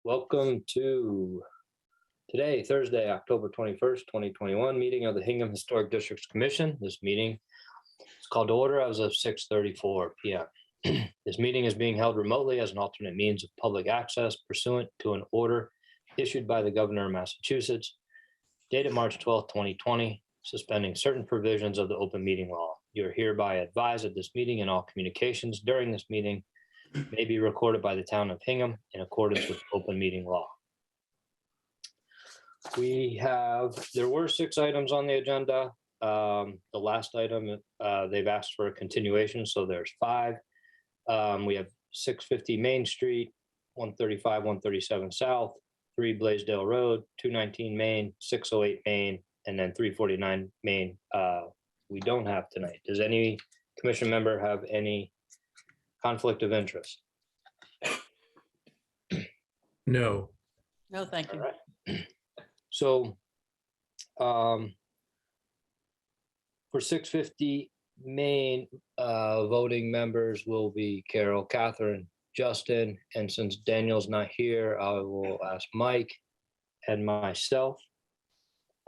Welcome to today, Thursday, October 21st, 2021, meeting of the Hingham Historic Districts Commission. This meeting is called to order as of 6:34 p.m. This meeting is being held remotely as an alternate means of public access pursuant to an order issued by the Governor of Massachusetts, dated March 12, 2020, suspending certain provisions of the open meeting law. You are hereby advised that this meeting and all communications during this meeting may be recorded by the town of Hingham in accordance with open meeting law. There were 6 items on the agenda. The last item, they've asked for a continuation, so there's 5. We have 650 Main Street, 135, 137 South, 3 Blaisdell Road, 219 Main, 608 Main, and then 349 Main. We don't have tonight. Does any commission member have any conflict of interest? No. No, thank you. All right. So for 650 Main, voting members will be Carol, Catherine, Justin, and since Daniel's not here, I will ask Mike and myself.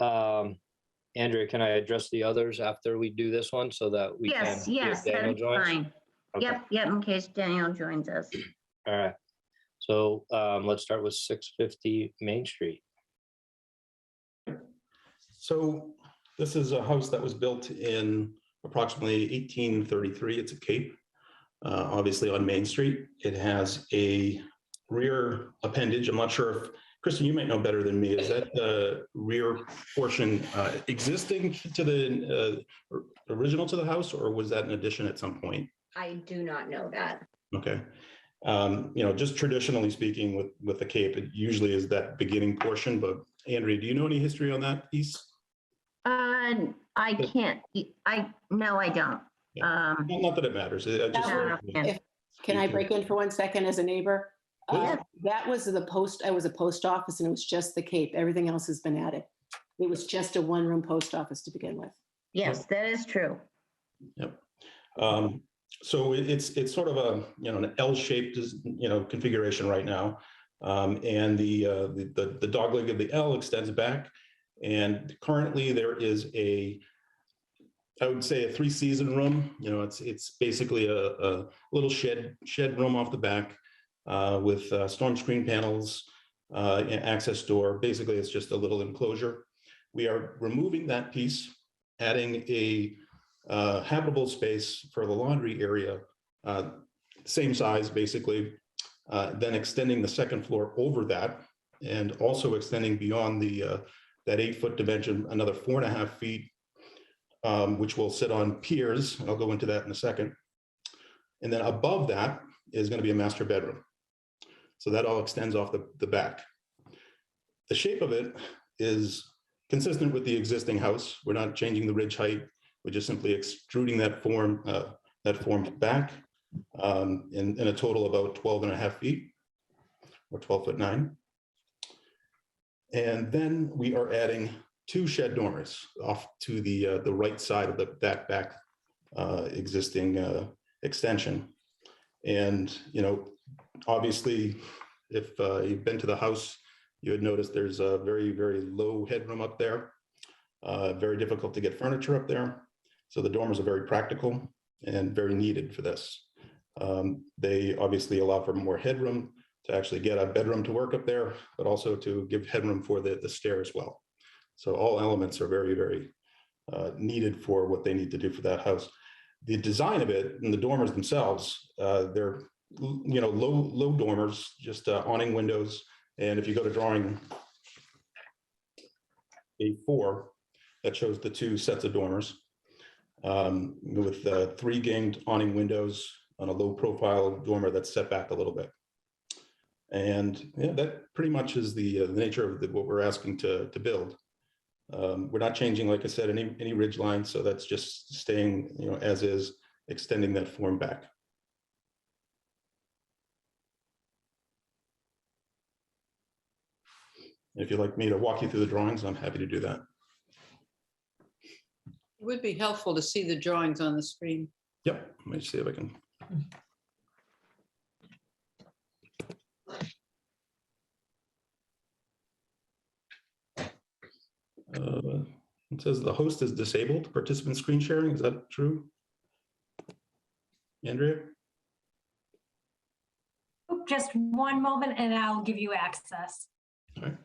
Andrea, can I address the others after we do this one so that we can see if Daniel joins? Fine. Okay. Yep, in case Daniel joins us. All right. So let's start with 650 Main Street. So this is a house that was built in approximately 1833. It's a cape, obviously on Main Street. It has a rear appendage. I'm not sure if, Kristin, you might know better than me. Is that the rear portion existing to the original to the house, or was that an addition at some point? I do not know that. Okay. Just traditionally speaking with the Cape, it usually is that beginning portion, but Andrea, do you know any history on that piece? I can't, no, I don't. Yeah. Not that it matters. Can I break in for 1 second as a neighbor? Yeah. That was I was a post office and it was just the Cape. Everything else has been added. It was just a 1-room post office to begin with. Yes, that is true. Yep. So it's sort of a an L-shaped configuration right now, and the dog leg of the L extends back, and currently there is I would say a 3-season room. It's basically a little shed room off the back with storm screen panels, access door. Basically, it's just a little enclosure. We are removing that piece, adding a habitable space for the laundry area, same size basically, then extending the second floor over that, and also extending beyond that 8-foot dimension another 4.5 feet, which will sit on piers. I'll go into that in a second. And then above that is going to be a master bedroom. So that all extends off the back. The shape of it is consistent with the existing house. We're not changing the ridge height. We're just simply extruding that form back in a total about 12.5 feet, or 12'9". And then we are adding 2 shed dormers off to the right side of that back existing extension. And obviously, if you've been to the house, you would notice there's a very, very low headroom up there. Very difficult to get furniture up there. So the dormers are very practical and very needed for this. They obviously allow for more headroom to actually get a bedroom to work up there, but also to give headroom for the stair as well. So all elements are very, very needed for what they need to do for that house. The design of it and the dormers themselves, they're low dormers, just awning windows. And if you go to drawing A4, that shows the 2 sets of dormers with 3 ganged awning windows on a low profile dormer that's set back a little bit. And that pretty much is the nature of what we're asking to build. We're not changing, like I said, any ridge lines, so that's just staying as is, extending that form back. If you'd like me to walk you through the drawings, I'm happy to do that. It would be helpful to see the drawings on the screen. Yep, let me see if I can. It says the host is disabled, participant screen sharing. Is that true? Andrea? Just one moment and I'll give you access. All right.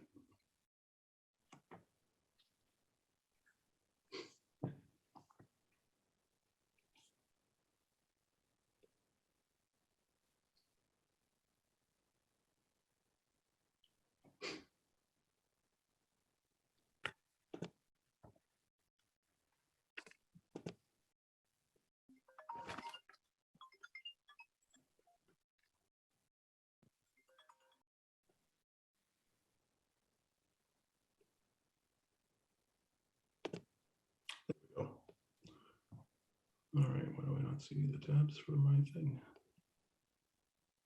All right, why do I not see the tabs for my thing?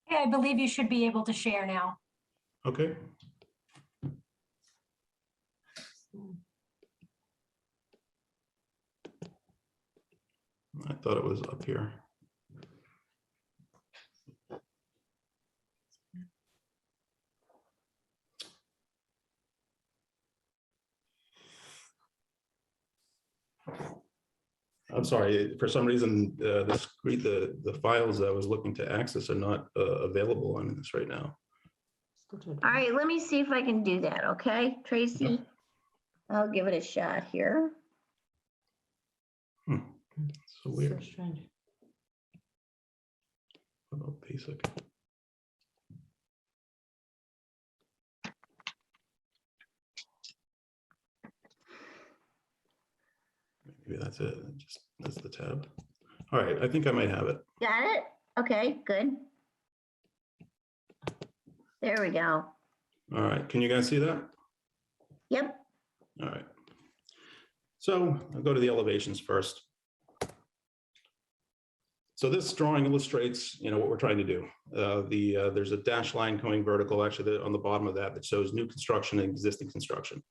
Okay, I believe you should be able to share now. Okay. I thought it was up here. I'm sorry, for some reason, the files I was looking to access are not available on this right now. All right, let me see if I can do that, okay, Tracy? I'll give it a shot here. So weird. What about basic? Maybe that's it. That's the tab. All right, I think I might have it. Got it? Okay, good. There we go. All right, can you guys see that? Yep. All right. So I'll go to the elevations first. So this drawing illustrates, what we're trying to do. There's a dash line going vertical, actually, on the bottom of that shows new construction and existing construction.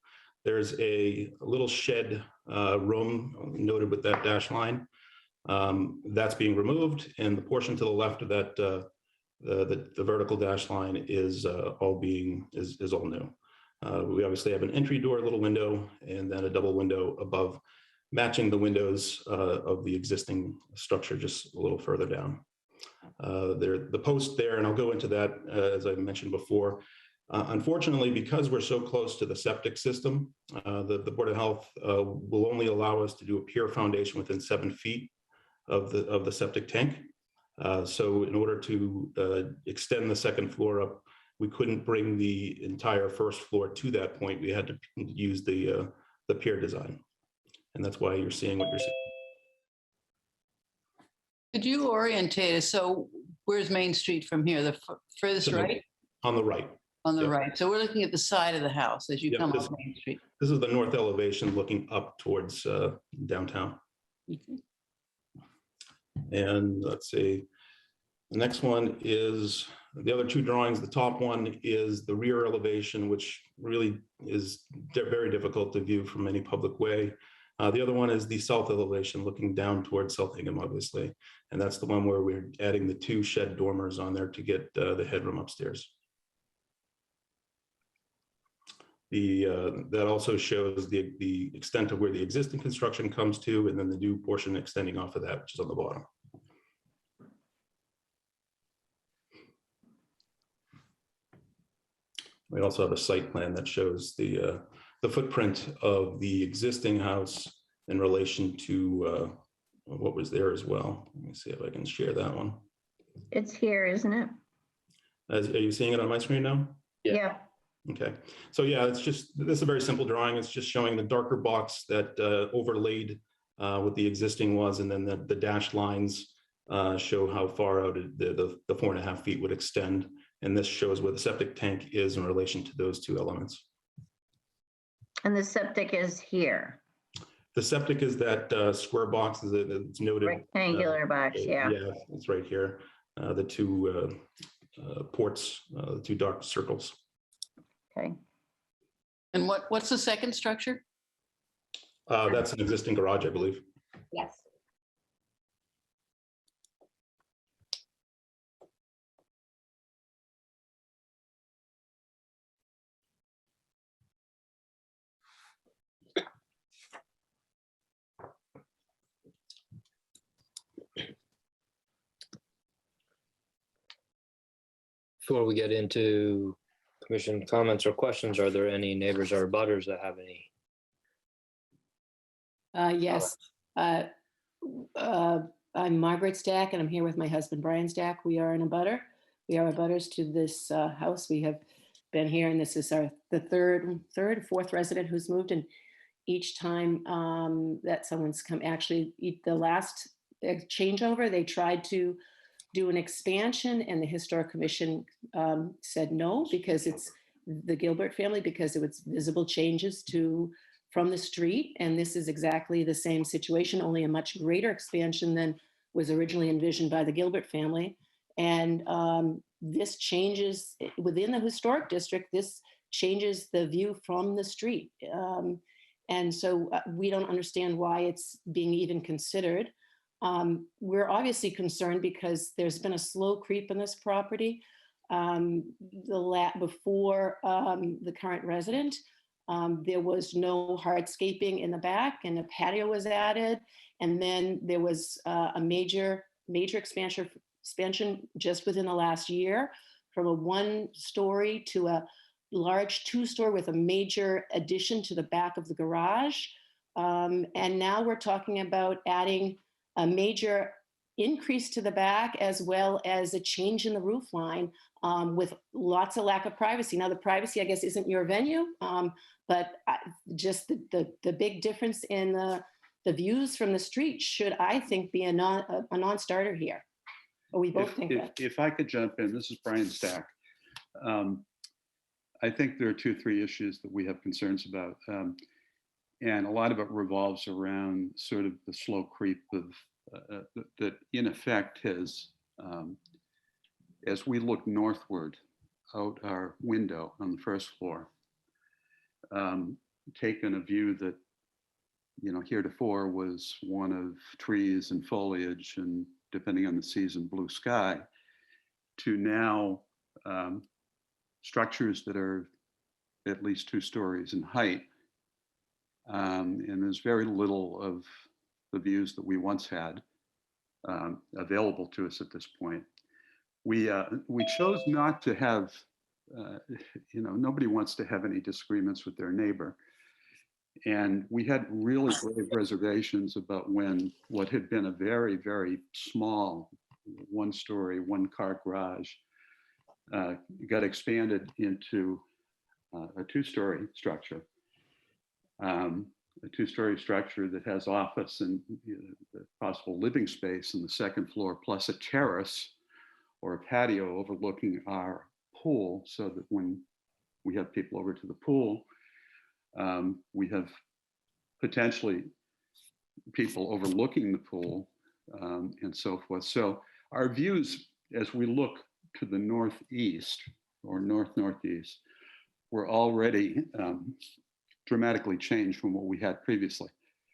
There's a little shed room noted with that dash line. That's being removed, and the portion to the left of that, the vertical dash line is all new. We obviously have an entry door, a little window, and then a double window above, matching the windows of the existing structure just a little further down. The post there, and I'll go into that as I mentioned before. Unfortunately, because we're so close to the septic system, the Board of Health will only allow us to do a pier foundation within 7 feet of the septic tank. So in order to extend the second floor up, we couldn't bring the entire first floor to that point. We had to use the pier design. And that's why you're seeing what you're seeing. Could you orientate us? So where's Main Street from here? The furthest right? On the right. On the Yep. right. So we're looking at the side of the house as you Yep, come up Main Street. This is the north elevation looking up towards downtown. Mhm. And let's see, the next one is the other two drawings. The top one is the rear elevation, which really is very difficult to view from any public way. The other one is the south elevation looking down towards South Hingham, obviously. And that's the one where we're adding the 2 shed dormers on there to get the headroom upstairs. That also shows the extent of where the existing construction comes to, and then the new portion extending off of that, which is on the bottom. We also have a site plan that shows the footprint of the existing house in relation to what was there as well. Let me see if I can share that one. It's here, isn't it? Are you seeing it on my screen now? Yeah. Yeah. Okay, so yeah, this is a very simple drawing. It's just showing the darker box that overlaid what the existing was, and then the dashed lines show how far out the 4.5 feet would extend. And this shows where the septic tank is in relation to those 2 elements. And the septic is here. The septic is that square box it's noted. Rectangular box, yeah. Yeah, it's right here. The 2 ports, the 2 dark circles. Okay. And what's the second structure? That's an existing garage, I believe. Yes. Before we get into commission comments or questions, are there any neighbors or butters that have any? Yes. I'm Margaret Stack, and I'm here with my husband, Brian Stack. We are in a butter. We are abutters to this house. We have been here, and this is the third, fourth resident who's moved. And each time that someone's come, actually, the last changeover, they tried to do an expansion, and the Historic Commission said no, because it's the Gilbert family, because it was visible changes from the street. And this is exactly the same situation, only a much greater expansion than was originally envisioned by the Gilbert family. And this changes within the historic district, this changes the view from the street. And so we don't understand why it's being even considered. We're obviously concerned because there's been a slow creep in this property. Before the current resident, there was no hardscaping in the back, and a patio was added. And then there was a major expansion just within the last year, from a 1-story to a large 2-story with a major addition to the back of the garage. And now we're talking about adding a major increase to the back, as well as a change in the roof line, with lots of lack of privacy. Now, the privacy, I guess, isn't your venue, but just the big difference in the views from the street should, I think, be a non-starter here. Or we both think that. If I could jump in, this is Brian Stack. I think there are 2-3 issues that we have concerns about. And a lot of it revolves around sort of the slow creep of that in effect has, as we look northward out our window on the first floor, taken a view that, heretofore was one of trees and foliage and, depending on the season, blue sky, to now structures that are at least 2 stories in height. And there's very little of the views that we once had available to us at this point. We chose not to have, nobody wants to have any disagreements with their neighbor. And we had really grave reservations about when what had been a very, very small 1-story, 1-car garage got expanded into a 2-story structure. A 2-story structure that has office and possible living space in the 2nd floor, plus a terrace or a patio overlooking our pool, so that when we have people over to the pool, we have potentially people overlooking the pool, and so forth. So our views, as we look to the northeast or northeast, were already dramatically changed from what we had previously.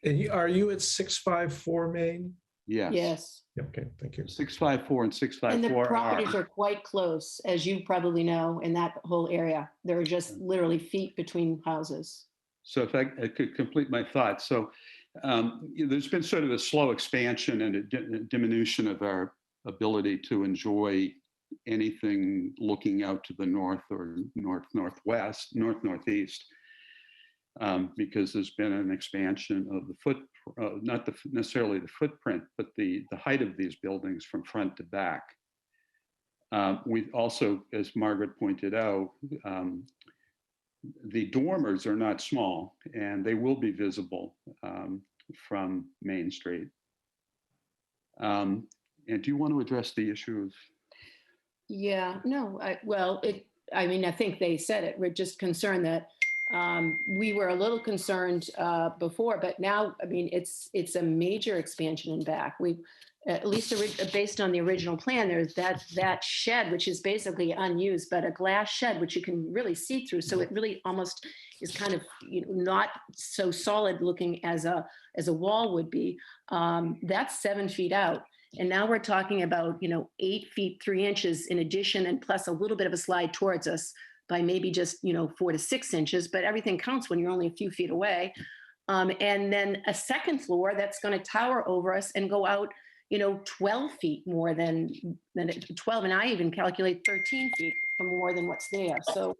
And are you at 654 Main? Yes. Yes. Okay, thank you. 654 and 654 And the properties are quite close, as you probably know, in that whole area. There are just literally feet between houses. So if I could complete my thought. So there's been sort of a slow expansion and a diminution of our ability to enjoy anything looking out to the north or northwest, northeast, because there's been an expansion of the not necessarily the footprint, but the height of these buildings from front to back. We've also, as Margaret pointed out, the dormers are not small, and they will be visible from Main Street. And do you want to address the issue of? Yeah, no, I think they said it. We're just concerned that we were a little concerned before, but now, it's a major expansion in back. We, at least based on the original plan, there's that shed, which is basically unused, but a glass shed, which you can really see through. So it really almost is kind of not so solid looking as a wall would be. That's 7 feet out. And now we're talking about, 8 feet, 3 inches in addition, and plus a little bit of a slide towards us by maybe just, 4 to 6 inches, but everything counts when you're only a few feet away. And then a 2nd floor that's going to tower over us and go out, 12 feet more than 12. And I even calculate 13 feet for more than what's there. So,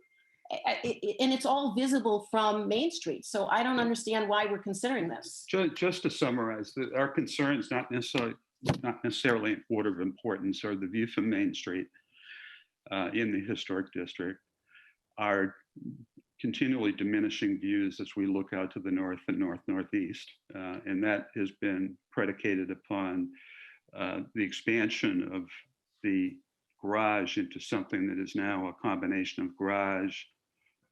and it's all visible from Main Street. So I don't understand why we're considering this. Just to summarize, our concerns, not necessarily in order of importance, are the view from Main Street in the historic district, are continually diminishing views as we look out to the north and northeast. And that has been predicated upon the expansion of the garage into something that is now a combination of garage,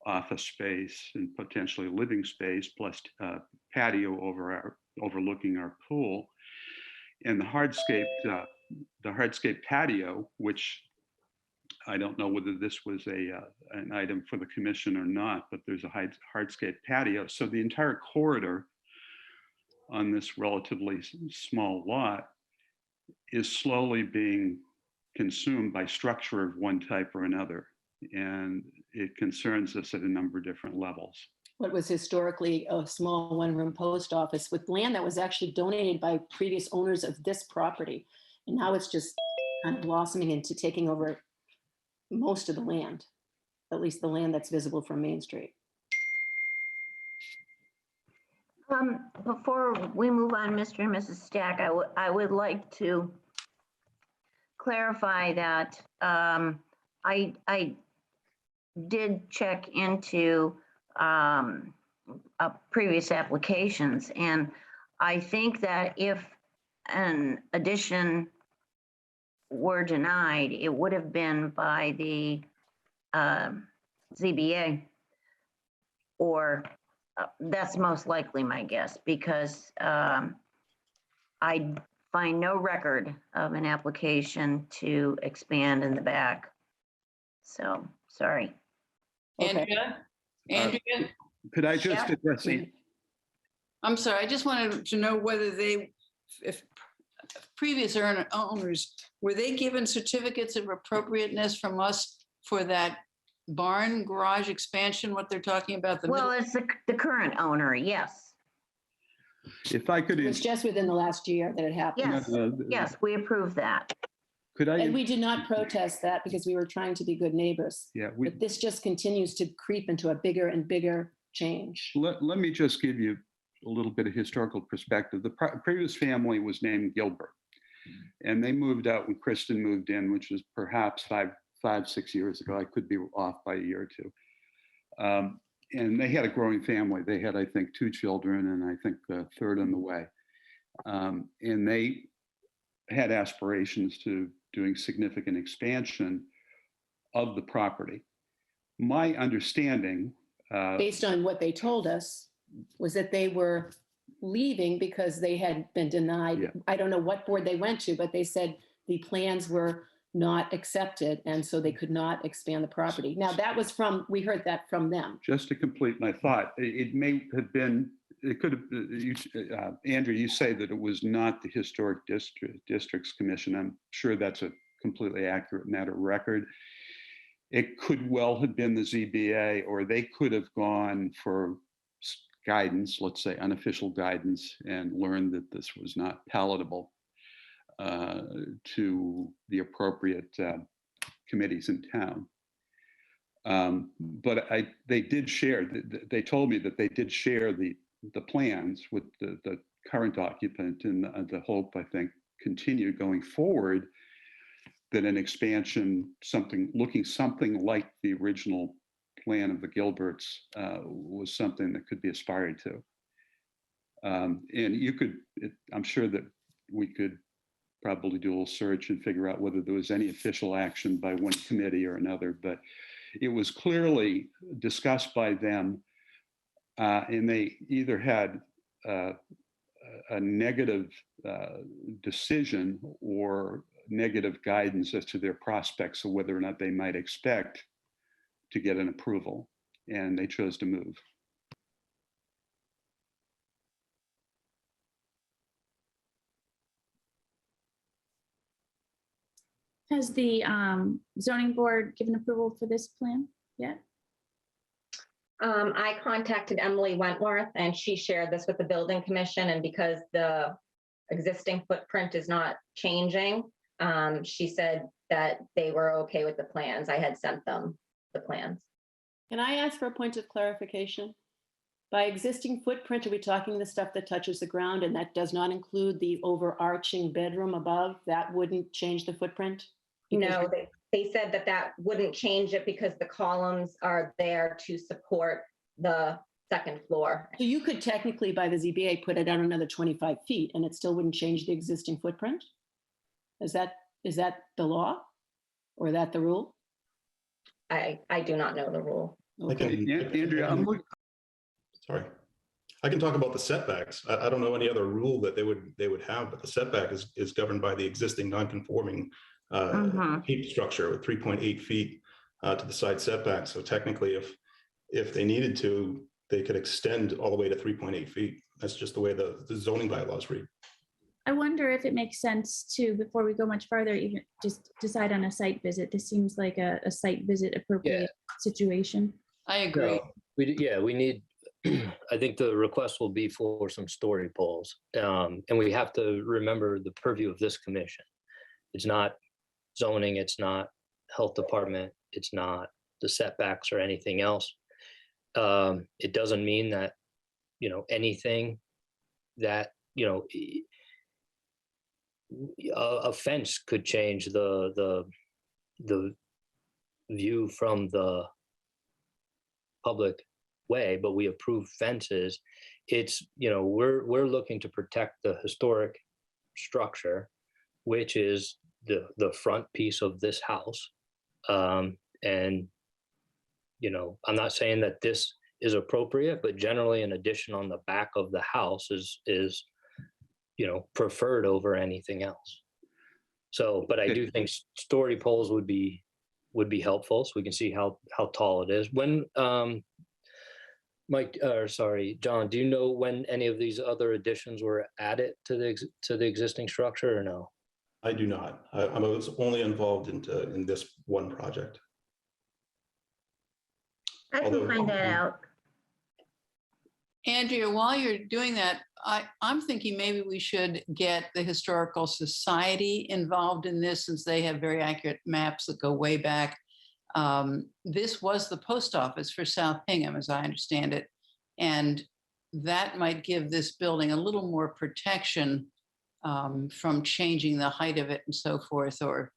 office space, and potentially living space, plus patio overlooking our pool. And the hardscape patio, which I don't know whether this was an item for the commission or not, but there's a hardscape patio. So the entire corridor on this relatively small lot is slowly being consumed by structure of one type or another. And it concerns us at a number of different levels. What was historically a small one-room post office with land that was actually donated by previous owners of this property. And now it's just kind of blossoming into taking over most of the land, at least the land that's visible from Main Street. Before we move on, Mr. and Mrs. Stack, I would like to clarify that I did check into previous applications, and I think that if an addition were denied, it would have been by the ZBA, or that's most likely my guess, because I find no record of an application to expand in the back. So, sorry. Andrea? Andrea? Could I just address the, I'm sorry, I just wanted to know whether if previous owners, were they given certificates of appropriateness from us for that barn garage expansion, what they're talking about? Well, it's the current owner, yes. if I could, It was just within the last year that it happened. Yes, yes, we approve that. could I? And we did not protest that because we were trying to be good neighbors. Yeah, But this just continues to creep into a bigger and bigger change. let me just give you a little bit of historical perspective. The previous family was named Gilbert, and they moved out when Kristin moved in, which was perhaps 6 years ago. I could be off by a year or two. And they had a growing family. They had, I think, 2 children, and I think the third on the way. And they had aspirations to doing significant expansion of the property. My understanding, Based on what they told us, was that they were leaving because they had been denied. Yeah. I don't know what board they went to, but they said the plans were not accepted, and so they could not expand the property. Now, that was we heard that from them. just to complete my thought, it may have been, it could have, Andrew, you say that it was not the Historic Districts Commission. I'm sure that's a completely accurate matter of record. It could well have been the ZBA, or they could have gone for guidance, let's say unofficial guidance, and learned that this was not palatable to the appropriate committees in town. But they did share, they told me that they did share the plans with the current occupant, and the hope, I think, continued going forward, that an expansion, looking something like the original plan of the Gilberts was something that could be aspired to. And you could, I'm sure that we could probably do a little search and figure out whether there was any official action by one committee or another, but it was clearly discussed by them, and they either had a negative decision or negative guidance as to their prospects of whether or not they might expect to get an approval, and they chose to move. Has the zoning board given approval for this plan yet? I contacted Emily Wentworth, and she shared this with the building commission, and because the existing footprint is not changing, She said that they were okay with the plans. I had sent them the plans. Can I ask for a point of clarification? By existing footprint, are we talking the stuff that touches the ground and that does not include the overarching bedroom above? That wouldn't change the footprint? No, they said that that wouldn't change it because the columns are there to support the second floor. So you could technically, by the ZBA, put it out another 25 feet and it still wouldn't change the existing footprint? Is that the law or that the rule? I do not know the rule. Okay. Andrea, Sorry. I can talk about the setbacks. I don't know any other rule that they would have, but the setback is governed by the existing non-conforming heap structure with 3.8 feet to the side setback. So technically, if they needed to, they could extend all the way to 3.8 feet. That's just the way the zoning bylaws read. I wonder if it makes sense to, before we go much farther, even just decide on a site visit. This seems like a site visit appropriate situation. I agree. We need, I think the request will be for some story polls. And we have to remember the purview of this commission. It's not zoning, it's not health department, it's not the setbacks or anything else. It doesn't mean that, anything that, a fence could change the view from the public way, but we approve fences. It's, we're looking to protect the historic structure, which is the front piece of this house. And, I'm not saying that this is appropriate, but generally an addition on the back of the house is preferred over anything else. So, but I do think story poles would be helpful, so we can see how tall it is. When, John, do you know when any of these other additions were added to the existing structure or no? I do not. I was only involved in this one project. I can find that out. Andrea, while you're doing that, I'm thinking maybe we should get the Historical Society involved in this, since they have very accurate maps that go way back. This was the post office for South Hingham, as I understand it. And that might give this building a little more protection from changing the height of it and so forth, or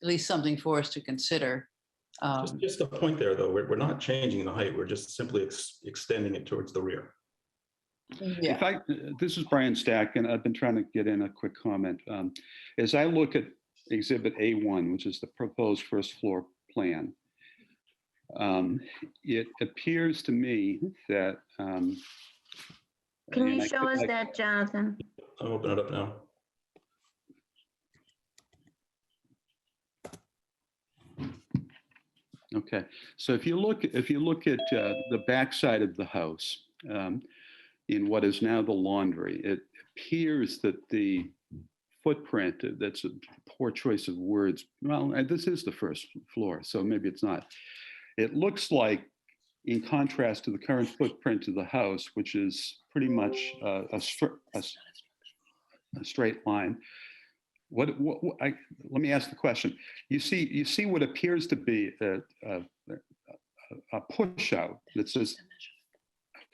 at least something for us to consider. Just a point there, though, we're not changing the height. We're just simply extending it towards the rear. Yeah. This is Brian Stack, and I've been trying to get in a quick comment. As I look at Exhibit A1, which is the proposed first floor plan, it appears to me that. Can you show us that, Jonathan? I'll open it up now. Okay, so if you look at the back side of the house, in what is now the laundry, it appears that the footprint, that's a poor choice of words. Well, this is the first floor, so maybe it's not. It looks like, in contrast to the current footprint of the house, which is pretty much a straight line. Let me ask the question. You see what appears to be a push out that says,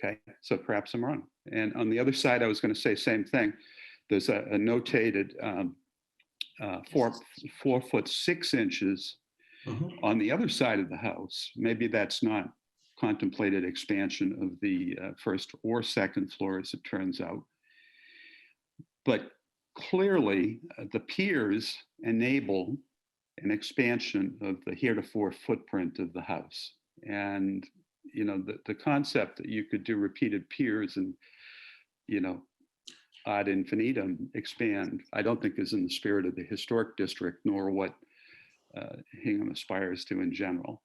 okay, so perhaps I'm wrong. And on the other side, I was going to say same thing. There's a notated 4 foot 6 inches on the other side of the house. Maybe that's not contemplated expansion of the first or second floor, as it turns out. But clearly, the piers enable an expansion of the heretofore footprint of the house. And, the concept that you could do repeated piers and, ad infinitum expand, I don't think is in the spirit of the historic district, nor what Hingham aspires to in general.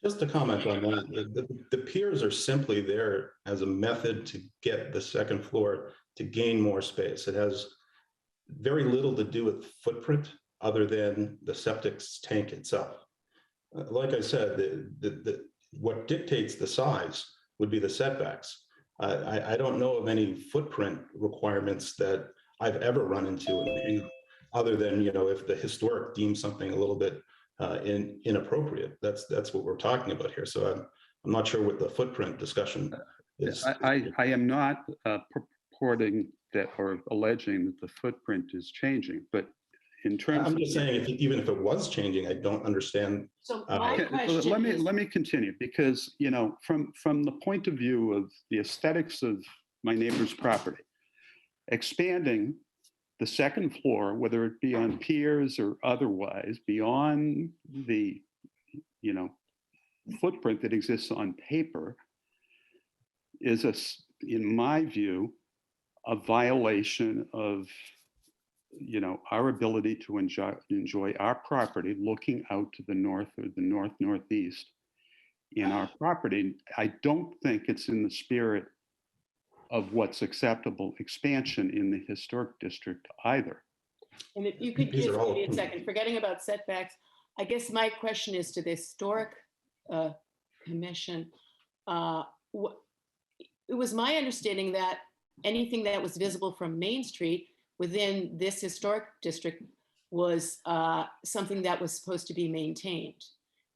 Just to comment on that, the piers are simply there as a method to get the second floor to gain more space. It has very little to do with footprint other than the septic tank itself. Like I said, what dictates the size would be the setbacks. I don't know of any footprint requirements that I've ever run into. other than, if the historic deems something a little bit inappropriate. That's what we're talking about here. So I'm not sure what the footprint discussion is. I am not purporting that or alleging that the footprint is changing, but in terms I'm just saying, even if it was changing, I don't understand. So my Okay, question let me continue, because from the point of view of the aesthetics of my neighbor's property, expanding the second floor, whether it be on piers or otherwise, beyond the footprint that exists on paper, is in my view, a violation of our ability to enjoy our property looking out to the north or the northeast in our property. I don't think it's in the spirit of what's acceptable expansion in the historic district either. And if you could These just are all give me a second, forgetting about setbacks, I guess my question is to the Historic Commission. It was my understanding that anything that was visible from Main Street within this historic district was something that was supposed to be maintained.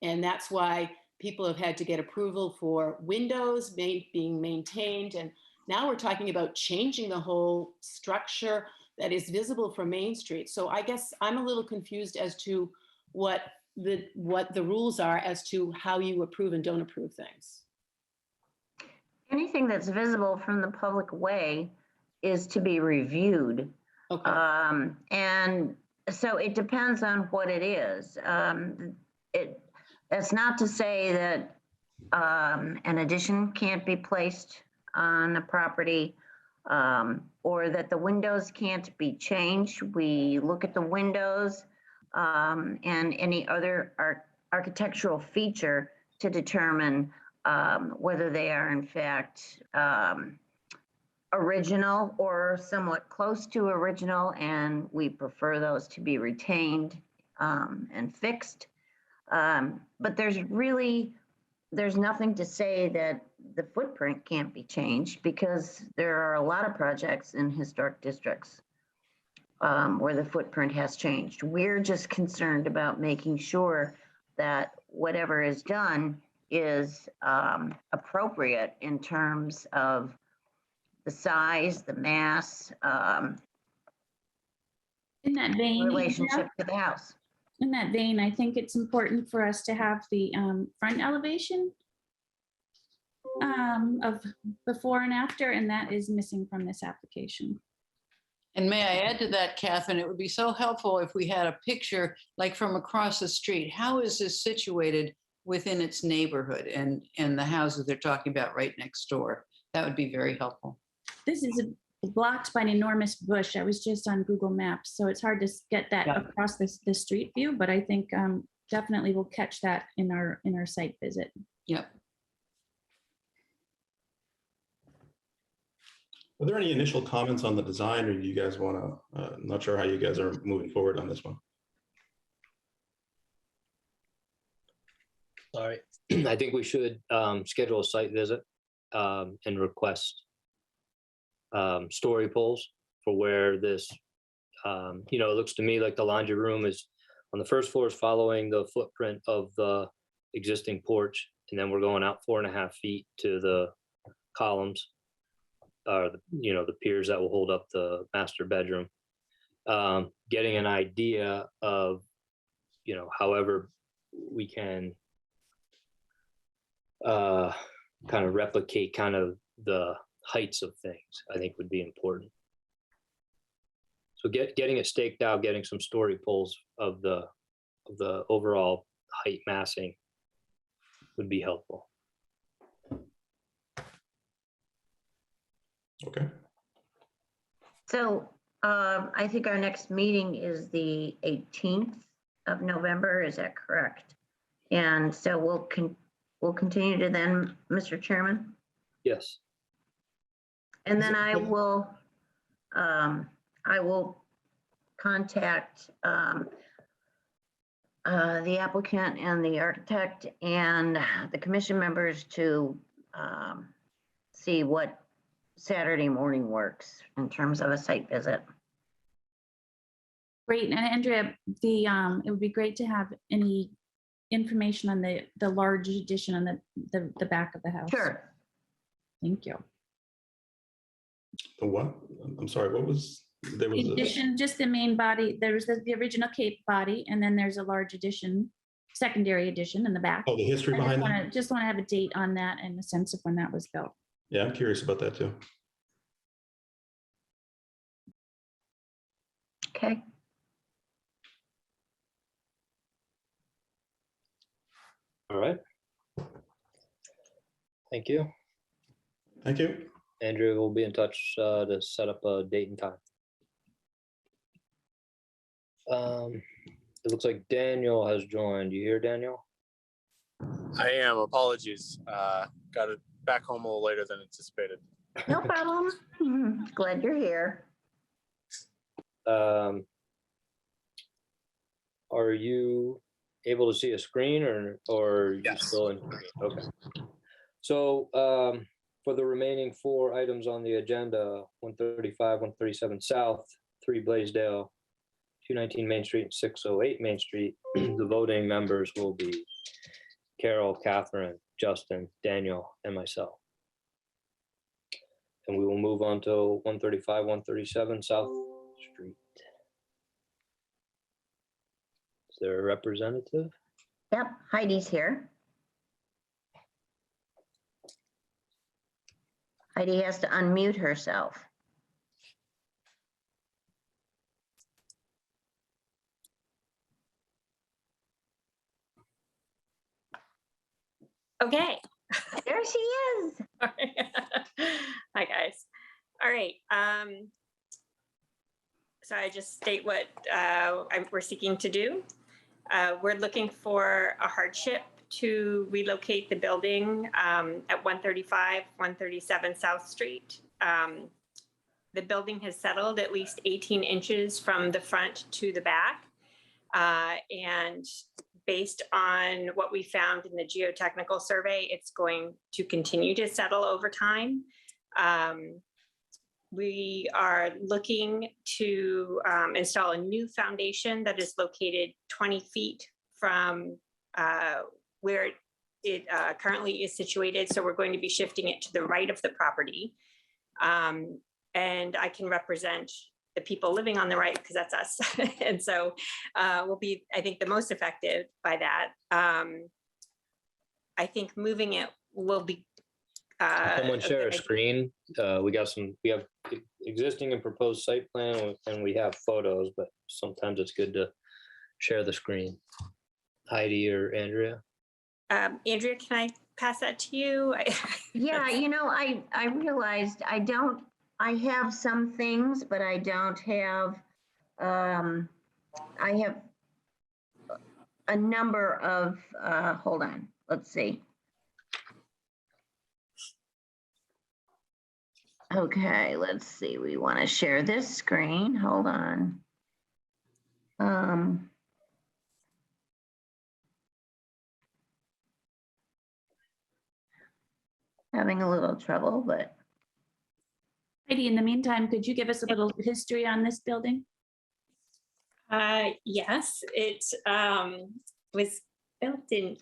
And that's why people have had to get approval for windows being maintained. And now we're talking about changing the whole structure that is visible from Main Street. So I guess I'm a little confused as to what the rules are as to how you approve and don't approve things. Anything that's visible from the public way is to be reviewed. Okay. And so it depends on what it is. That's not to say that an addition can't be placed on a property, or that the windows can't be changed. We look at the windows and any other architectural feature to determine whether they are in fact original or somewhat close to original, and we prefer those to be retained and fixed. But there's nothing to say that the footprint can't be changed, because there are a lot of projects in historic districts where the footprint has changed. We're just concerned about making sure that whatever is done is appropriate in terms of the size, the mass, In that vein, relationship to the house. in that vein, I think it's important for us to have the front elevation of before and after, and that is missing from this application. And may I add to that, Catherine, it would be so helpful if we had a picture like from across the street. How is this situated within its neighborhood and the houses they're talking about right next door? That would be very helpful. This is blocked by an enormous bush. I was just on Google Maps, so it's hard to get that across the street view, but I think definitely we'll catch that in our site visit. Yep. Are there any initial comments on the design, or do you guys want to, not sure how you guys are moving forward on this one? All right. I think we should schedule a site visit and request story polls for where this, it looks to me like the laundry room is on the first floor, is following the footprint of the existing porch. And then we're going out 4.5 feet to the columns, the piers that will hold up the master bedroom. Getting an idea of, however we can kind of replicate kind of the heights of things, I think would be important. So getting it staked out, getting some story polls of the overall height massing would be helpful. Okay. So I think our next meeting is the 18th of November. Is that correct? And so we'll continue to then, Mr. Chairman. Yes. And then I will contact the applicant and the architect and the commission members to see what Saturday morning works in terms of a site visit. Great. And Andrea, it would be great to have any information on the large addition on the back of the house. Sure. Thank you. The what? I'm sorry, what was, there was a, Addition, just the main body. There's the original cape body, and then there's a large addition, secondary addition in the back. oh, the history I behind that? just want to have a date on that and a sense of when that was built. Yeah, I'm curious about that too. Okay. All right. Thank you. Thank you. Andrea will be in touch to set up a date and time. It looks like Daniel has joined. You here, Daniel? I am. Apologies. Got it back home a little later than anticipated. No problem. Glad you're here. Are you able to see a screen or you Yes. still in? Okay. So for the remaining 4 items on the agenda, 135, 137 South, 3 Blaisdell, 219 Main Street, and 608 Main Street, the voting members will be Carol, Catherine, Justin, Daniel, and myself. And we will move on to 135, 137 South Street. Is there a representative? Yep, Heidi's here. Heidi has to unmute herself. Okay. There she is. Hi, guys. All right. So I just state what we're seeking to do. We're looking for a hardship to relocate the building at 135, 137 South Street. The building has settled at least 18 inches from the front to the back. And based on what we found in the geotechnical survey, it's going to continue to settle over time. We are looking to install a new foundation that is located 20 feet from where it currently is situated. So we're going to be shifting it to the right of the property. And I can represent the people living on the right because that's us. And so we'll be, I think, the most effective by that. I think moving it will be. Someone share a screen. We have existing and proposed site plan and we have photos, but sometimes it's good to share the screen. Heidi or Andrea? Andrea, can I pass that to you? Yeah, you know, I realized I have some things, but I don't have, I have a number of, hold on, let's see. Okay, let's see, we want to share this screen, hold on. Having a little trouble, but. Heidi, in the meantime, could you give us a little history on this building? Yes, it was built in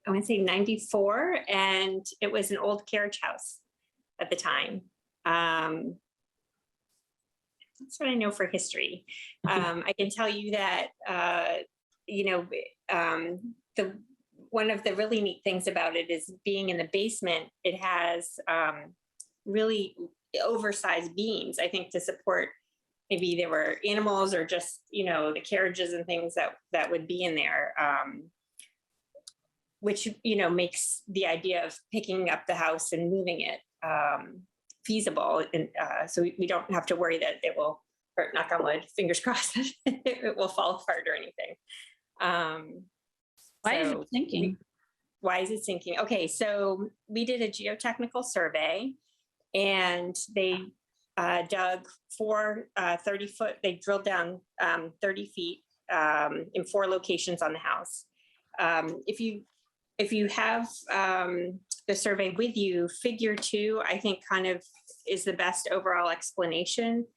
I want to say 94, and it was an old carriage house at the time. That's what I know for history. I can tell you that, one of the really neat things about it is being in the basement, it has really oversized beams, I think, to support, maybe there were animals or just, the carriages and things that would be in there, which, makes the idea of picking up the house and moving it feasible. And so we don't have to worry that it will, or knock on wood, fingers crossed, it will fall apart or anything. Why is it sinking? Why is it sinking? Okay, so we did a geotechnical survey and they dug 4 30-foot, they drilled down 30 feet in 4 locations on the house. If you have the survey with you, figure 2, I think kind of is the best overall explanation.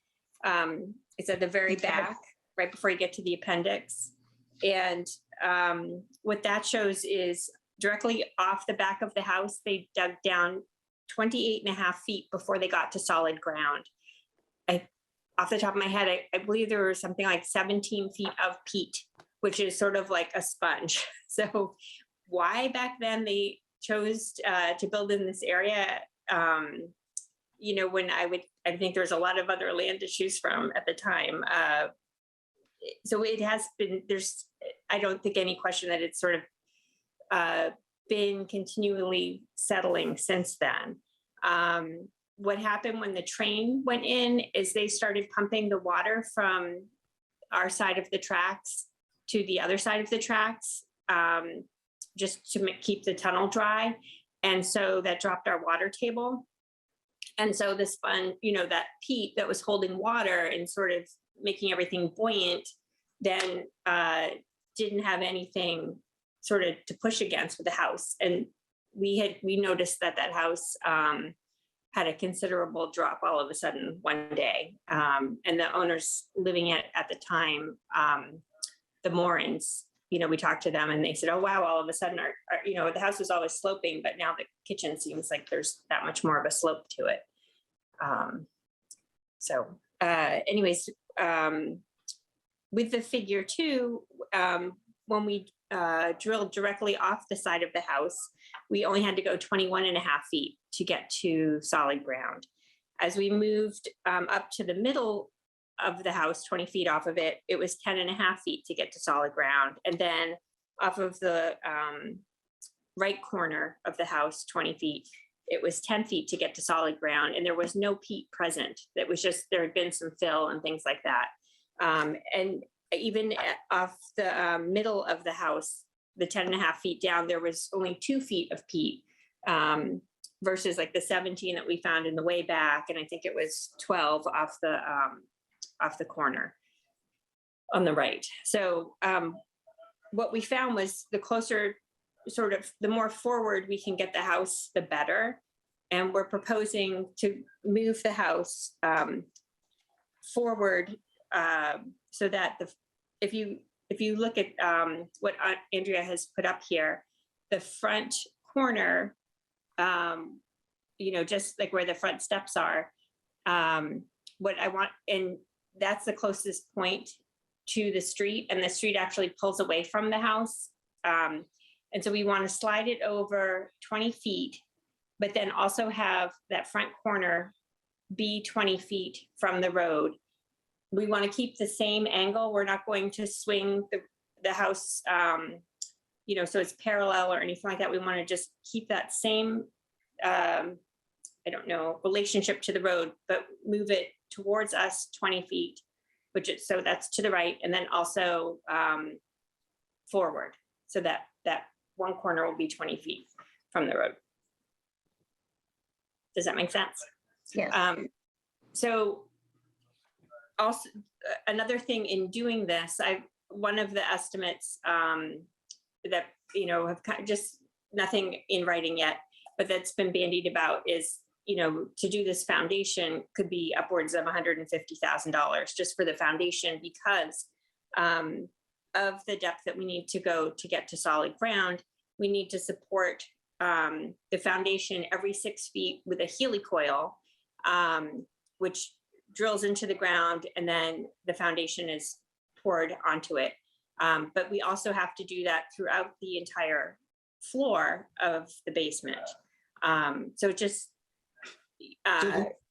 It's at the very back, right before you get to the appendix. And what that shows is directly off the back of the house, they dug down 28.5 feet before they got to solid ground. Off the top of my head, I believe there was something like 17 feet of peat, which is sort of like a sponge. So why back then they chose to build in this area, you know, when I think there was a lot of other land to choose from at the time. So it has been, I don't think any question that it's sort of been continually settling since then. What happened when the train went in is they started pumping the water from our side of the tracks to the other side of the tracks, just to keep the tunnel dry. And so that dropped our water table. And so this fun, you know, that peat that was holding water and sort of making everything buoyant, then didn't have anything sort of to push against with the house. And we noticed that house had a considerable drop all of a sudden one day. And the owners living at the time, the Morans, you know, we talked to them and they said, oh, wow, all of a sudden our you know, the house was always sloping, but now the kitchen seems like there's that much more of a slope to it. Anyways, with the figure 2, when we drilled directly off the side of the house, we only had to go 21.5 feet to get to solid ground. As we moved up to the middle of the house, 20 feet off of it, it was 10.5 feet to get to solid ground. And then off of the right corner of the house, 20 feet, it was 10 feet to get to solid ground. And there was no peat present. That was just, there had been some fill and things like that. And even off the middle of the house, the 10.5 feet down, there was only 2 feet of peat versus like the 17 that we found in the way back. And I think it was 12 off the corner on the right. So what we found was the closer, sort of the more forward we can get the house, the better. And we're proposing to move the house forward so that if you look at what Andrea has put up here, the front corner, you know, just like where the front steps are, what I want, and that's the closest point to the street, and the street actually pulls away from the house. And so we want to slide it over 20 feet, but then also have that front corner be 20 feet from the road. We want to keep the same angle. We're not going to swing the house, you know, so it's parallel or anything like that. We want to just keep that same, I don't know, relationship to the road, but move it towards us 20 feet, so that's to the right, and then also forward, so that one corner will be 20 feet from the road. Does that make sense? Yes. So also another thing in doing this, one of the estimates that, you know, have kind of just nothing in writing yet, but that's been bandied about is, you know, to do this foundation could be upwards of $150,000 just for the foundation, because of the depth that we need to go to get to solid ground. We need to support the foundation every 6 feet with a helicoil, which drills into the ground, and then the foundation is poured onto it. But we also have to do that throughout the entire floor of the basement. So just,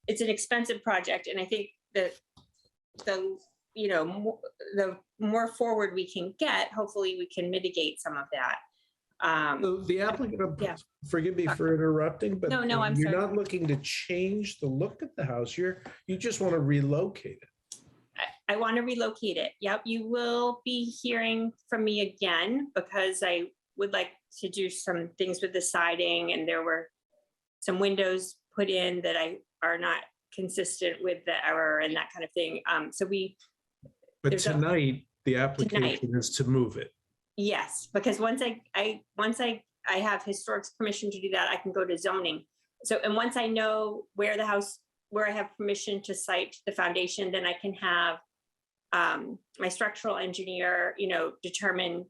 it's an expensive project. And I think that you know, the more forward we can get, hopefully we can mitigate some of that. So the applicant, forgive me for interrupting, but No, I'm you're sorry. not looking to change the look of the house. You just want to relocate it. I want to relocate it. Yep, you will be hearing from me again, because I would like to do some things with the siding, and there were some windows put in that are not consistent with the error and that kind of thing. But tonight, the application is to move it. Yes, because once I have historic's permission to do that, I can go to zoning. So, and once I know where I have permission to site the foundation, then I can have my structural engineer, determine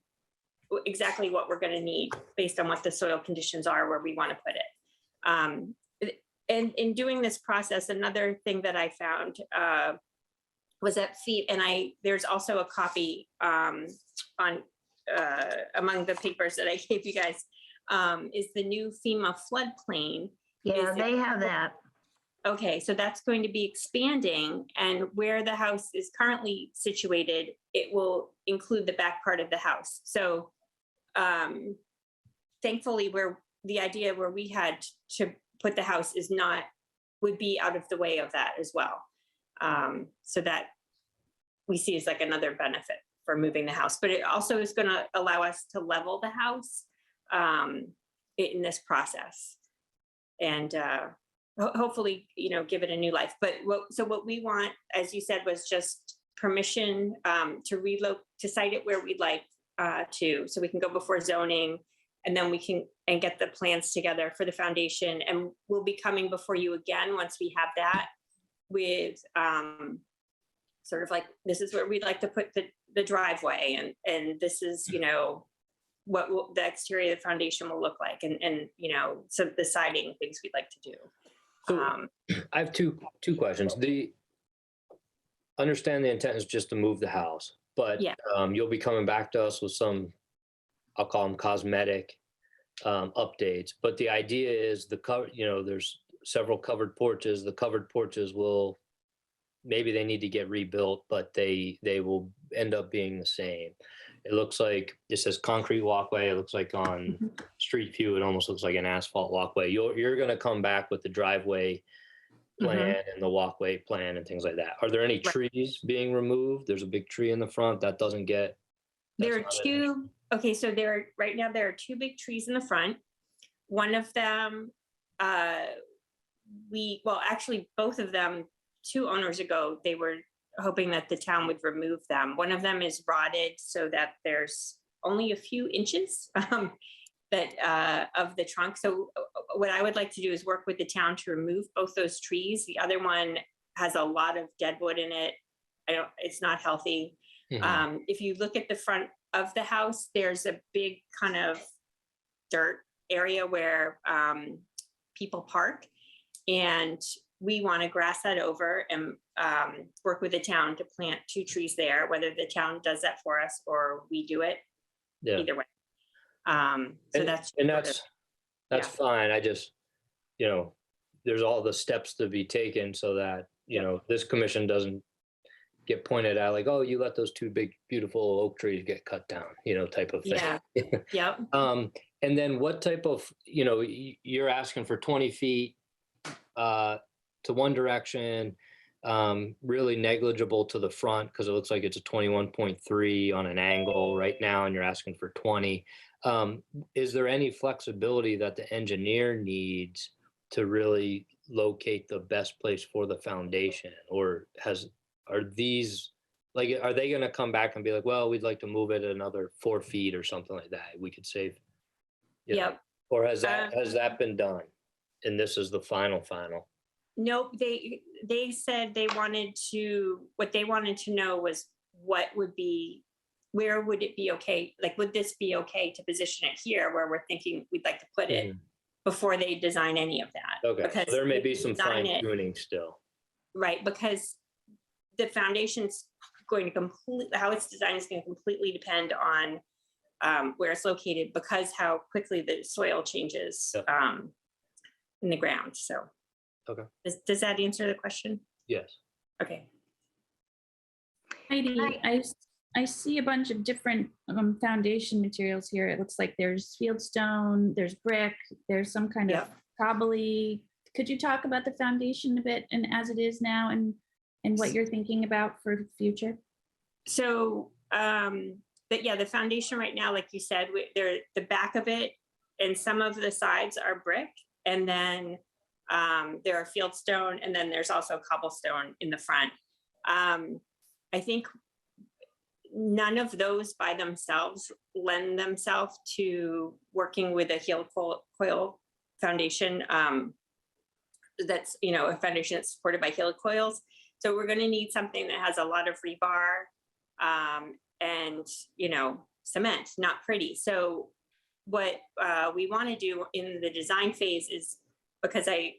exactly what we're going to need based on what the soil conditions are where we want to put it. And in doing this process, another thing that I found was that there's also a copy on among the papers that I gave you guys, is the new FEMA floodplain. Yeah, they have that. Okay, so that's going to be expanding, and where the house is currently situated, it will include the back part of the house. So thankfully, the idea where we had to put the house would be out of the way of that as well. So that we see as like another benefit for moving the house, but it also is going to allow us to level the house in this process, and hopefully, give it a new life. But what we want, as you said, was just permission to site it where we'd like so we can go before zoning, and then we can get the plans together for the foundation. And we'll be coming before you again once we have that with sort of like, this is where we'd like to put the driveway, and this is, what the exterior of the foundation will look like, and some of the siding things we'd like to do. So I have two questions. Understand the intent is just to move the house, but Yeah. You'll be coming back to us with some, I'll call them cosmetic updates. But the idea is there's several covered porches. The covered porches maybe they need to get rebuilt, but they will end up being the same. It looks like it says concrete walkway. It looks like on Street View, it almost looks like an asphalt walkway. You're going to come back with the driveway plan and the walkway plan and things like that. Are there any trees being removed? There's a big tree in the front that doesn't get. There are two. Okay, so right now there are two big trees in the front. One of them, actually both of them, 2 owners ago, they were hoping that the town would remove them. One of them is rotted so that there's only a few inches of the trunk. So what I would like to do is work with the town to remove both those trees. The other one has a lot of dead wood in it. It's not healthy. Mhm. If you look at the front of the house, there's a big kind of dirt area where people park, and we want to grass that over and work with the town to plant 2 trees there, whether the town does that for us or we do it. Yeah. Either way. That's fine. I just, there's all the steps to be taken so that, this commission doesn't get pointed at like, oh, you let those 2 big, beautiful oak trees get cut down, type of thing. Yeah. Yep. And then what type of, you're asking for 20 feet to one direction, really negligible to the front because it looks like it's a 21.3 on an angle right now, and you're asking for 20. Is there any flexibility that the engineer needs to really locate the best place for the foundation, or are they going to come back and be like, well, we'd like to move it another 4 feet or something like that? We could save. Yep. Or has that been done? And this is the final? Nope. They said what they wanted to know was where would it be okay? Like, would this be okay to position it here where we're thinking we'd like to put it before they design any of that? Okay. Because So there may be some design fine tuning still. Right. Because the foundation's going to how it's designed is going to completely depend on where it's located, because how quickly the soil changes in the ground. So, okay. Does that answer the question? Yes. Okay. Heidi, I see a bunch of different foundation materials here. It looks like there's fieldstone, there's brick, there's some kind of probably. Could you talk about the foundation a bit and as it is now, and what you're thinking about for the future? So, the foundation right now, like you said, the back of it and some of the sides are brick, and then there are fieldstone, and then there's also cobblestone in the front. I think none of those by themselves lend themselves to working with a helicoil foundation. That's a foundation that's supported by helicoils. So we're going to need something that has a lot of rebar and, cement, not pretty. So what we want to do in the design phase is, because I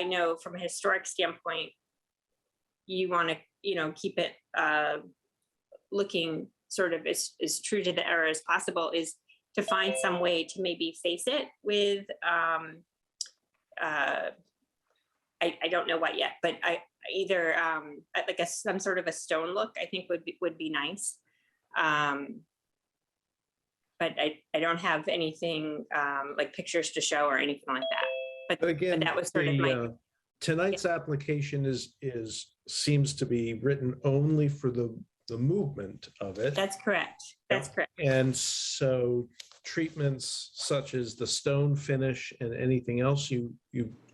know from a historic standpoint, you want to, keep it looking sort of as true to the era as possible, is to find some way to maybe face it with, I don't know what yet, but either like some sort of a stone look, I think would be nice. But I don't have anything like pictures to show or anything like that. But again, but that was sort of my, tonight's application seems to be written only for the movement of it. that's correct. That's correct. And so treatments such as the stone finish and anything else you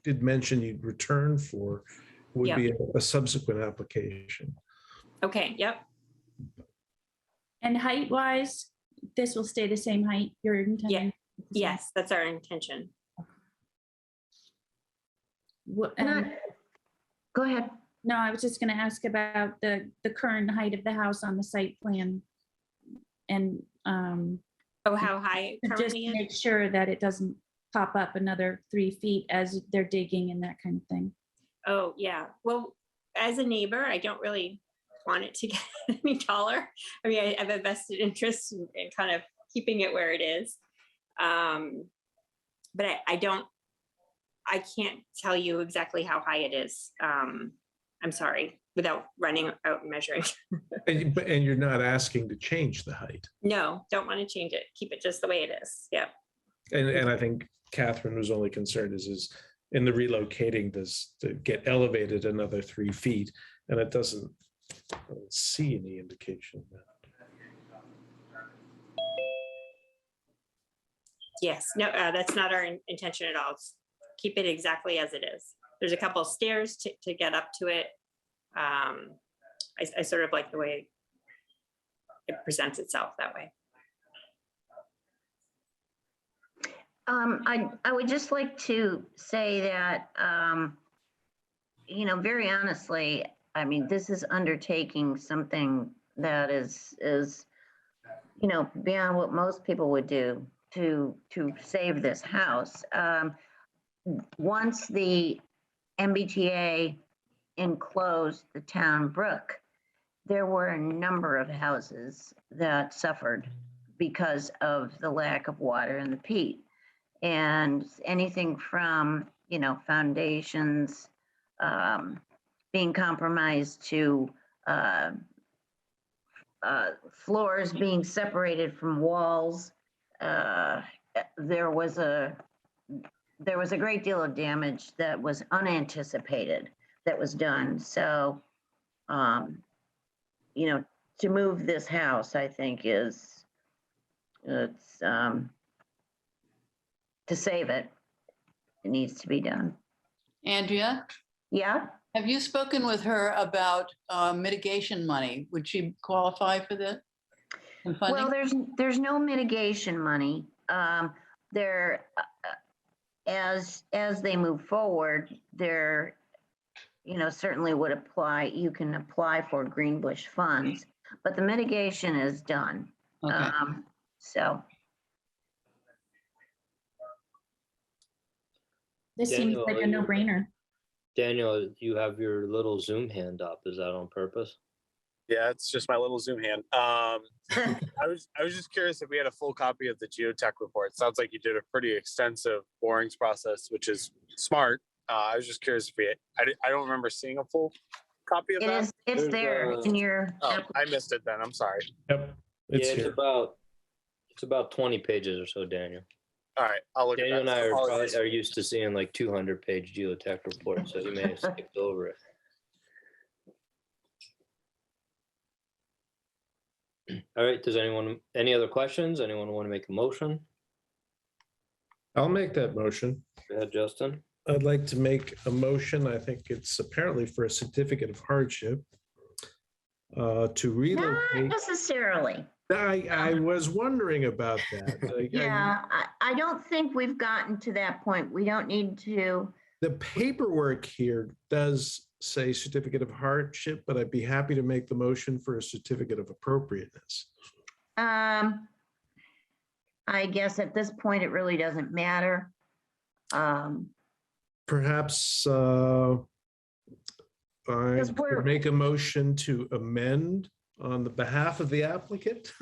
did mention you'd return for would Yeah. be a subsequent application. Okay, yep. And height wise, this will stay the same height, your intention? Yes, that's our intention. Go ahead. No, I was just gonna ask about the current height of the house on the site plan. And Oh, how high it just currently is? make sure that it doesn't pop up another 3 feet as they're digging and that kind of thing. Oh, yeah. Well, as a neighbor, I don't really want it to get any taller. I mean, I have a vested interest in kind of keeping it where it is. But I can't tell you exactly how high it is. I'm sorry, without running out and measuring. And you're not asking to change the height. No, don't want to change it. Keep it just the way it is. Yeah. And I think Catherine was only concerned is in the relocating this to get elevated another 3 feet, and I don't see any indication of that. Yes, no, that's not our intention at all. Keep it exactly as it is. There's a couple of stairs to get up to it. I sort of like the way it presents itself that way. I would just like to say that, very honestly, I mean, this is undertaking something that is beyond what most people would do to save this house. Once the MBTA enclosed the town brook, there were a number of houses that suffered because of the lack of water and the peat. And anything from, foundations being compromised to floors being separated from walls. There was a great deal of damage that was unanticipated that was done. So, to move this house, I think it's to save it, it needs to be done. Andrea, Yeah, have you spoken with her about mitigation money? Would she qualify for that? And funding? well, there's no mitigation money. There, as they move forward, there, certainly would apply, you can apply for Greenbush funds, but the mitigation is done. Okay. So. This seems Daniel, like a no-brainer. Daniel, you have your little Zoom hand up. Is that on purpose? Yeah, it's just my little Zoom hand. I was just curious if we had a full copy of the geotech report. Sounds like you did a pretty extensive borings process, which is smart. I was just curious if I don't remember seeing a full copy of that. It's there in your. Oh, I missed it then. I'm sorry. Yep. It's It's here. about 20 pages or so, Daniel. All right, I'll look Daniel at and that. I Apologies. are used to seeing like 200-page geotech reports, so you may have skipped over it. All right, any other questions? Anyone want to make a motion? I'll make that motion. Go ahead, Justin. I'd like to make a motion. I think it's apparently for a certificate of hardship to Not relocate. necessarily. I was wondering about that. Yeah, I don't think we've gotten to that point. We don't need to. The paperwork here does say certificate of hardship, but I'd be happy to make the motion for a certificate of appropriateness. I guess at this point, it really doesn't matter. Perhaps I Because we're- could make a motion to amend on the behalf of the applicant,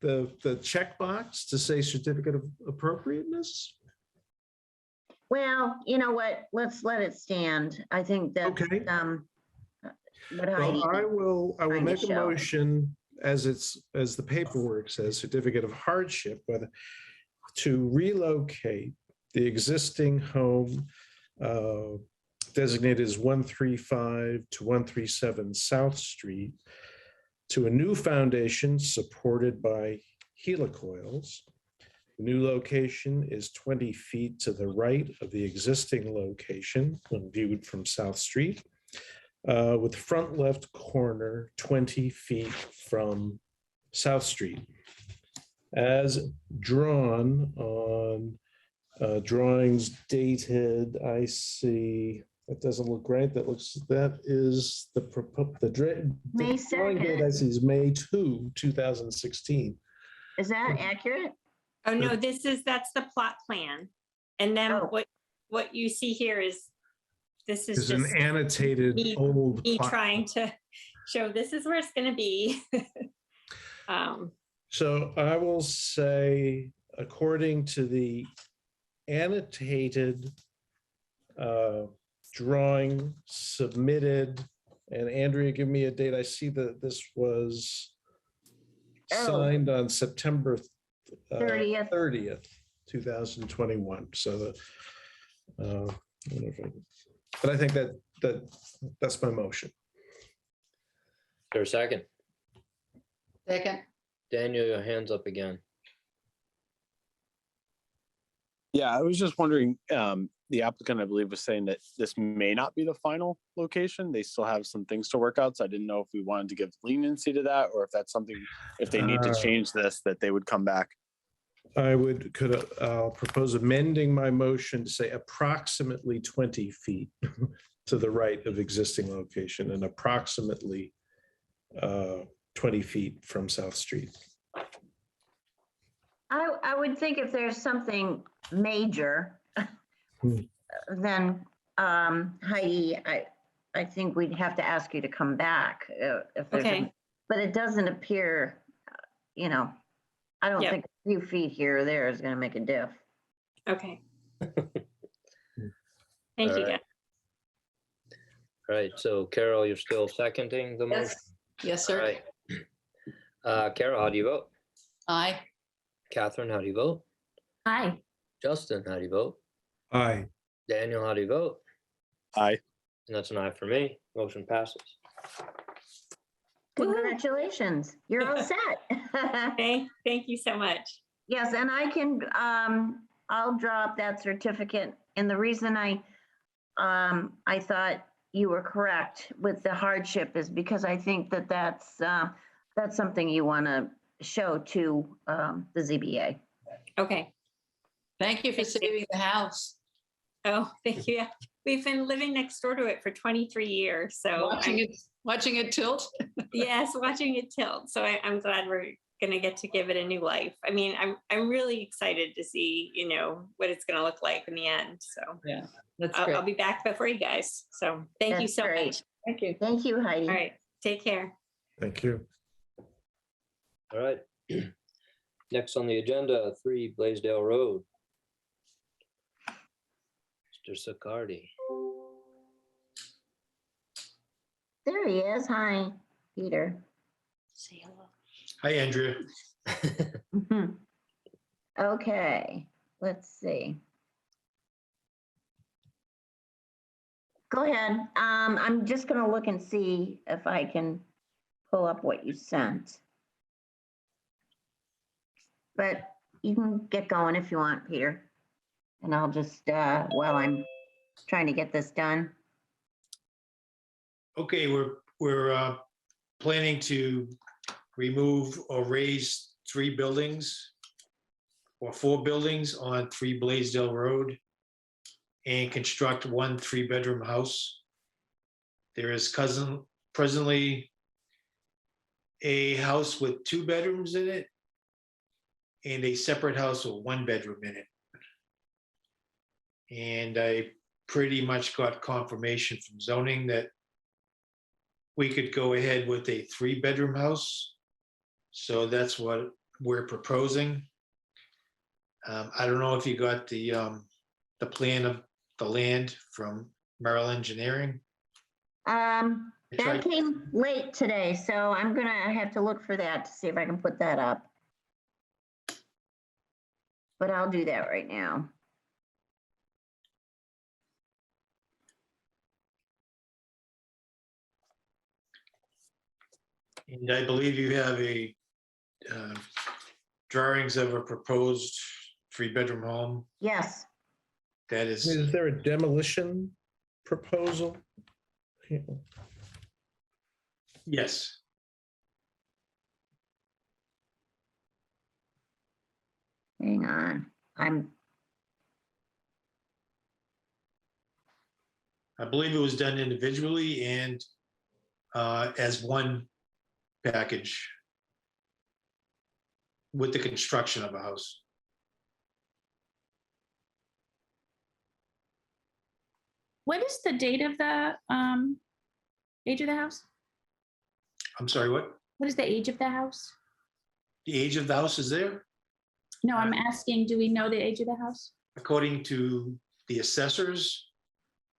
the checkbox to say certificate of appropriateness. Well, you know what? Let's let it stand. I think that, Okay. what Heidi, Well, I will trying to make a show. motion as the paperwork says, certificate of hardship, but to relocate the existing home designated as 135 to 137 South Street to a new foundation supported by helicoils. The new location is 20 feet to the right of the existing location when viewed from South Street, with front left corner 20 feet from South Street. As drawn on drawings dated, I see, that doesn't look right. That is the May drawing date 2nd. I see is May 2, 2016. Is that accurate? Oh, no, that's the plot plan. And then Oh. what you see here is, this is Is an just annotated me- old. me plot. trying to show this is where it's gonna be. So I will say, according to the annotated drawing submitted, and Andrea, give me a date. I see that this was Oh. signed on September 30th. 30th, 2021. So the, I don't know if but I think that's my motion. There a second? Second. Daniel, your hand's up again. Yeah, I was just wondering, the applicant, I believe, was saying that this may not be the final location. They still have some things to work out. So I didn't know if we wanted to give leniency to that, or if that's something, if they need to change this, that they would come back. I'll propose amending my motion to say approximately 20 feet to the right of existing location and approximately 20 feet from South Street. I would think if there's something major, then Heidi, I think we'd have to ask you to come back. If there's Okay. But it doesn't appear, I don't Yep. think a few feet here or there is going to make a diff. Okay. Thank you, All guys. Right, so Carol, you're still seconding the motion? Yes, All sir. right. Carol, how do you vote? Aye. Catherine, how do you vote? Hi. Justin, how do you vote? Aye. Daniel, how do you vote? Aye. And that's an aye for me. Motion passes. Congratulations, you're all set. Thank you so much. Yes, and I can, I'll draw up that certificate. And the reason I thought you were correct with the hardship is because I think that that's something you want to show to the ZBA. Okay. Thank you for saving the house. Oh, thank you. Yeah. We've been living next door to it for 23 years. So Watching it tilt. yes, watching it tilt. So I'm glad we're going to get to give it a new life. I mean, I'm really excited to see, what it's going to look like in the end. So Yeah, that's I'll great. be back before you guys. So thank you That's so great. much. Thank you. Thank you, Heidi. All right. Take care. Thank you. All right. Next on the agenda, 3 Blaisdell Road. Mr. Zaccardi. There he is. Hi, Peter. Say hello. Hi, Andrea. Okay, let's see. Go ahead. I'm just gonna look and see if I can pull up what you sent. But you can get going if you want, Peter. And I'll just, while I'm trying to get this done. Okay, we're planning to remove or raise 3 buildings or 4 buildings on 3 Blaisdell Road and construct 1 3-bedroom house. There is presently a house with 2 bedrooms in it and a separate house with 1 bedroom in it. And I pretty much got confirmation from zoning that we could go ahead with a 3-bedroom house. So that's what we're proposing. I don't know if you got the plan of the land from Merrill Engineering. That came late today, so I'm gonna have to look for that to see if I can put that up. But I'll do that right now. And I believe you have a drawings of a proposed 3-bedroom home. Yes, That is, Is there a demolition proposal? Yeah. yes. hang on. I believe it was done individually and as one package with the construction of a house. What is the date of the age of the house? I'm sorry, what? What is the age of the house? The age of the house is there? No, I'm asking, do we know the age of the house? According to the assessor's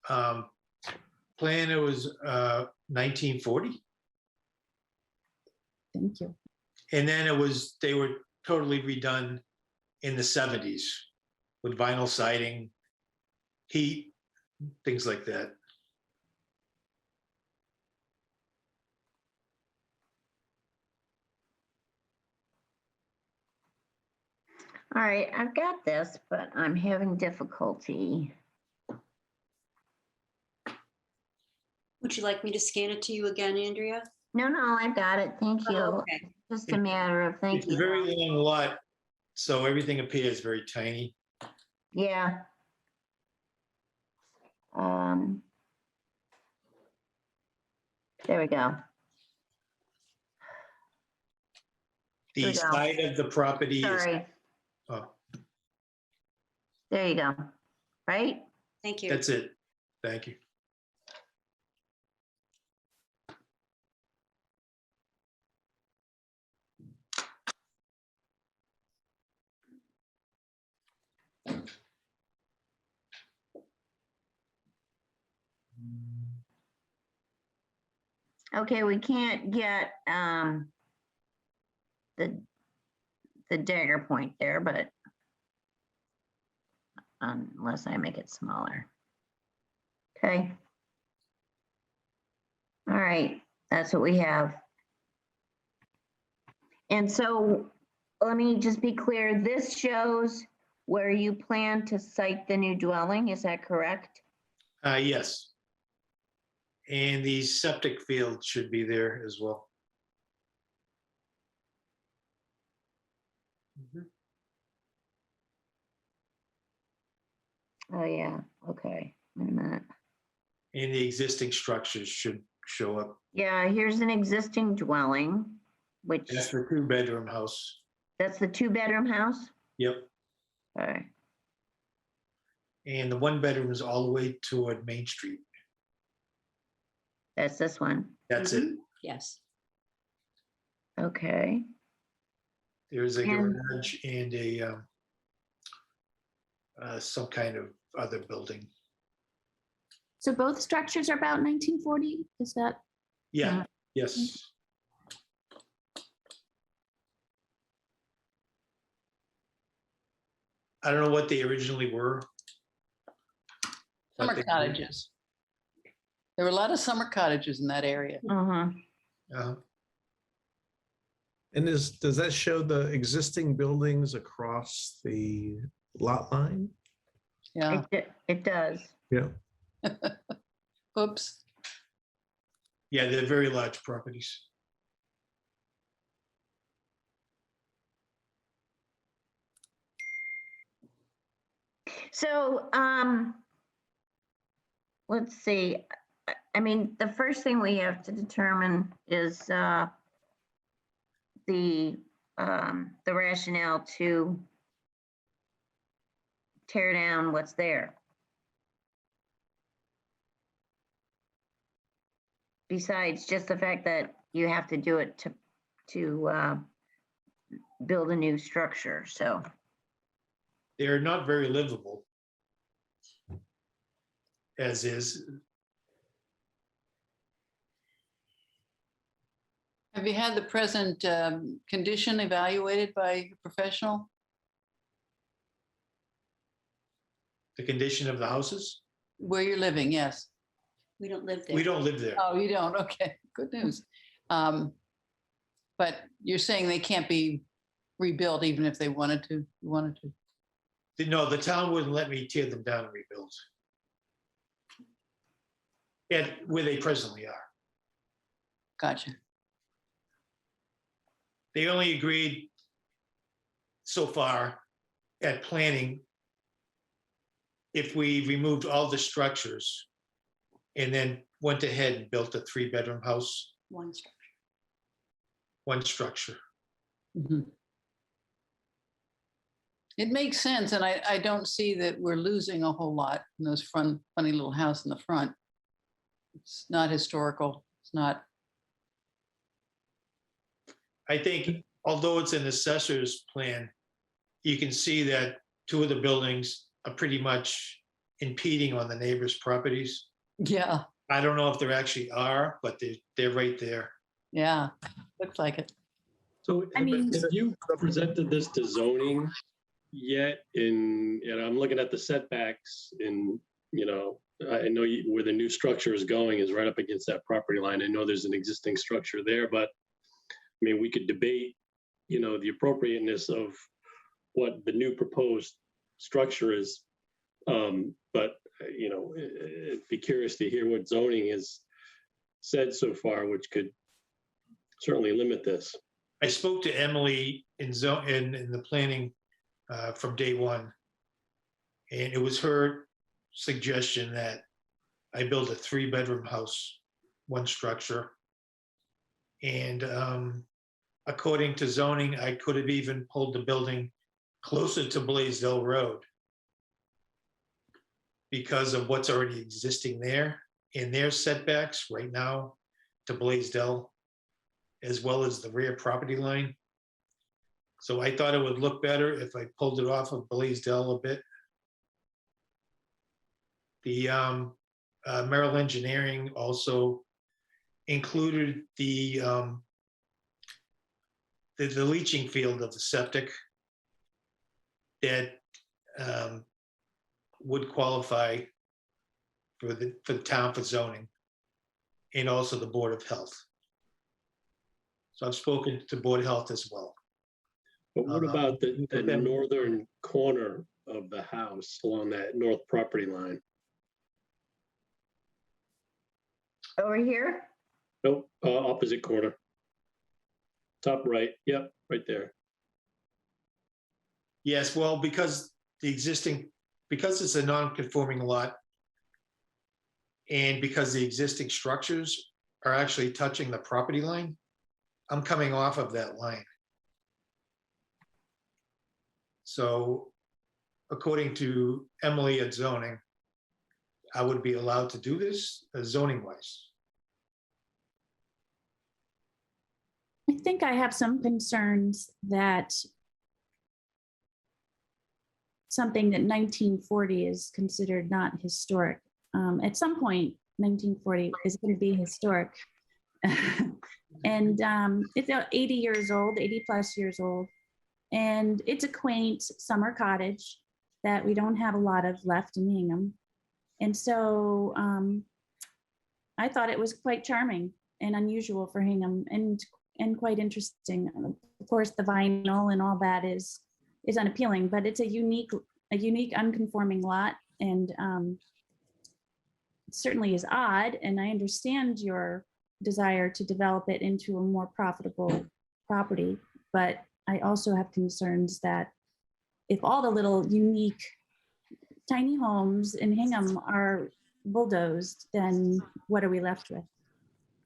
plan, it was 1940. Thank you. And then they were totally redone in the 70s with vinyl siding, heat, things like that. All right, I've got this, but I'm having difficulty. Would you like me to scan it to you again, Andrea? No, I've got it. Thank you. Oh, okay. Just a matter of thank It's a you. very long lot, so everything appears very tiny. Yeah. There we go. Here The we go. side of the property is, Sorry. oh, There you go. Right? Thank you. that's it. Thank you. Okay, we can't get the dagger point there, but unless I make it smaller. Okay. All right, that's what we have. And so let me just be clear, this shows where you plan to site the new dwelling, is that correct? Yes. And the septic field should be there as well. Oh, yeah, okay, wait a minute. And the existing structures should show up. Yeah, here's an existing dwelling, which, That's the 2-bedroom house. that's the 2-bedroom house? Yep. All right, And the 1-bedroom is all the way toward Main Street. that's this one. That's it. Yes. Okay, There's a And- garage and some kind of other building. So both structures are about 1940? Is that? Yeah, yes. I don't know what they originally were. but Summer they- cottages. There were a lot of summer cottages in that area. And does that show the existing buildings across the lot line? Yeah. it does. Yeah. Oops. Yeah, they're very large properties. So, let's see. I mean, the first thing we have to determine is the rationale to tear down what's there. Besides just the fact that you have to do it to build a new structure, so. They're not very livable as is. Have you had the present condition evaluated by a professional? The condition of the houses? Where you're living, yes. We don't live there. We don't live there. Oh, you don't? Okay, good news. But you're saying they can't be rebuilt even if they wanted to? No, the town wouldn't let me tear them down and rebuild. At where they presently are. Gotcha. They only agreed so far at planning if we removed all the structures and then went ahead and built a 3-bedroom house, One structure. one structure. Mhm. It makes sense, and I don't see that we're losing a whole lot in those funny little house in the front. It's not historical. It's not. I think although it's an assessor's plan, you can see that 2 of the buildings are pretty much impeding on the neighbors' properties. Yeah, I don't know if there actually are, but they're right there. yeah, looks like it. So I mean- have you presented this to zoning yet? And I'm looking at the setbacks and, I know where the new structure is going is right up against that property line. I know there's an existing structure there, but I mean, we could debate, the appropriateness of what the new proposed structure is. But, I'd be curious to hear what zoning has said so far, which could certainly limit this. I spoke to Emily in the planning from day one. And it was her suggestion that I build a 3-bedroom house, one structure. And according to zoning, I could have even pulled the building closer to Blaisdell Road because of what's already existing there and their setbacks right now to Blaisdell, as well as the rear property line. So I thought it would look better if I pulled it off of Blaisdell a bit. The Merrill Engineering also included the leaching field of the septic that would qualify for the town for zoning, and also the Board of Health. So I've spoken to Board of Health as well. But what about the northern corner of the house along that north property line? Over here? Nope, opposite corner. Top right, yep, right there. Yes, well, because it's a non-conforming lot, and because the existing structures are actually touching the property line, I'm coming off of that line. So according to Emily at zoning, I would be allowed to do this zoning wise. I think I have some concerns that something that 1940 is considered not historic. At some point, 1940 is going to be historic. And it's 80 years old, 80 plus years old. And it's a quaint summer cottage that we don't have a lot of left in Hingham. And so I thought it was quite charming and unusual for Hingham and quite interesting. Of course, the vinyl and all that is unappealing, but it's a unique unconforming lot, and it certainly is odd. And I understand your desire to develop it into a more profitable property, but I also have concerns that if all the little unique tiny homes in Hingham are bulldozed, then what are we left with?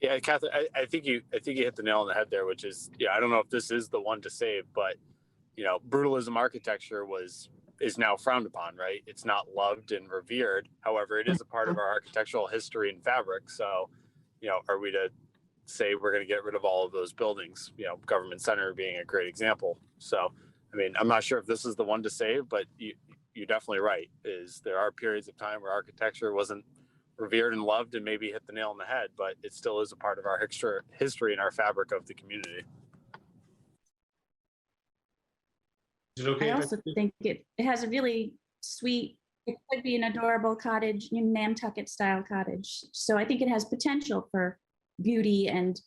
Yeah, Catherine, I think you hit the nail on the head there, which is, yeah, I don't know if this is the one to save, but brutalism architecture is now frowned upon, right? It's not loved and revered. However, it is a part of our architectural history and fabric. So, are we to say we're going to get rid of all of those buildings? Government Center being a great example. So, I mean, I'm not sure if this is the one to save, but you're definitely right. There are periods of time where architecture wasn't revered and loved, and maybe hit the nail on the head, but it still is a part of our history and our fabric of the community. Is it okay? I also think it has a really sweet, it could be an adorable cottage, Nantucket style cottage. So I think it has potential for beauty and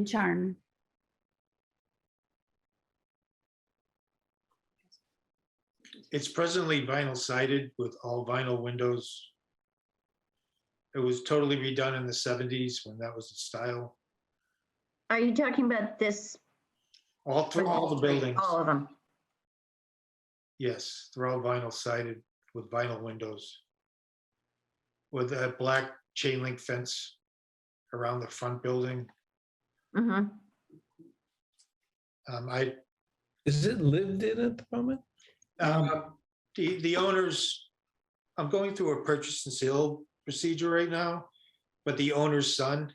charm. It's presently vinyl sided with all vinyl windows. It was totally redone in the 70s when that was the style. Are you talking about this? All the buildings. All of them. Yes, they're all vinyl sided with vinyl windows. With a black chain link fence around the front building. Mm-hmm. Is it lived in at the moment? The owners, I'm going through a purchase and sale procedure right now, but the owner's son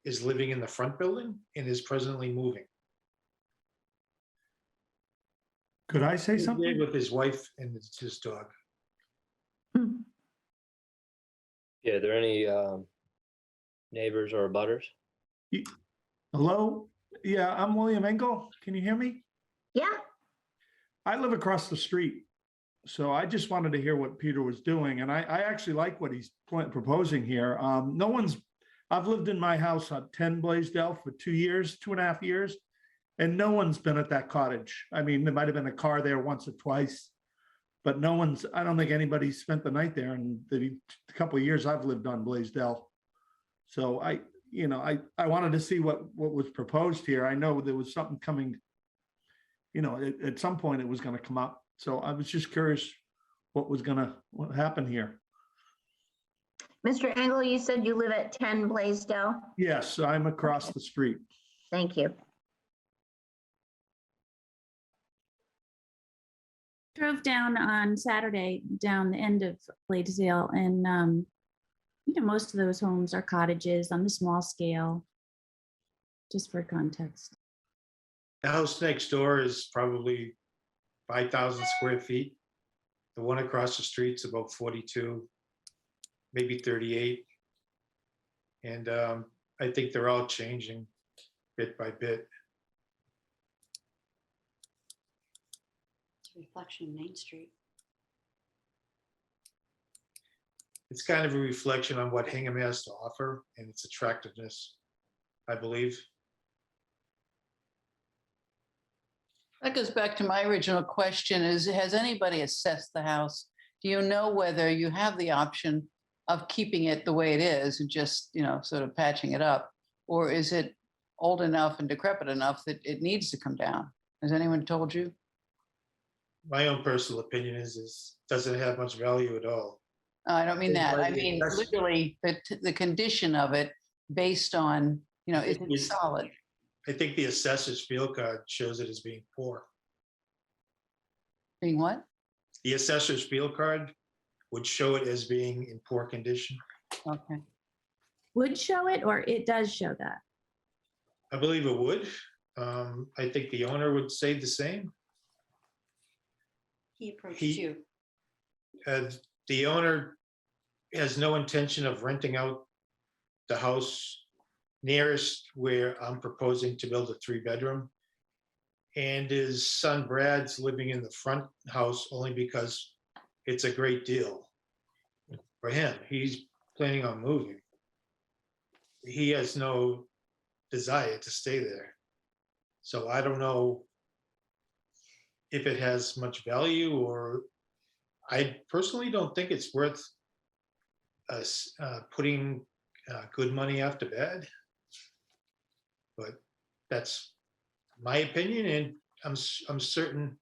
is living in the front building and is presently moving. Could I say He something? lived with his wife and his dog. Yeah, are there any neighbors or abutters? Hello? Yeah, I'm William Engel. Can you hear me? Yeah. I live across the street. So I just wanted to hear what Peter was doing. And I actually like what he's proposing here. I've lived in my house on 10 Blaisdell for 2.5 years, and no one's been at that cottage. I mean, there might've been a car there once or twice, but I don't think anybody spent the night there in the couple of years I've lived on Blaisdell. So I wanted to see what was proposed here. I know there was something coming, at some point it was going to come up. So I was just curious what happened here. Mr. Engel, you said you live at 10 Blaisdell? Yes, I'm across the street. Thank you. Drove down on Saturday down the end of Blaisdell, and most of those homes are cottages on the small scale, just for context. The house next door is probably 5,000 square feet. The one across the street's about 42, maybe 38. And I think they're all changing bit by bit. It's a reflection of Main Street. It's kind of a reflection on what Hingham has to offer and its attractiveness, I believe. That goes back to my original question has anybody assessed the house? Do you know whether you have the option of keeping it the way it is and just, sort of patching it up? Or is it old enough and decrepit enough that it needs to come down? Has anyone told you? My own personal opinion is doesn't have much value at all. I don't mean that. I mean, literally the condition of it based on, is it solid? I think the assessor's field card shows it as being poor. Being what? The assessor's field card would show it as being in poor condition. Okay. Would show it, or it does show that? I believe it would. I think the owner would say the same. He approached you. The owner has no intention of renting out the house nearest where I'm proposing to build a 3-bedroom. And his son Brad's living in the front house only because it's a great deal for him. He's planning on moving. He has no desire to stay there. So I don't know if it has much value, or I personally don't think it's worth us putting good money after bad. But that's my opinion, and I'm certain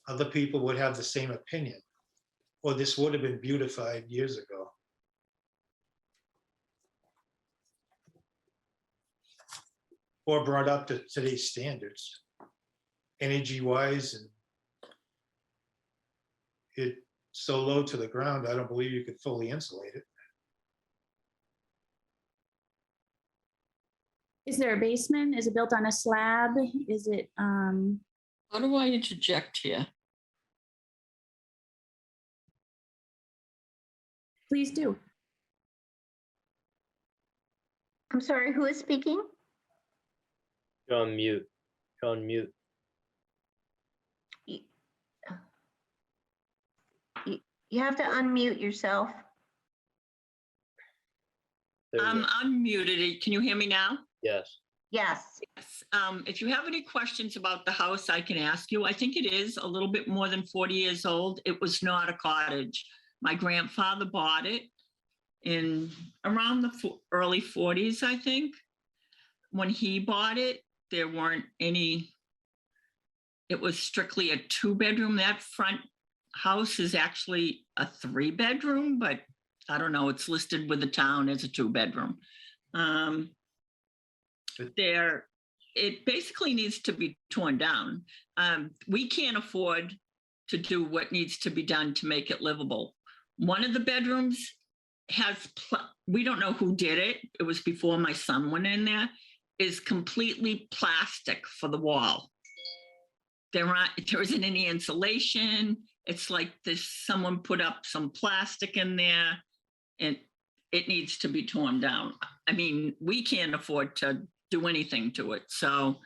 other people would have the same opinion, or this would have been beautified years ago. or brought up to today's standards, energy wise, and it's so low to the ground, I don't believe you could fully insulate it. Is there a basement? Is it built on a slab? Is it, How do I interject here? please do. I'm sorry, who is speaking? You're on mute. You're on mute. You have to unmute yourself. There you I'm go. unmuted. Can you hear me now? Yes. Yes. Yes. If you have any questions about the house, I can ask you. I think it is a little bit more than 40 years old. It was not a cottage. My grandfather bought it in around the early 40s, I think. When he bought it, there weren't any, it was strictly a 2-bedroom. That front house is actually a 3-bedroom, but I don't know, it's listed with the town as a 2-bedroom. It basically needs to be torn down. We can't afford to do what needs to be done to make it livable. One of the bedrooms we don't know who did it. It was before my son went in there, is completely plastic for the wall. There isn't any insulation. It's like someone put up some plastic in there, and it needs to be torn down. I mean, we can't afford to do anything to it. So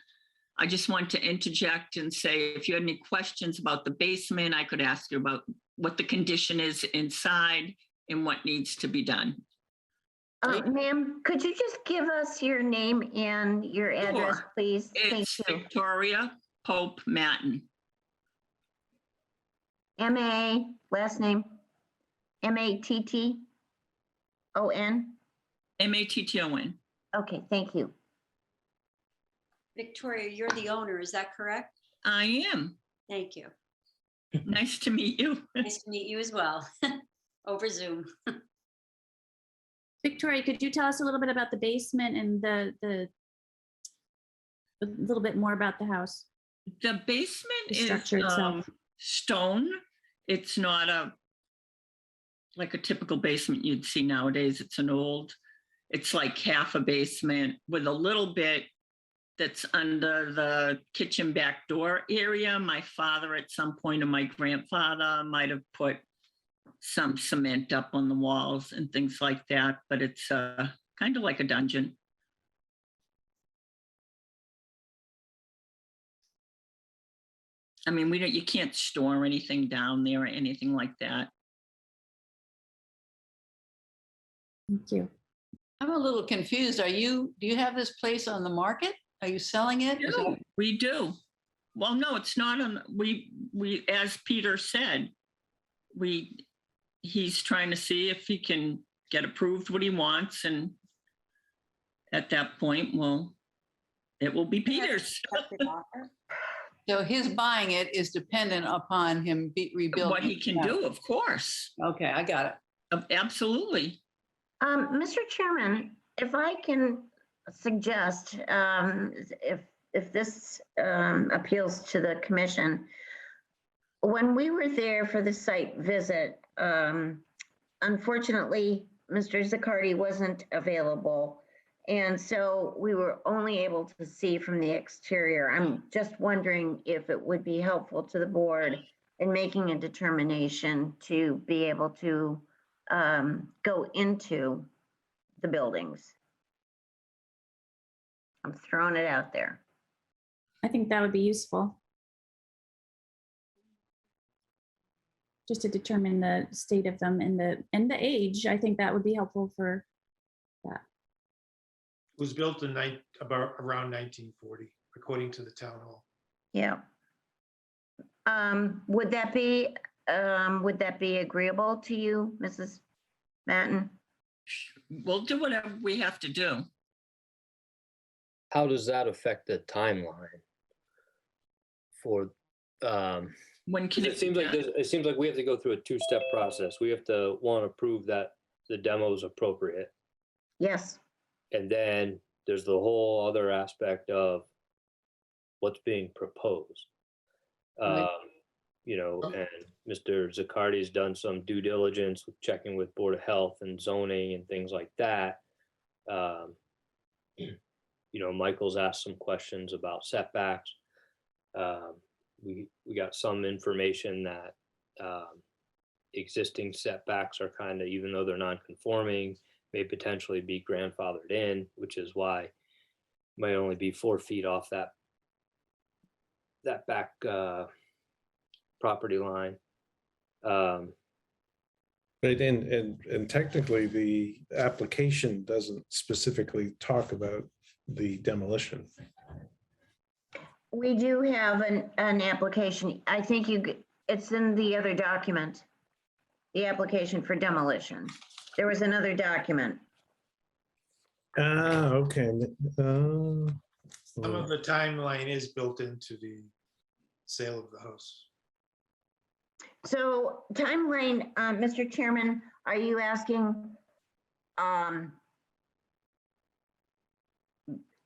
I just want to interject and say, if you had any questions about the basement, I could ask you about what the condition is inside and what needs to be done. Ma'am, could you just give us your name and your address, Sure. please? Thank It's you. Victoria Pope Matten. M.A., last name? M-A-T-T-O-N? Matton. Okay, thank you. Victoria, you're the owner, is that correct? I am. Thank you. Nice to meet you. Nice to meet you as well, over Zoom. Victoria, could you tell us a little bit about the basement and a little bit more about the house? The basement The is structure itself. stone. It's not like a typical basement you'd see nowadays. It's like half a basement with a little bit that's under the kitchen back door area. My father at some point, and my grandfather might have put some cement up on the walls and things like that, but it's kind of like a dungeon. I mean, you can't store anything down there or anything like that. Thank you. I'm a little confused. Do you have this place on the market? Are you selling it? We do. Well, no, it's not on, we, as Peter said, he's trying to see if he can get approved what he wants. And at that point, it will be Peter's. So his buying it is dependent upon him rebuilding. What he can do, of course. Okay, I got it. Absolutely. Mr. Chairman, if I can suggest, if this appeals to the commission, when we were there for the site visit, unfortunately, Mr. Zaccardi wasn't available. And so we were only able to see from the exterior. I'm just wondering if it would be helpful to the board in making a determination to be able to go into the buildings. I'm throwing it out there. I think that would be useful. Just to determine the state of them and the age. I think that would be helpful for that. It was built in around 1940, according to the town hall. Yeah. Would that be agreeable to you, Mrs. Matten? We'll do whatever we have to do. How does that affect the timeline for? When can it seems like we have to go through a 2-step process. We have to prove that the demo is appropriate. Yes. And then there's the whole other aspect of what's being proposed. Right. You know, and Mr. Zaccardi's done some due diligence with checking with Board of Health and zoning and things like that. You know, Michael's asked some questions about setbacks. We got some information that existing setbacks are kind of, even though they're non-conforming, may potentially be grandfathered in, which is why it might only be 4 feet off that back property line. Right, and technically, the application doesn't specifically talk about the demolition. We do have an application. I think it's in the other document, the application for demolition. There was another document. Ah, okay. Some of the timeline is built into the sale of the house. So timeline, Mr. Chairman, are you asking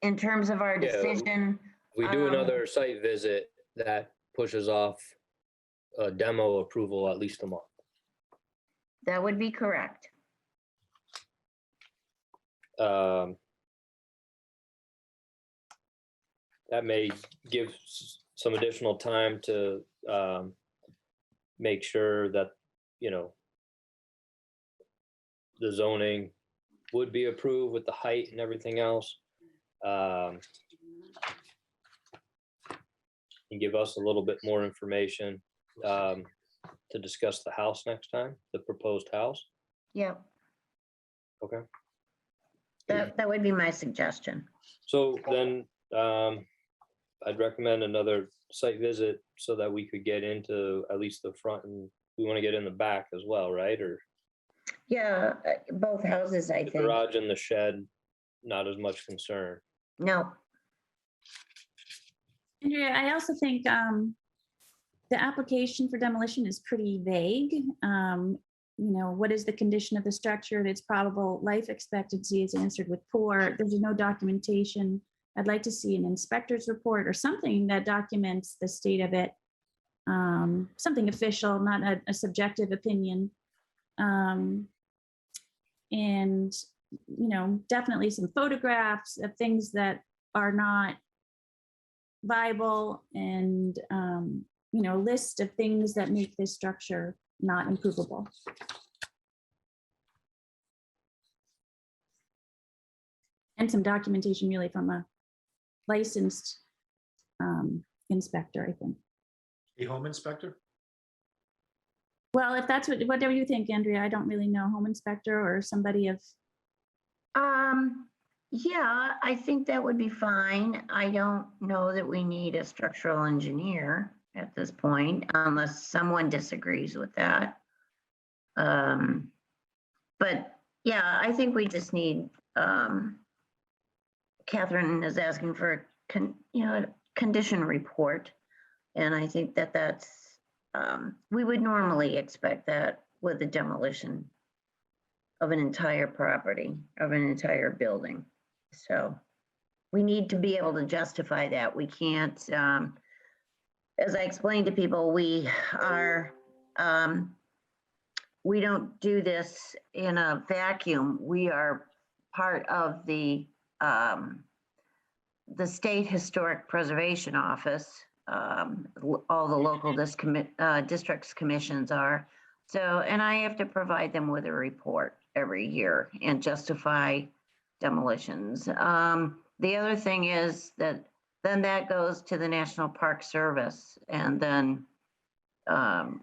in terms of our Yeah. decision? If we do another site visit, that pushes off a demo approval at least a month. That would be correct. That may give some additional time to make sure that, you know, the zoning would be approved with the height and everything else. And give us a little bit more information to discuss the house next time, the proposed house. Yeah, Okay. that would be my suggestion. So then I'd recommend another site visit so that we could get into at least the front, and we want to get in the back as well, right? Or Yeah, both houses, I the think. garage and the shed, not as much concern. No, Andrea, I also think the application for demolition is pretty vague. You know, what is the condition of the structure? Its probable life expectancy is answered with poor. There's no documentation. I'd like to see an inspector's report or something that documents the state of it. Something official, not a subjective opinion. And, you know, definitely some photographs of things that are not viable, and, you know, list of things that make this structure not improvable. And some documentation really from a licensed inspector, I think. A home inspector? Well, if that's what do you think, Andrea? I don't really know, home inspector or somebody of. yeah, I think that would be fine. I don't know that we need a structural engineer at this point, unless someone disagrees with that. But yeah, I think we just need, Catherine is asking for a condition report. And I think that's, we would normally expect that with the demolition of an entire property, of an entire building. So we need to be able to justify that. We can't, as I explained to people, we don't do this in a vacuum. We are part of the State Historic Preservation Office. All the local districts commissions are. So, and I have to provide them with a report every year and justify demolitions. The other thing is that then that goes to the National Park Service, and then,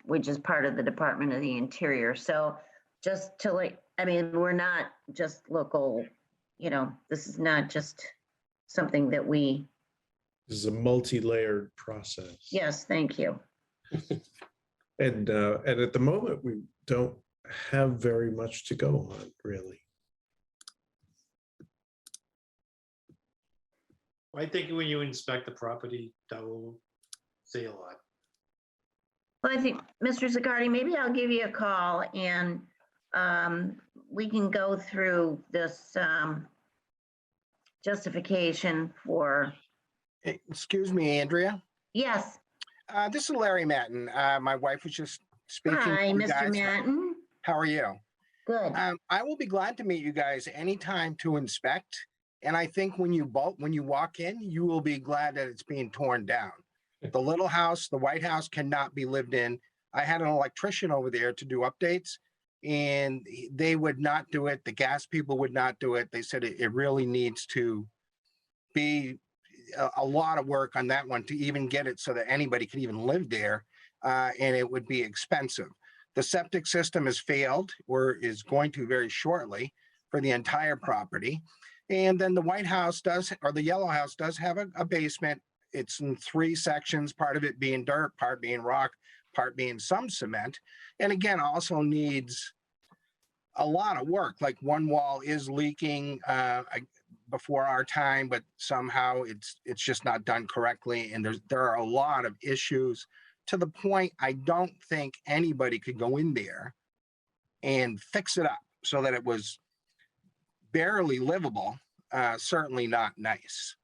which is part of the Department of the Interior. So just to we're not just local, this is not just something that we. This is a multi-layered process. Yes, thank you. And at the moment, we don't have very much to go on, really. I think when you inspect the property, that will say a lot. Well, I think, Mr. Zaccardi, maybe I'll give you a call and we can go through this justification for, Excuse me, Andrea. yes. This is Larry Matten. My wife was just speaking. Hi, to you Mr. guys. Matten. How are you? Good. I will be glad to meet you guys anytime to inspect. And I think when you walk in, you will be glad that it's being torn down. The little house, the White House cannot be lived in. I had an electrician over there to do updates and they would not do it. The gas people would not do it. They said it really needs to be a lot of work on that one to even get it so that anybody could even live there, and it would be expensive. The septic system has failed or is going to very shortly for the entire property. And then the White House does, or the Yellow House does have a basement. It's in 3 sections, part of it being dirt, part being rock, part being some cement. And again, also needs a lot of work. Like one wall is leaking before our time, but somehow it's just not done correctly. And there are a lot of issues to the point I don't think anybody could go in there and fix it up so that it was barely livable, certainly not nice.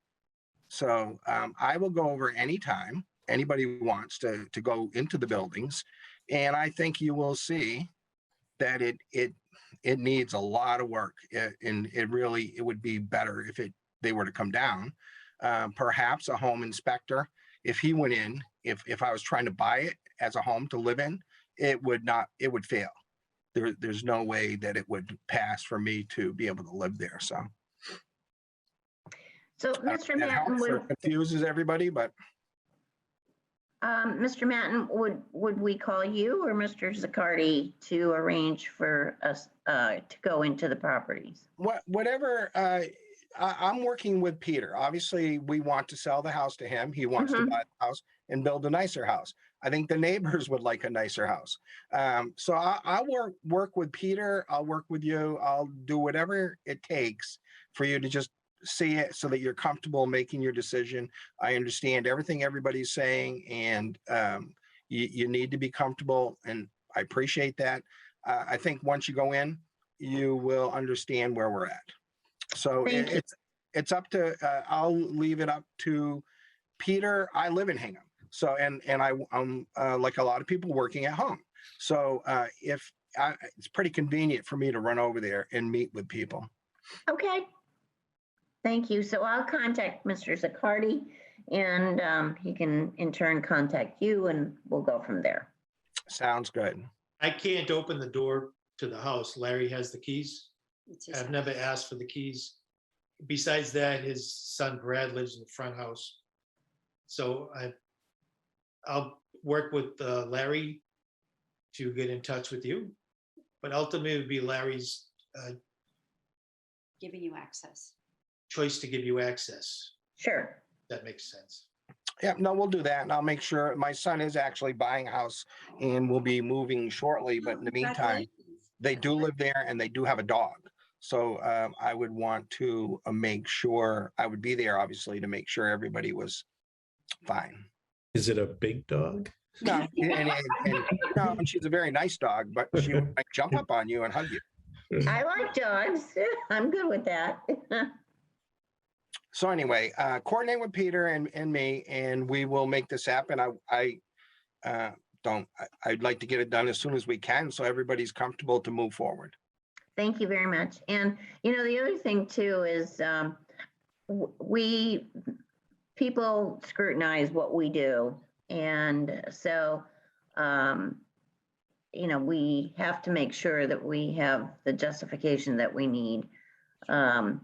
So I will go over anytime anybody wants to go into the buildings. And I think you will see that it needs a lot of work. And it would be better if they were to come down. Perhaps a home inspector, if he went in, if I was trying to buy it as a home to live in, it would fail. There's no way that it would pass for me to be able to live there. So Mr. that Matten, helps or confuses everybody, but Mr. Matten, would we call you or Mr. Zaccardi to arrange for us to go into the properties? Whatever. I'm working with Peter. Obviously, we want to sell the house to him. He wants to buy the house and build a nicer house. I think the neighbors would like a nicer house. So I'll work with Peter. I'll work with you. I'll do whatever it takes for you to just see it so that you're comfortable making your decision. I understand everything everybody's saying, and you need to be comfortable, and I appreciate that. I think once you go in, you will understand where we're at. So it's up to, I'll leave it up to Peter. I live in Hingham. So, and I'm like a lot of people working at home. So it's pretty convenient for me to run over there and meet with people. Okay. Thank you. So I'll contact Mr. Zaccardi and he can in turn contact you and we'll go from there. Sounds good. I can't open the door to the house. Larry has the keys. I've never asked for the keys. Besides that, his son Brad lives in the front house. So I'll work with Larry to get in touch with you. But ultimately, it would be Larry's Giving you access. choice to give you access. Sure. That makes sense. Yeah, no, we'll do that. And I'll make sure my son is actually buying a house and will be moving shortly. But in the meantime, they do live there and they do have a dog. So I would want to make sure I would be there, obviously, to make sure everybody was fine. Is it a big dog? No, and she's a very nice dog, but she would like, jump up on you and hug you. I like dogs. I'm good with that. So anyway, coordinate with Peter and me, and we will make this happen. I'd like to get it done as soon as we can, so everybody's comfortable to move forward. Thank you very much. And the other thing too is people scrutinize what we do, and so we have to make sure that we have the justification that we need, not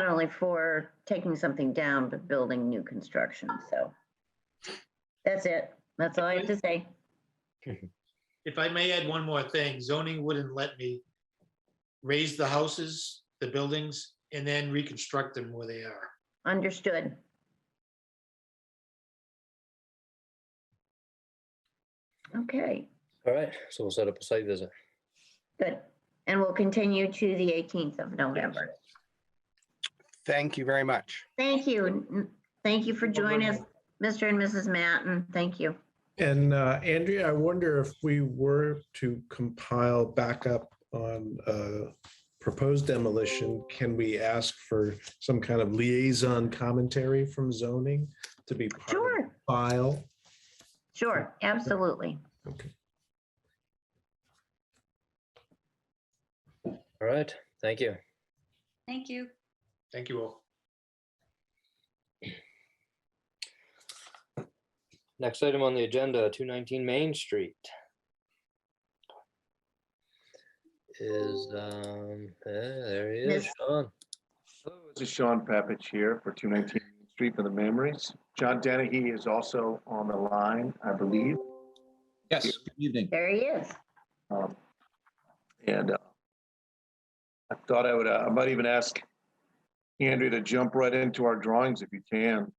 only for taking something down, but building new construction. So that's it. That's all I have to say. If I may add one more thing, zoning wouldn't let me raise the houses, the buildings, and then reconstruct them where they are. Understood. Okay, All right, so we'll set up a site visit. good. And we'll continue to the 18th of November. Thank you very much. Thank you. Thank you for joining us, Mr. and Mrs. Matten. Thank you. And Andrea, I wonder if we were to compile backup on proposed demolition, can we ask for some kind of liaison commentary from zoning to be part of the file? Sure, absolutely. Okay. All right, thank you. Thank you. Thank you all. Next item on the agenda, 219 Main Street. Is, there he is, Sean. Hello, this is Sean Papich here for 219 Main Street for the Mammarys. John Dennehy is also on the line, I believe. Yes, good evening. There he is. And I thought I might even ask Andrea to jump right into our drawings if you can.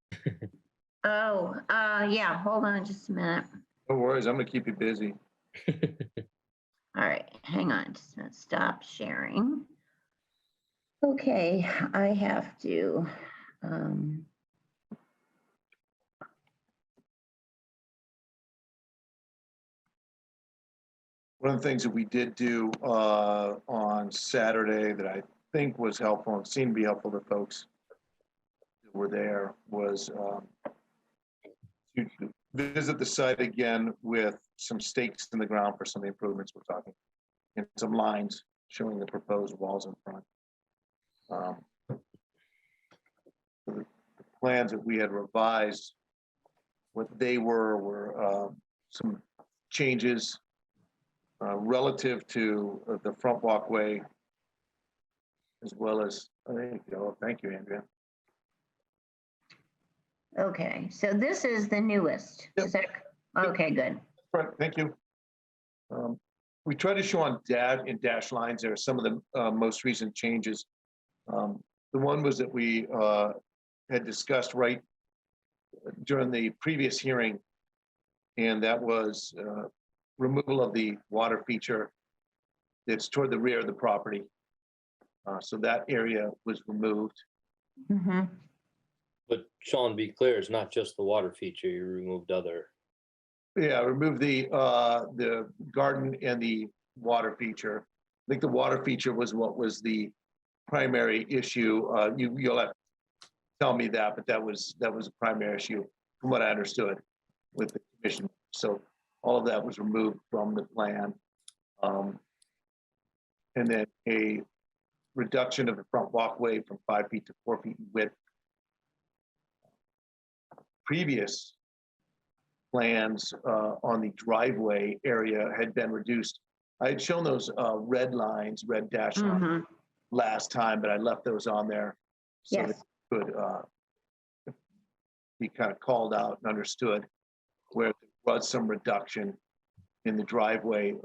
Oh, yeah, hold on just a minute. No worries, I'm gonna keep you busy. All right, hang on, just gonna stop sharing. Okay, I have to, One of the things that we did do on Saturday that I think was helpful and seemed to be helpful to folks that were there was to visit the site again with some stakes in the ground for some of the improvements we're talking, and some lines showing the proposed walls in front. The plans that we had revised, what they were some changes relative to the front walkway, as well as, there you go, thank you, Andrea. okay, so this is the newest. Is that, okay, good. Right, thank you. We try to show on in dash lines there are some of the most recent changes. The one was that we had discussed right during the previous hearing, and that was removal of the water feature that's toward the rear of the property. So that area was removed. Mm-hmm. But Sean, to be clear, it's not just the water feature, you removed other. Yeah, remove the garden and the water feature. I think the water feature was what was the primary issue. You'll have to tell me that, but that was a primary issue from what I understood with the commission. So all of that was removed from the plan. And then a reduction of the front walkway from 5 feet to 4 feet in width. Previous plans on the driveway area had been reduced. I had shown those red lines, red dash lines last time, but I left those on there so Yes. they could be kind of called out and understood where there was some reduction in the driveway,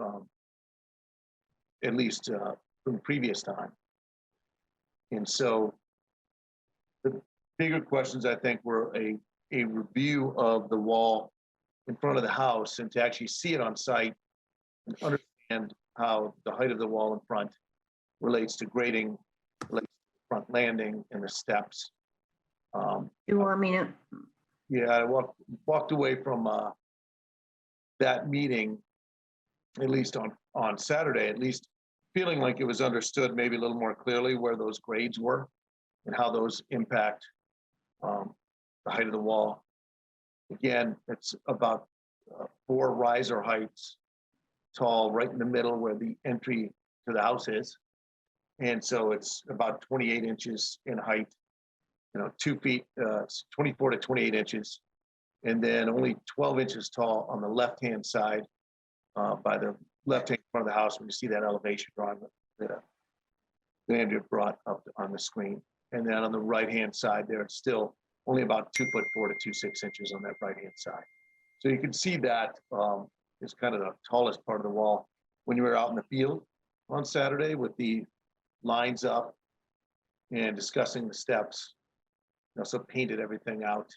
at least from the previous time. And so the bigger questions, I think, were a review of the wall in front of the house and to actually see it on site and understand how the height of the wall in front relates to grading, relates to the front landing and the steps. You want me to? Yeah, I walked away from that meeting, at least on Saturday, at least feeling like it was understood maybe a little more clearly where those grades were and how those impact the height of the wall. Again, it's about 4 riser heights tall, right in the middle where the entry to the house is. And so it's about 28 inches in height, 2 feet, 24 to 28 inches. And then only 12 inches tall on the left-hand side by the left-hand front of the house when you see that elevation drawing that Andrea brought up on the screen. And then on the right-hand side there, it's still only about 2'4" to 2'6" inches on that right-hand side. So you can see that is kind of the tallest part of the wall. When you were out in the field on Saturday with the lines up and discussing the steps, also painted everything out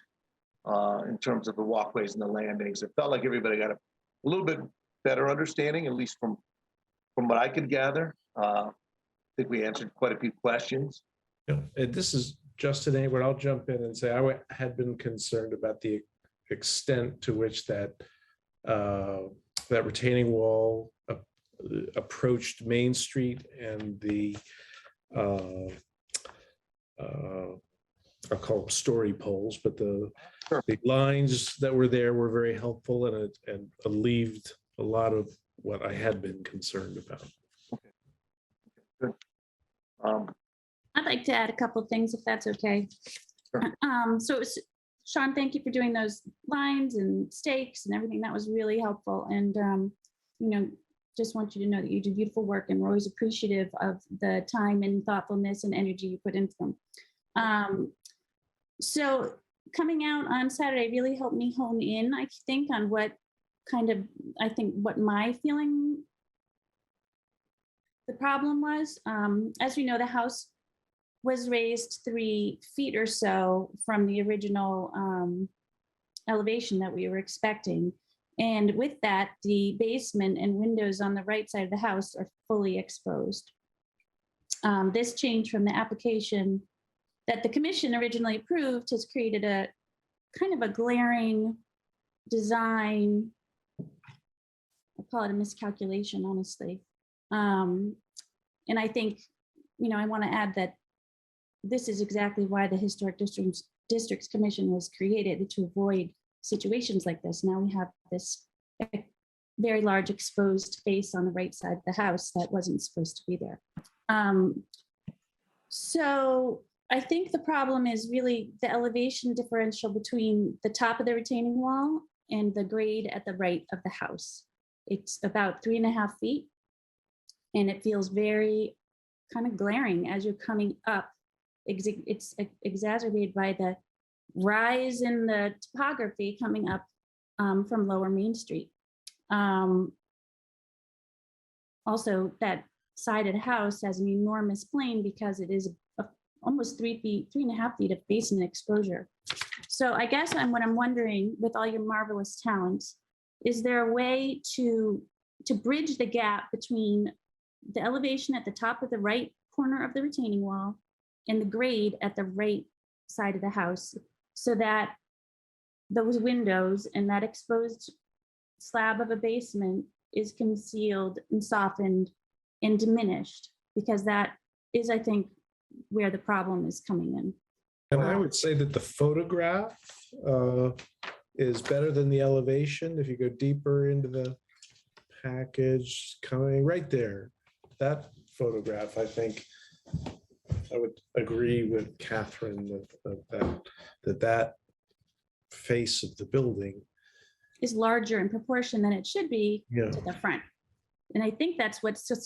in terms of the walkways and the landings. It felt like everybody got a little bit better understanding, at least from what I could gather. I think we answered quite a few questions. Yeah, and this is Justin Hayward. I'll jump in and say I had been concerned about the extent to which that retaining wall approached Main Street and the uh, I'll call them story poles, but the lines that were there were very helpful, and it alleviated a lot of what I had been concerned about. I'd like to add a couple of things, if that's okay. Sean, thank you for doing those lines and stakes and everything. That was really helpful. And, just want you to know that you do beautiful work, and we're always appreciative of the time and thoughtfulness and energy you put into them. So coming out on Saturday really helped me hone in, I think, on what my feeling the problem was. As we know, the house was raised 3 feet or so from the original elevation that we were expecting. And with that, the basement and windows on the right side of the house are fully exposed. This change from the application that the commission originally approved has created a kind of a glaring design. I call it a miscalculation, honestly. And I think, I want to add that this is exactly why the Historic Districts Commission was created, to avoid situations like this. Now we have this very large exposed space on the right side of the house that wasn't supposed to be there. So I think the problem is really the elevation differential between the top of the retaining wall and the grade at the right of the house. It's about 3.5 feet, and it feels very kind of glaring as you're coming up. It's exacerbated by the rise in the topography coming up from Lower Main Street. Also, that side of the house has an enormous plane because it is almost 3.5 feet of basement exposure. So I guess what I'm wondering, with all your marvelous talents, is there a way to bridge the gap between the elevation at the top of the right corner of the retaining wall and the grade at the right side of the house, so that those windows and that exposed slab of a basement is concealed and softened and diminished? Because that is, I think, where the problem is coming in. And I would say that the photograph is better than the elevation. If you go deeper into the package, coming right there, that photograph, I think I would agree with Catherine that face of the building is larger in proportion than it should be Yeah. to the front. And I think that's what's just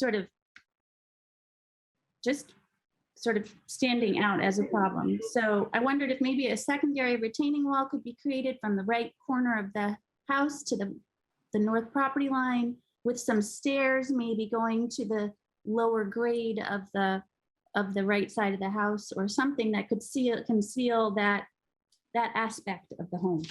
sort of standing out as a problem. So I wondered if maybe a secondary retaining wall could be created from the right corner of the house to the north property line, with some stairs maybe going to the lower grade of the right side of the house, or something that could conceal that aspect of the home.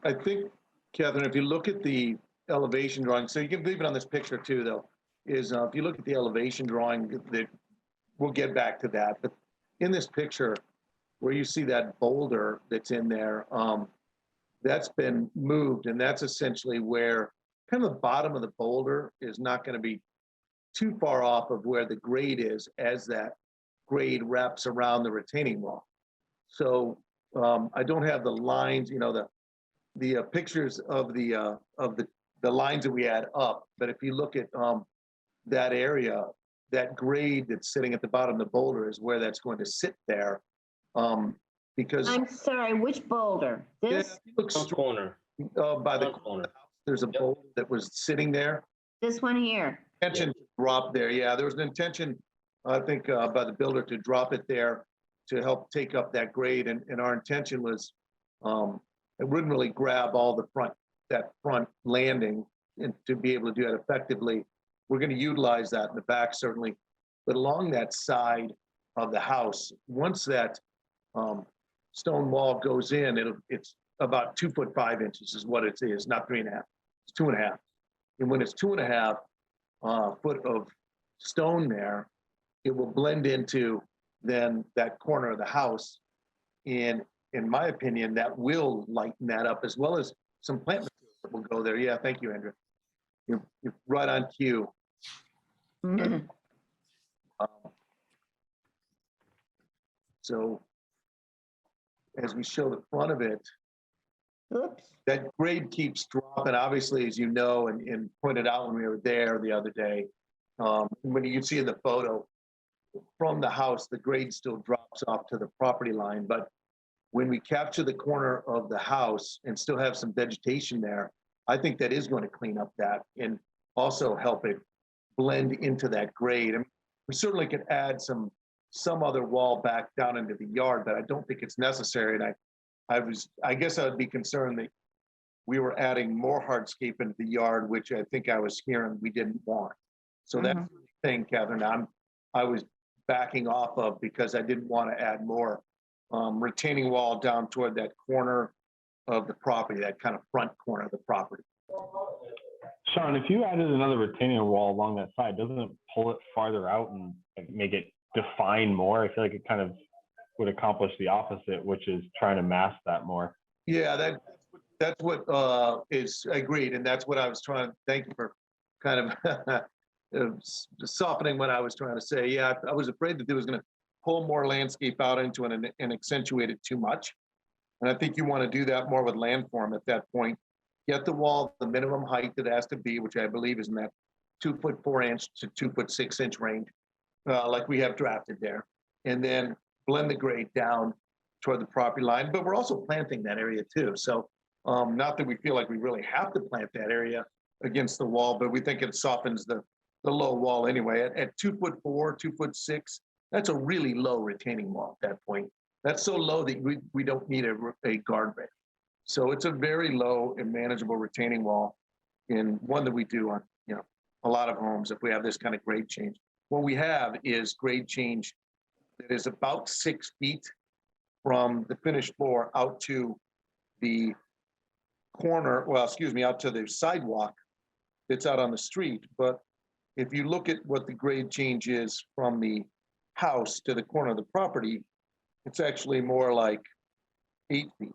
I think, Catherine, if you look at the elevation drawing, so you can leave it on this picture too, though, is if you look at the elevation drawing, we'll get back to that. But in this picture, where you see that boulder that's in there, that's been moved, and that's essentially where kind of the bottom of the boulder is not going to be too far off of where the grade is, as that grade wraps around the retaining wall. So I don't have the lines, the pictures of the lines that we had up, but if you look at that area, that grade that's sitting at the bottom of the boulder is where that's going to sit there. Because I'm sorry, which boulder? This? Corner. By the corner, there's a boulder that was sitting there. This one here. Intention to drop there. Yeah, there was an intention, I think, by the builder to drop it there to help take up that grade. And our intention was, it wouldn't really grab all that front landing, and to be able to do that effectively. We're going to utilize that in the back, certainly. But along that side of the house, once that stone wall goes in, it's about 2 foot 5 inches is what it is, not 3.5. It's 2.5. And when it's 2.5 foot of stone there, it will blend into then that corner of the house. And in my opinion, that will lighten that up, as well as some plant material that will go there. Yeah, thank you, Andrew. You're right on cue. So as we show the front of it, that grade keeps dropping, obviously, as you know, and pointed out when we were there the other day. When you see in the photo from the house, the grade still drops off to the property line. But when we capture the corner of the house and still have some vegetation there, I think that is going to clean up that and also help it blend into that grade. I mean, we certainly could add some other wall back down into the yard, but I don't think it's necessary. And I guess I would be concerned that we were adding more hardscape into the yard, which I think I was hearing we didn't want. So that's the thing, Catherine, I was backing off of because I didn't want to add more retaining wall down toward that corner of the property, that kind of front corner of the property. Sean, if you added another retaining wall along that side, doesn't it pull it farther out and make it define more? I feel like it kind of would accomplish the opposite, which is trying to mask that more. Yeah, that's what is agreed. And that's what I was trying to, thank you for kind of softening what I was trying to say. Yeah, I was afraid that there was going to pull more landscape out into it and accentuate it too much. And I think you want to do that more with landform at that point. Get the wall the minimum height that it has to be, which I believe is in that 2'4" to 2'6" range, like we have drafted there. And then blend the grade down toward the property line. But we're also planting that area too. So not that we feel like we really have to plant that area against the wall, but we think it softens the low wall anyway. At 2'4", 2'6", that's a really low retaining wall at that point. That's so low that we don't need a guardrail. So it's a very low and manageable retaining wall, and one that we do on a lot of homes if we have this kind of grade change. What we have is grade change that is about 6 feet from the finished floor out to the corner, out to the sidewalk that's out on the street. But if you look at what the grade change is from the house to the corner of the property, it's actually more like 8 feet.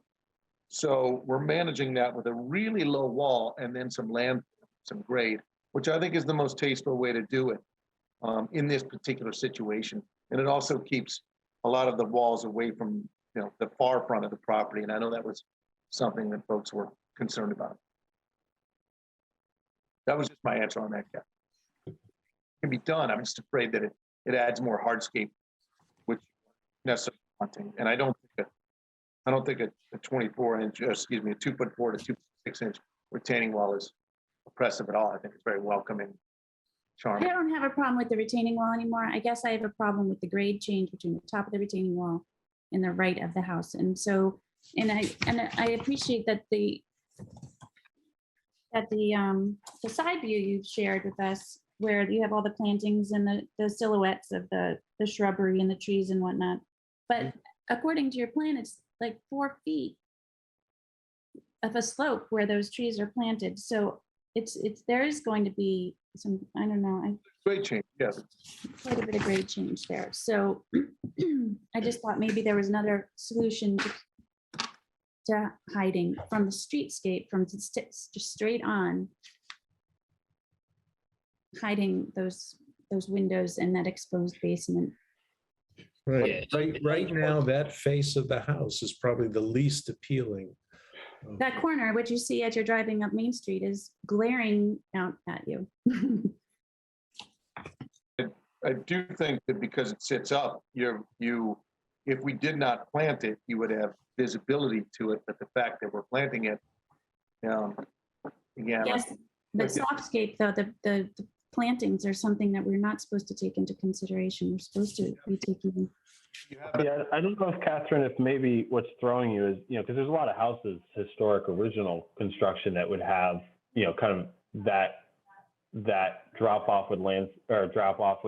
So we're managing that with a really low wall and then some grade, which I think is the most tasteful way to do it in this particular situation. And it also keeps a lot of the walls away from the far front of the property. And I know that was something that folks were concerned about. That was just my answer on that, Kat. It can be done. I'm just afraid that it adds more hardscape, which necessarily wanting. And I don't think a 24-inch, a 2'4" to 2'6" retaining wall is oppressive at all. I think it's very welcoming, charming. I don't have a problem with the retaining wall anymore. I guess I have a problem with the grade change between the top of the retaining wall and the right of the house. And so, and I appreciate that the side view you've shared with us, where you have all the plantings and the silhouettes of the shrubbery and the trees and whatnot. But according to your plan, it's like 4 feet of a slope where those trees are planted. So there is going to be some, I don't know. Grade change, yes. Quite a bit of grade change there. So I just thought maybe there was another solution to hiding from the streetscape, from just straight on, hiding those windows and that exposed basement. Right now, that face of the house is probably the least appealing. That corner, which you see as you're driving up Main Street, is glaring out at you. I do think that because it sits up, if we did not plant it, you would have visibility to it. But the fact that we're planting it, again. Yes, but softscape though, the plantings are something that we're not supposed to take into consideration. We're supposed to be taking. Yeah, I don't know if Catherine, if maybe what's throwing you is, because there's a lot of houses, historic, original construction that would have, kind of that drop off with lands or drop off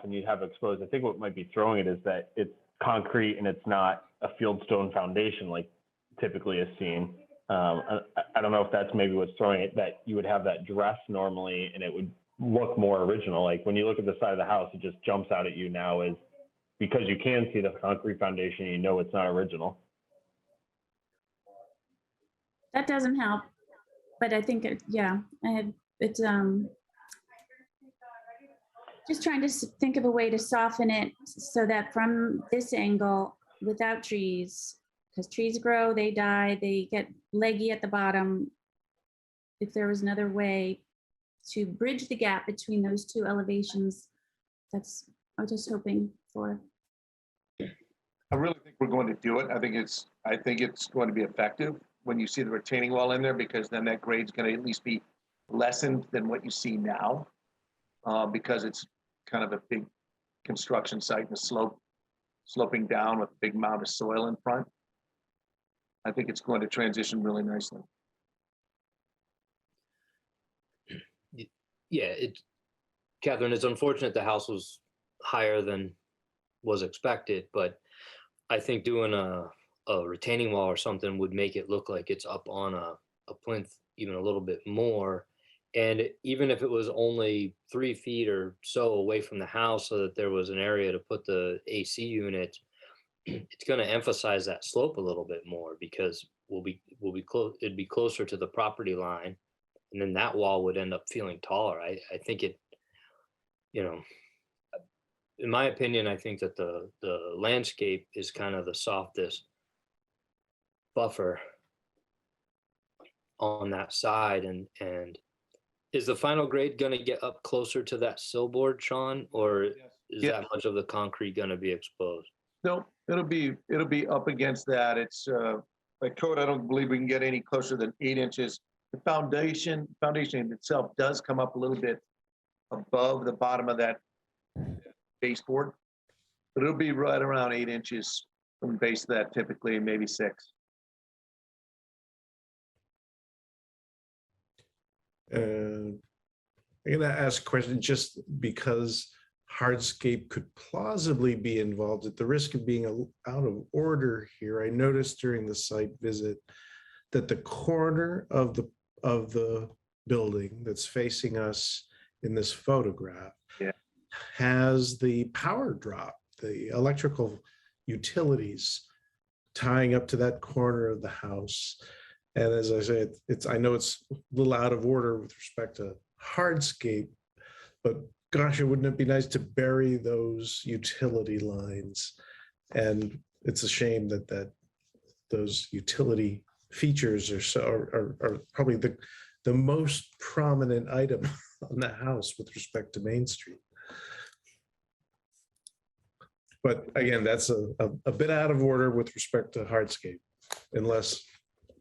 and you'd have exposed. I think what might be throwing it is that it's concrete and it's not a fieldstone foundation like typically is seen. I don't know if that's maybe what's throwing it, that you would have that dress normally and it would look more original. Like when you look at the side of the house, it just jumps out at you now is because you can see the concrete foundation, it's not original. That doesn't help, but I think Just trying to think of a way to soften it so that from this angle, without trees, because trees grow, they die, they get leggy at the bottom. If there was another way to bridge the gap between those two elevations, that's, I was just hoping for. I really think we're going to do it. I think it's going to be effective when you see the retaining wall in there, because then that grade's going to at least be lessened than what you see now, because it's kind of a big construction site and a sloping down with a big mound of soil in front. I think it's going to transition really nicely. Yeah, Catherine, it's unfortunate the house was higher than was expected, but I think doing a retaining wall or something would make it look like it's up on a plinth even a little bit more. And even if it was only 3 feet or so away from the house so that there was an area to put the AC unit, it's going to emphasize that slope a little bit more, because it'd be closer to the property line, and then that wall would end up feeling taller. I think it, in my opinion, I think that the landscape is kind of the softest buffer on that side. And is the final grade going to get up closer to that sill board, Sean, or is that much of the concrete going to be exposed? No, it'll be up against that. It's by code, I don't believe we can get any closer than 8 inches. The foundation itself does come up a little bit above the bottom of that baseboard, but it'll be right around 8 inches from the base of that, typically maybe 6. I'm going to ask a question just because hardscape could plausibly be involved at the risk of being out of order here. I noticed during the site visit that the corner of the building that's facing us in this photograph has the power drop, the electrical utilities tying up to that corner of the house. And as I say, I know it's a little out of order with respect to hardscape, but gosh, wouldn't it be nice to bury those utility lines? And it's a shame that those utility features are probably the most prominent item on the house with respect to Main Street. But again, that's a bit out of order with respect to hardscape, unless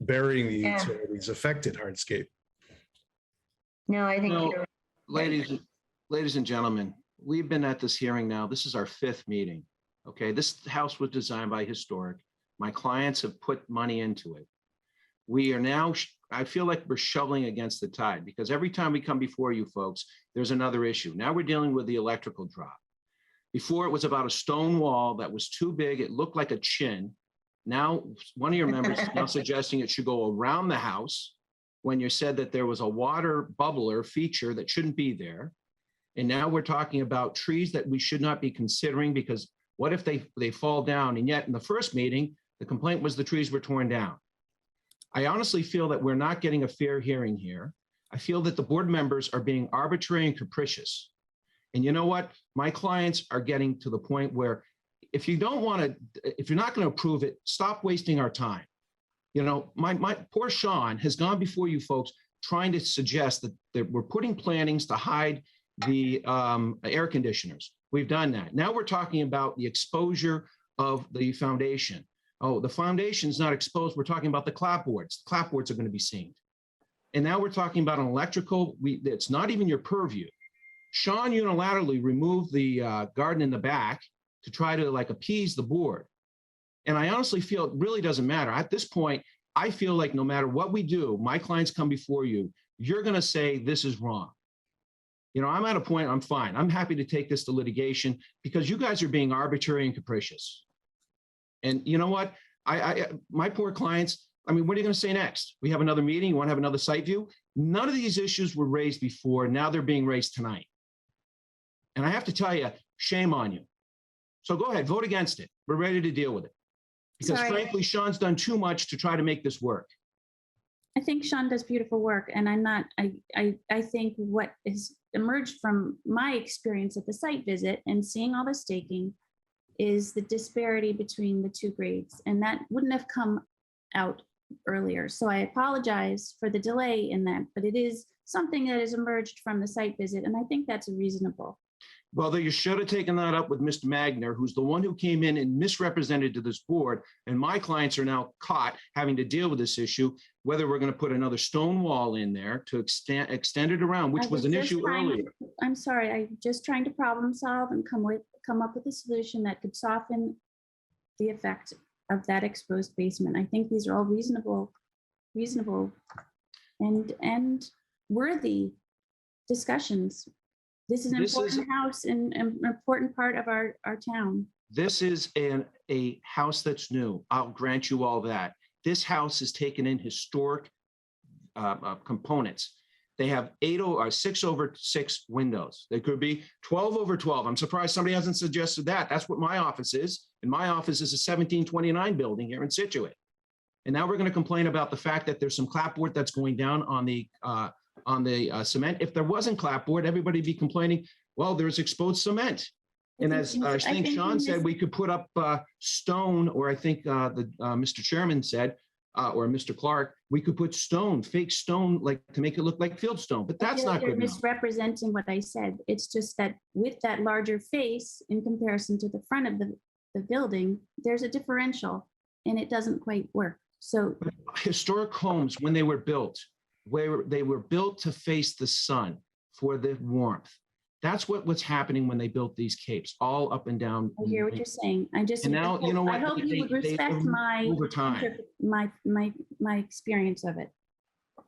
burying the utilities affected hardscape. No, I think you're ladies and gentlemen, we've been at this hearing now. This is our 5th meeting. Okay, this house was designed by Historic. My clients have put money into it. We are now, I feel like we're shoveling against the tide, because every time we come before you folks, there's another issue. Now we're dealing with the electrical drop. Before, it was about a stone wall that was too big. It looked like a chin. Now, one of your members is now suggesting it should go around the house, when you said that there was a water bubbler feature that shouldn't be there. And now we're talking about trees that we should not be considering, because what if they fall down? And yet in the first meeting, the complaint was the trees were torn down. I honestly feel that we're not getting a fair hearing here. I feel that the board members are being arbitrary and capricious. And you know what? My clients are getting to the point where if you're not going to approve it, stop wasting our time. My poor Sean has gone before you folks trying to suggest that we're putting plantings to hide the air conditioners. We've done that. Now we're talking about the exposure of the foundation. Oh, the foundation's not exposed. We're talking about the clapboards. The clapboards are going to be seen. And now we're talking about an electrical. It's not even your purview. Sean unilaterally removed the garden in the back to try to appease the board. And I honestly feel it really doesn't matter. At this point, I feel like no matter what we do, my clients come before you, you're going to say this is wrong. I'm at a point, I'm fine. I'm happy to take this to litigation because you guys are being arbitrary and capricious. And you know what? My poor clients, what are you going to say next? We have another meeting. You want to have another site view? None of these issues were raised before. Now they're being raised tonight. And I have to tell you, shame on you. So go ahead, vote against it. We're ready to deal with it. Because frankly, Sean's done too much to try to make this work. I think Sean does beautiful work, and I think what has emerged from my experience at the site visit and seeing all the staking is the disparity between the two grades, and that wouldn't have come out earlier. So I apologize for the delay in that, but it is something that has emerged from the site visit, and I think that's reasonable. Well, you should have taken that up with Mr. Magner, who's the one who came in and misrepresented to this board. And my clients are now caught having to deal with this issue, whether we're going to put another stone wall in there to extend it around, which was an issue earlier. I'm sorry, I'm just trying to problem solve and come up with a solution that could soften the effect of that exposed basement. I think these are all reasonable and worthy discussions. This is an important house and an important part of our town. This is a house that's new. I'll grant you all that. This house has taken in historic components. They have 6/6 windows. They could be 12/12. I'm surprised somebody hasn't suggested that. That's what my office is. And my office is a 1729 building here in Situate. And now we're going to complain about the fact that there's some clapboard that's going down on the cement. If there wasn't clapboard, everybody'd be complaining, well, there's exposed cement. And as I think Sean said, we could put up stone, or I think Mr. Chairman said, or Mr. Clark, we could put stone, fake stone, like to make it look like fieldstone, but that's not good enough. You're misrepresenting what I said. It's just that with that larger face in comparison to the front of the building, there's a differential and it doesn't quite work. So historic homes, when they were built, where they were built to face the sun for the warmth. That's what's happening when they built these capes, all up and down. I hear what you're saying. I just, and now, you know what? I hope you would respect my experience of it.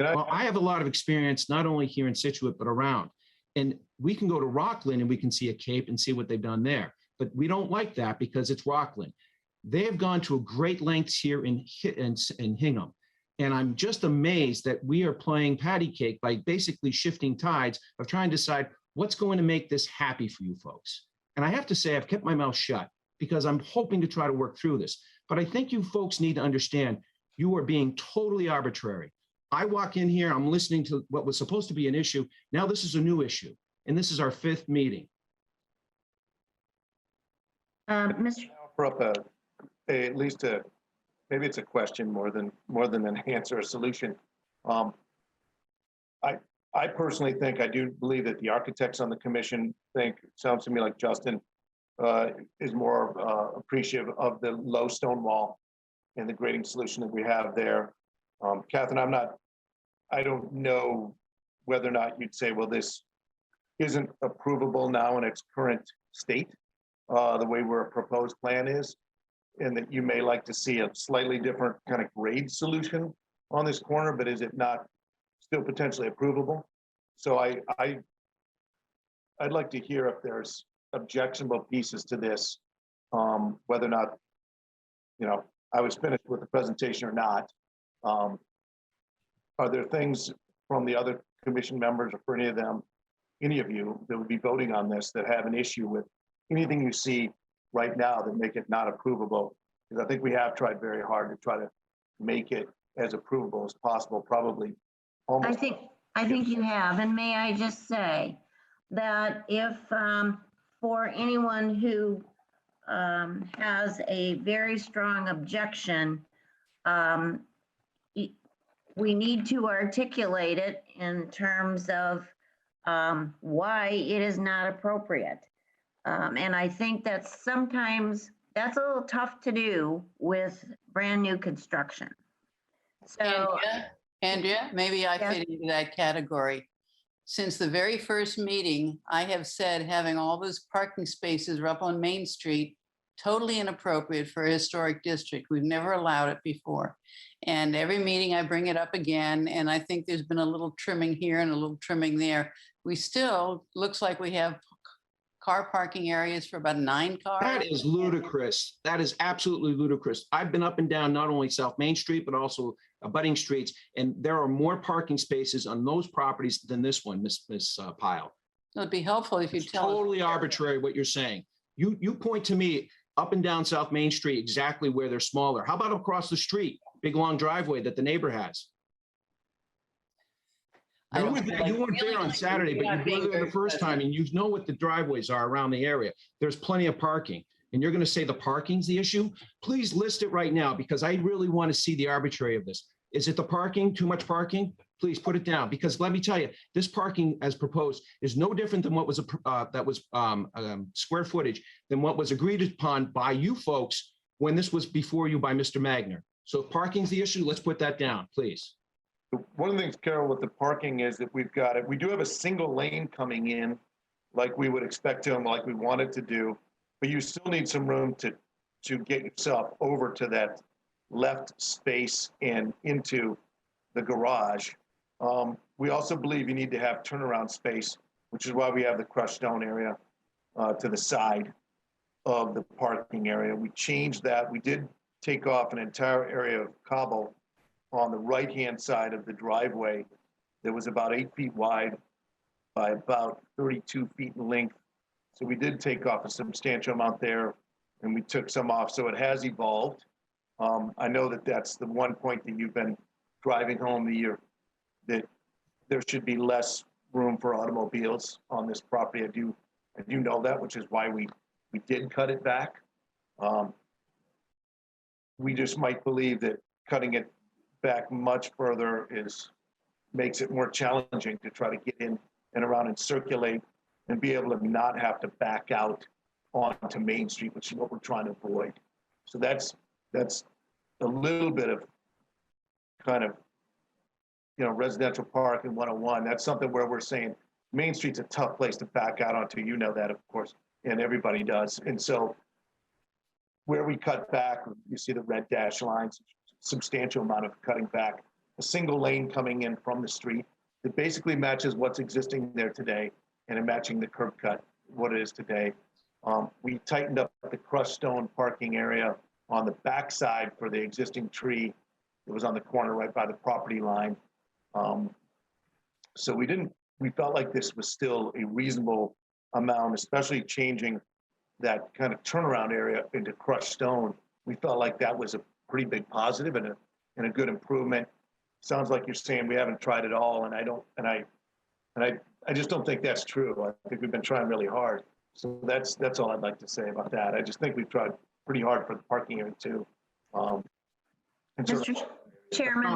Well, I have a lot of experience, not only here in Situate, but around. And we can go to Rockland and we can see a cape and see what they've done there. But we don't like that because it's Rockland. They have gone to a great lengths here in Hingham. And I'm just amazed that we are playing patty cake by basically shifting tides of trying to decide what's going to make this happy for you folks. And I have to say, I've kept my mouth shut because I'm hoping to try to work through this. But I think you folks need to understand you are being totally arbitrary. I walk in here, I'm listening to what was supposed to be an issue. Now this is a new issue. And this is our 5th meeting. Mr. Offer up at least maybe it's a question more than an answer, a solution. I personally think, I do believe that the architects on the commission sounds to me like Justin is more appreciative of the low stone wall and the grading solution that we have there. Catherine, I don't know whether or not you'd say, well, this isn't approvable now in its current state, the way where a proposed plan is, and that you may like to see a slightly different kind of grade solution on this corner, but is it not still potentially approvable? So I'd like to hear if there's objectionable pieces to this, whether or not, I was finished with the presentation or not. Are there things from the other commission members or for any of you that would be voting on this that have an issue with anything you see right now that make it not approvable? Because I think we have tried very hard to try to make it as approvable as possible, probably almost. I think you have, and may I just say that if for anyone who has a very strong objection, we need to articulate it in terms of why it is not appropriate. And I think that sometimes that's a little tough to do with brand new construction. So, Andrea, maybe I fit into that category. Since the very first meeting, I have said having all those parking spaces up on Main Street, totally inappropriate for a historic district. We've never allowed it before. And every meeting I bring it up again, and I think there's been a little trimming here and a little trimming there. We still, looks like we have car parking areas for about 9 cars. That is ludicrous. That is absolutely ludicrous. I've been up and down not only South Main Street, but also abutting streets, and there are more parking spaces on those properties than this one, Miss Pyle. It'd be helpful if you tell us. Totally arbitrary what you're saying. You point to me up and down South Main Street exactly where they're smaller. How about across the street, big long driveway that the neighbor has? I You don't were feel there, like you weren't there feeling on like Saturday, you're but not you being were there very the first time present. and you know what the driveways are around the area. There's plenty of parking. And you're going to say the parking's the issue? Please list it right now because I really want to see the arbitrary of this. Is it the parking, too much parking? Please put it down because let me tell you, this parking as proposed is no different than what was square footage than what was agreed upon by you folks when this was before you by Mr. Magner. So if parking's the issue, let's put that down, please. One of the things, Carol, with the parking is that we do have a single lane coming in like we would expect to and like we wanted to do, but you still need some room to get yourself over to that left space and into the garage. We also believe you need to have turnaround space, which is why we have the crushed stone area to the side of the parking area. We changed that. We did take off an entire area of cobble on the right-hand side of the driveway that was about 8 feet wide by about 32 feet in length. So we did take off a substantial amount there, and we took some off. So it has evolved. I know that that's the one point that you've been driving home that there should be less room for automobiles on this property. I do know that, which is why we did cut it back. We just might believe that cutting it back much further makes it more challenging to try to get in and around and circulate and be able to not have to back out onto Main Street, which is what we're trying to avoid. So that's a little bit of kind of, residential park in 101. That's something where we're saying Main Street's a tough place to back out onto. You know that, of course, and everybody does. And so where we cut back, you see the red dash lines, substantial amount of cutting back, a single lane coming in from the street that basically matches what's existing there today and matching the curb cut, what it is today. We tightened up the crushed stone parking area on the backside for the existing tree that was on the corner right by the property line. So we felt like this was still a reasonable amount, especially changing that kind of turnaround area into crushed stone. We felt like that was a pretty big positive and a good improvement. Sounds like you're saying we haven't tried it all, and I just don't think that's true. I think we've been trying really hard. So that's all I'd like to say about that. I just think we've tried pretty hard for the parking area too. Mr. Chairman.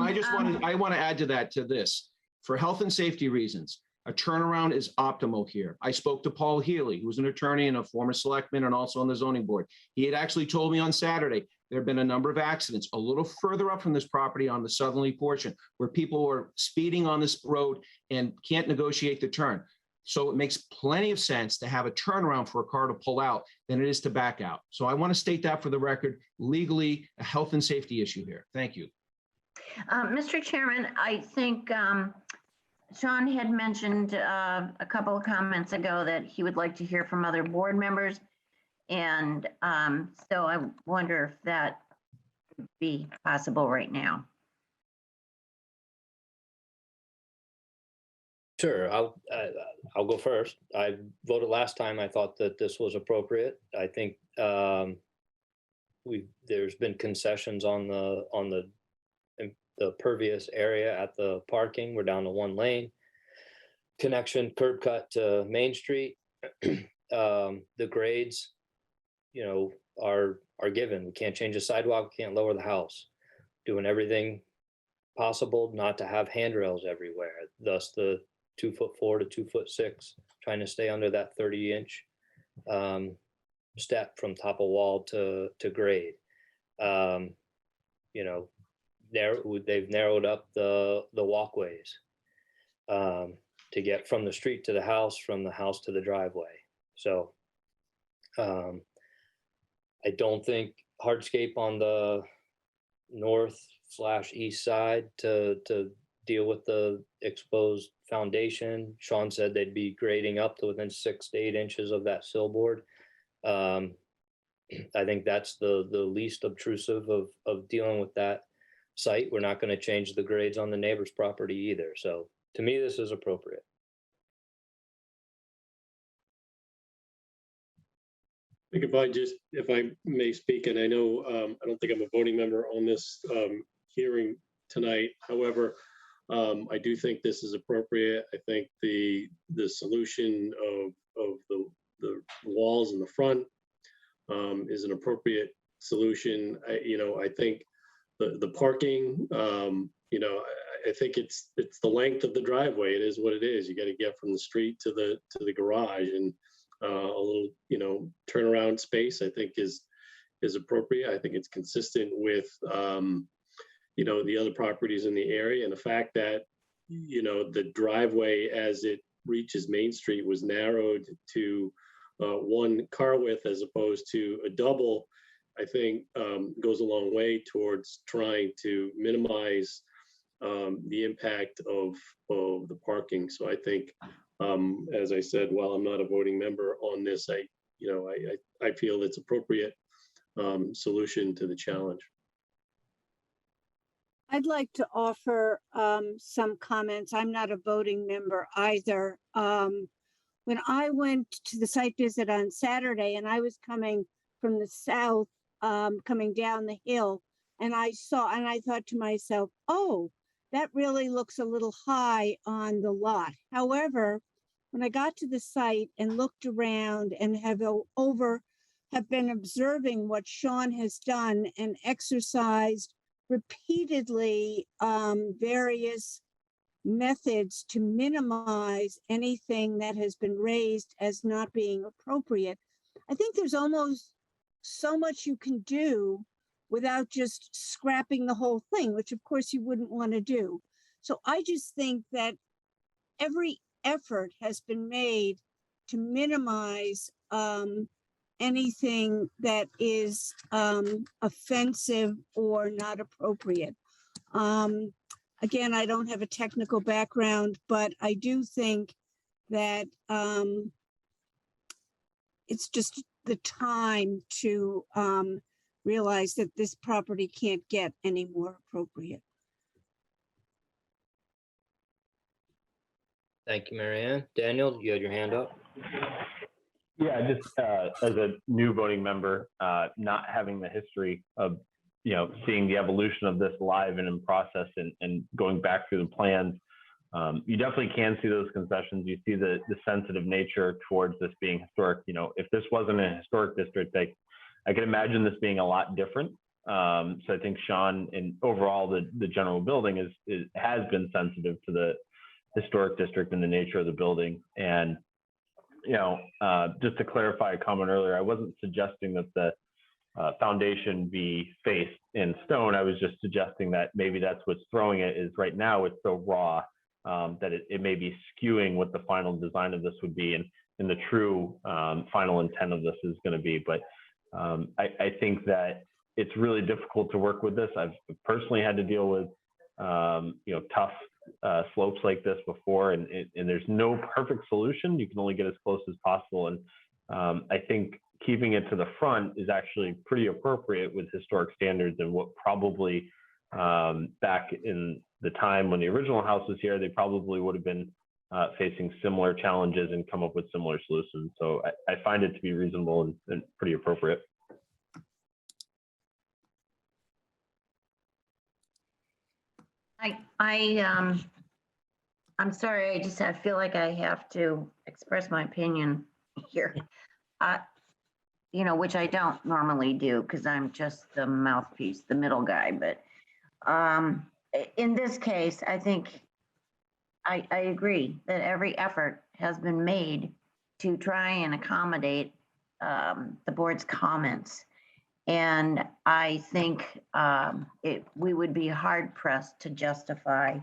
I want to add to this. For health and safety reasons, a turnaround is optimal here. I spoke to Paul Healy, who's an attorney and a former selectman and also on the zoning board. He had actually told me on Saturday, there have been a number of accidents a little further up from this property on the southerly portion where people were speeding on this road and can't negotiate the turn. So it makes plenty of sense to have a turnaround for a car to pull out than it is to back out. So I want to state that for the record, legally, a health and safety issue here. Thank you. Mr. Chairman, I think Sean had mentioned a couple of comments ago that he would like to hear from other board members. And so I wonder if that would be possible right now. Sure, I'll go first. I voted last time. I thought that this was appropriate. I think there's been concessions on the pervious area at the parking. We're down to one lane. Connection curb cut to Main Street. The grades, are given. We can't change the sidewalk, can't lower the house. Doing everything possible not to have handrails everywhere. Thus the 2'4" to 2'6", trying to stay under that 30-inch step from top of wall to grade. They've narrowed up the walkways to get from the street to the house, from the house to the driveway. So I don't think hardscape on the north/east side to deal with the exposed foundation. Sean said they'd be grading up to within 6 to 8 inches of that sill board. I think that's the least obtrusive of dealing with that site. We're not going to change the grades on the neighbor's property either. So to me, this is appropriate. I think if I may speak, and I know I don't think I'm a voting member on this hearing tonight. However, I do think this is appropriate. I think the solution of the walls in the front is an appropriate solution. I think the parking, I think it's the length of the driveway. It is what it is. You got to get from the street to the garage, and a little, turnaround space, I think is appropriate. I think it's consistent with, the other properties in the area, and the fact that, the driveway as it reaches Main Street was narrowed to one car width as opposed to a double, I think goes a long way towards trying to minimize the impact of the parking. So I think, as I said, while I'm not a voting member on this, I feel it's appropriate solution to the challenge. I'd like to offer some comments. I'm not a voting member either. When I went to the site visit on Saturday and I was coming from the south, coming down the hill, and I thought to myself, oh, that really looks a little high on the lot. However, when I got to the site and looked around and have been observing what Sean has done and exercised repeatedly various methods to minimize anything that has been raised as not being appropriate, I think there's almost so much you can do without just scrapping the whole thing, which of course you wouldn't want to do. So I just think that every effort has been made to minimize anything that is offensive or not appropriate. Again, I don't have a technical background, but I do think that it's just the time to realize that this property can't get any more appropriate. Thank you, Mary Ann. Daniel, you had your hand up. Yeah, just as a new voting member, not having the history of, seeing the evolution of this live and in process and going back through the plans, you definitely can see those concessions. You see the sensitive nature towards this being historic. If this wasn't a historic district, I can imagine this being a lot different. So I think Sean, and overall the general building has been sensitive to the historic district and the nature of the building. And just to clarify a comment earlier, I wasn't suggesting that the foundation be faced in stone. I was just suggesting that maybe that's what's throwing it, is right now it's so raw that it may be skewing what the final design of this would be, and the true final intent of this is going to be. But I think that it's really difficult to work with this. I've personally had to deal with tough slopes like this before, and there's no perfect solution. You can only get as close as possible. And I think keeping it to the front is actually pretty appropriate with historic standards, and what probably back in the time when the original house was here, they probably would have been facing similar challenges and come up with similar solutions. So I find it to be reasonable and pretty appropriate. I'm sorry, I feel like I have to express my opinion here. Which I don't normally do because I'm just the mouthpiece, the middle guy. But in this case, I think I agree that every effort has been made to try and accommodate the board's comments. And I think we would be hard pressed to justify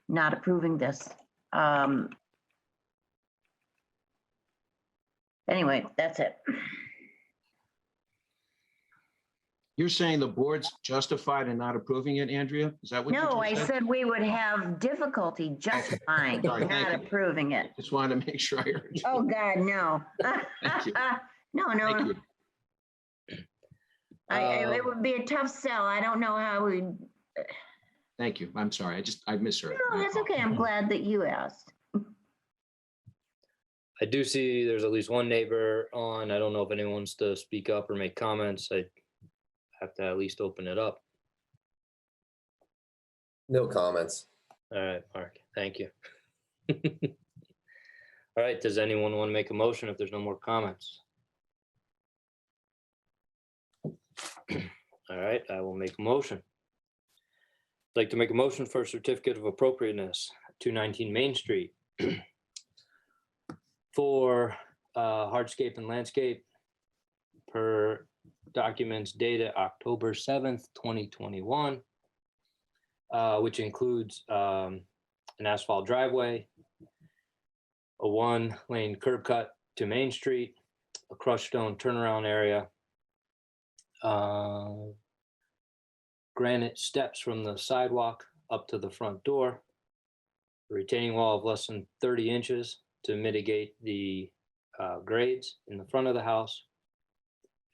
not approving this. Anyway, that's it. You're saying the board's justified in not approving it, Andrea? Is that what you just No, said? I said we would have difficulty justifying Sorry, not approving it. Just wanted to make sure I heard you. Oh, God, no. Thank you. No. Thank you. It would be a tough sell. I don't know how we. Thank you. I'm sorry. I misheard. No, that's okay. I'm glad that you asked. I do see there's at least one neighbor on. I don't know if anyone wants to speak up or make comments. I have to at least open it up. No comments. All right, Mark, thank you. All right, does anyone want to make a motion if there's no more comments? All right, I will make a motion. I'd like to make a motion for a certificate of appropriateness, 219 Main Street, for hardscape and landscape per documents dated October 7th, 2021, which includes an asphalt driveway, a 1-lane curb cut to Main Street, a crushed stone turnaround area, granite steps from the sidewalk up to the front door, a retaining wall of less than 30 inches to mitigate the grades in the front of the house,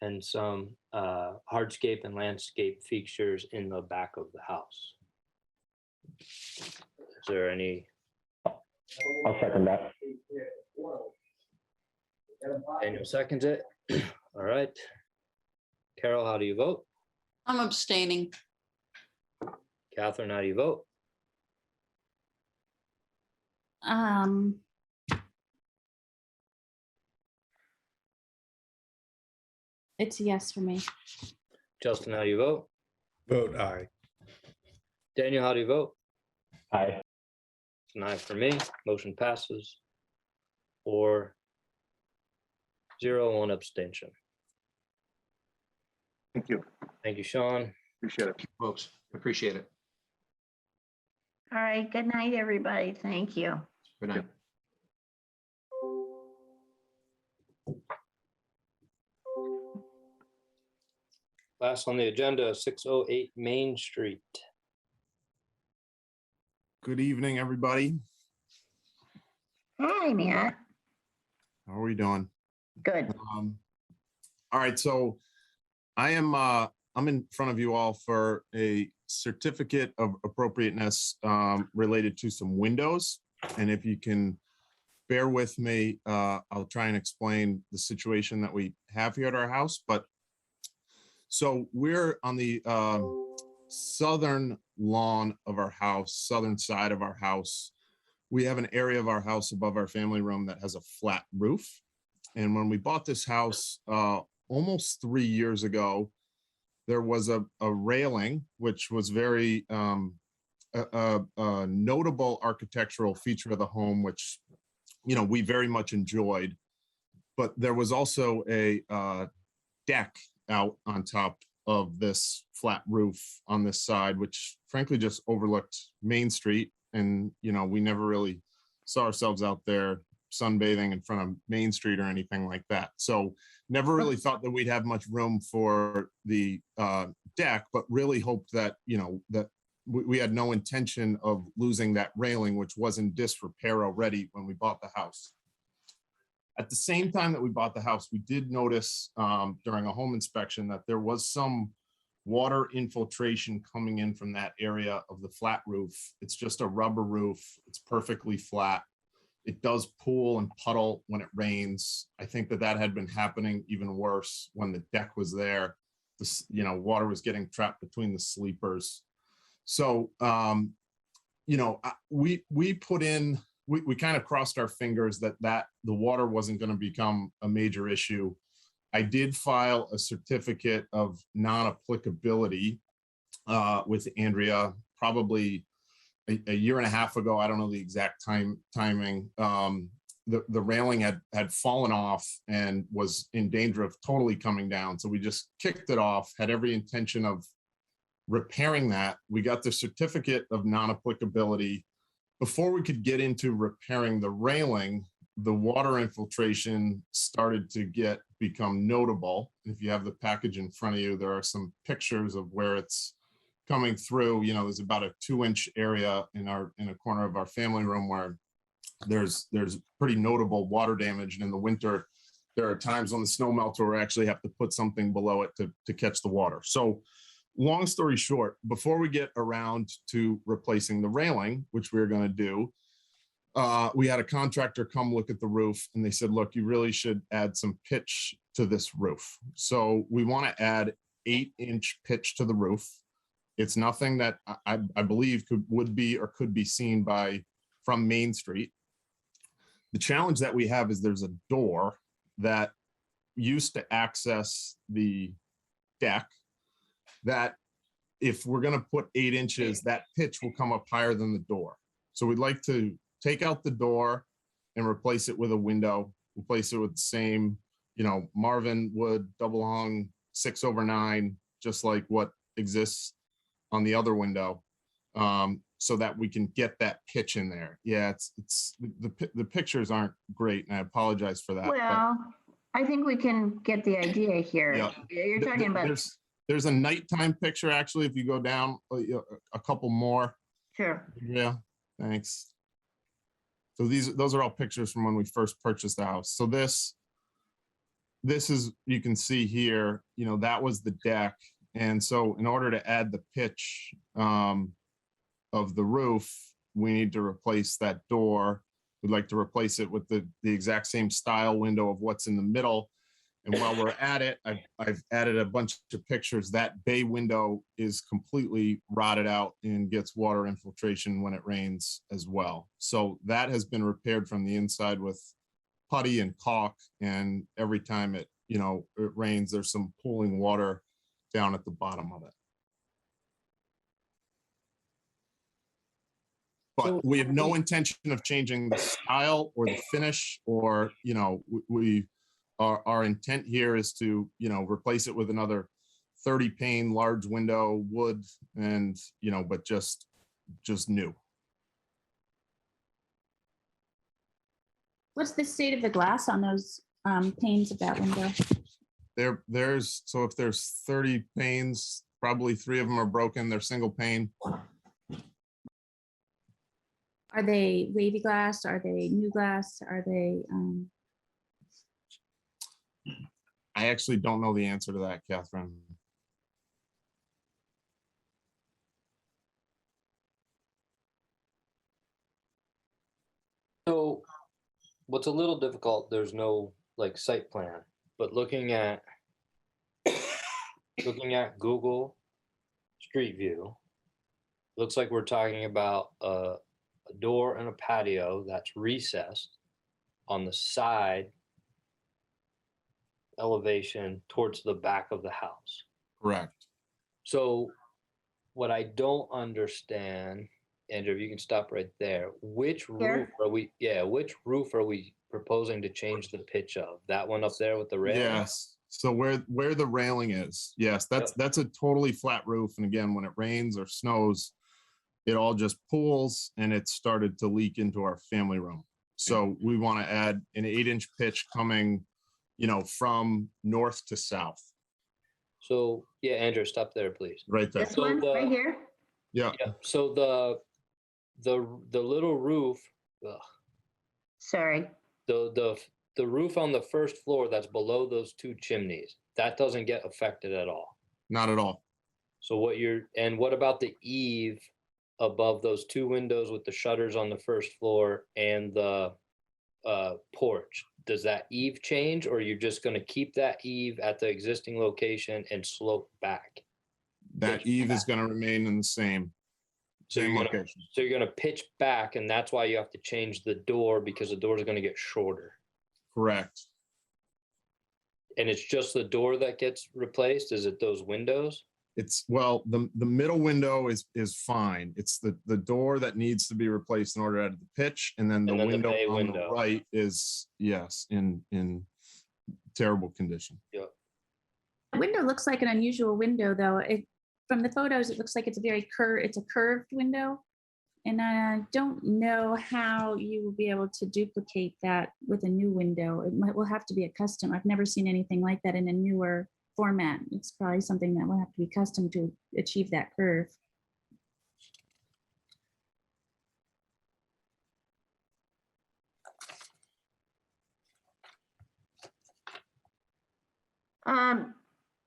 and some hardscape and landscape features in the back of the house. Is there any? I'll second that. Daniel seconds it. All right. Carol, how do you vote? I'm abstaining. Catherine, how do you vote? It's a yes for me. Justin, how do you vote? Vote aye. Daniel, how do you vote? Aye. It's an aye for me. Motion passes. 4-0, 1 abstention. Thank you. Thank you, Sean. Appreciate it. Folks, appreciate it. All right, good night, everybody. Thank you. Good night. Last on the agenda, 608 Main Street. Good evening, everybody. Hi, Matt. How are we doing? Good. All right, so I'm in front of you all for a certificate of appropriateness related to some windows. And if you can bear with me, I'll try and explain the situation that we have here at our house. But so we're on the southern lawn of our house, southern side of our house. We have an area of our house above our family room that has a flat roof. And when we bought this house almost 3 years ago, there was a railing, which was very a notable architectural feature of the home, which, you know, we very much enjoyed. But there was also a deck out on top of this flat roof on this side, which frankly just overlooked Main Street. And, you know, we never really saw ourselves out there sunbathing in front of Main Street or anything like that. So never really thought that we'd have much room for the deck, but really hoped that, you know, that we had no intention of losing that railing, which was in disrepair already when we bought the house. At the same time that we bought the house, we did notice during a home inspection that there was some water infiltration coming in from that area of the flat roof. It's just a rubber roof. It's perfectly flat. It does pool and puddle when it rains. I think that had been happening even worse when the deck was there. This, you know, water was getting trapped between the sleepers. So, you know, we put in, we kind of crossed our fingers that the water wasn't going to become a major issue. I did file a certificate of non-applicability with Andrea, probably a year and a half ago. I don't know the exact timing. The railing had fallen off and was in danger of totally coming down. So we just kicked it off, had every intention of repairing that. We got the certificate of non-applicability. Before we could get into repairing the railing, the water infiltration started to become notable. If you have the package in front of you, there are some pictures of where it's coming through. You know, there's about a 2-inch area in a corner of our family room where there's pretty notable water damage. And in the winter, there are times when the snow melts where we actually have to put something below it to catch the water. So long story short, before we get around to replacing the railing, which we're going to do, we had a contractor come look at the roof and they said, look, you really should add some pitch to this roof. So we want to add 8-inch pitch to the roof. It's nothing that I believe would be or could be seen from Main Street. The challenge that we have is there's a door that used to access the deck that if we're going to put 8 inches, that pitch will come up higher than the door. So we'd like to take out the door and replace it with a window, replace it with the same, Marvin wood double hung 6/9, just like what exists on the other window, so that we can get that pitch in there. Yeah, it's the pictures aren't great, and I apologize for that. Well, I think we can get the idea here. Yeah. You're talking about. There's a nighttime picture, actually, if you go down a couple more. Sure. Yeah, thanks. So those are all pictures from when we first purchased the house. So this is, you can see here, that was the deck. And so in order to add the pitch of the roof, we need to replace that door. We'd like to replace it with the exact same style window of what's in the middle. And while we're at it, I've added a bunch of pictures. That bay window is completely rotted out and gets water infiltration when it rains as well. So that has been repaired from the inside with putty and caulk. And every time it rains, there's some pooling water down at the bottom of it. But we have no intention of changing the style or the finish, or, our intent here is to, replace it with another 30 pane large window wood and, but just new. What's the state of the glass on those panes of that window? So if there's 30 panes, probably 3 of them are broken. They're single pane. Are they wavy glass? Are they new glass? Are they? I actually don't know the answer to that, Catherine. So what's a little difficult, there's no site plan, but looking at Google Street View, looks like we're talking about a door and a patio that's recessed on the side elevation towards the back of the house. Correct. So what I don't understand, Andrew, if you can stop right there, which roof are we proposing to change the pitch of? That one up there with the railing? Yes. So where the railing is, yes, that's a totally flat roof. And again, when it rains or snows, it all just pools and it started to leak into our family room. So we want to add an 8-inch pitch coming, from north to south. So yeah, Andrew, stop there, please. Right there. This one right here? Yeah. So the little roof, Sorry. the roof on the first floor that's below those 2 chimneys, that doesn't get affected at all. Not at all. So what about the eave above those 2 windows with the shutters on the first floor and the porch? Does that eave change, or are you just going to keep that eave at the existing location and slope back? That eave is going to remain in the same location. So you're going to pitch back, and that's why you have to change the door, because the door is going to get shorter. Correct. And it's just the door that gets replaced? Is it those windows? The middle window is fine. It's the door that needs to be replaced in order to add the pitch, and then the window on the right is, yes, in terrible condition. Yeah. The window looks like an unusual window, though. From the photos, it looks like it's a curved window, and I don't know how you will be able to duplicate that with a new window. Will have to be a custom. I've never seen anything like that in a newer format. It's probably something that will have to be custom to achieve that curve.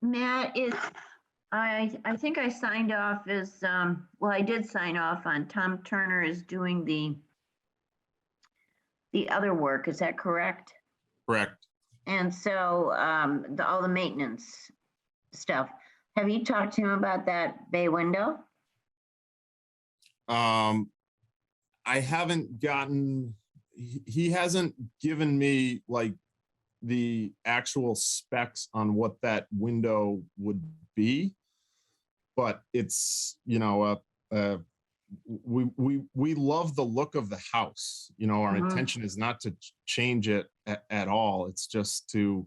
Matt, I think I signed off as, well, I did sign off on Tom Turner is doing the other work. Is that correct? Correct. And so all the maintenance stuff. Have you talked to him about that bay window? I haven't gotten, he hasn't given me like the actual specs on what that window would be, but it's, you know, we love the look of the house. You know, our intention is not to change it at all. It's just to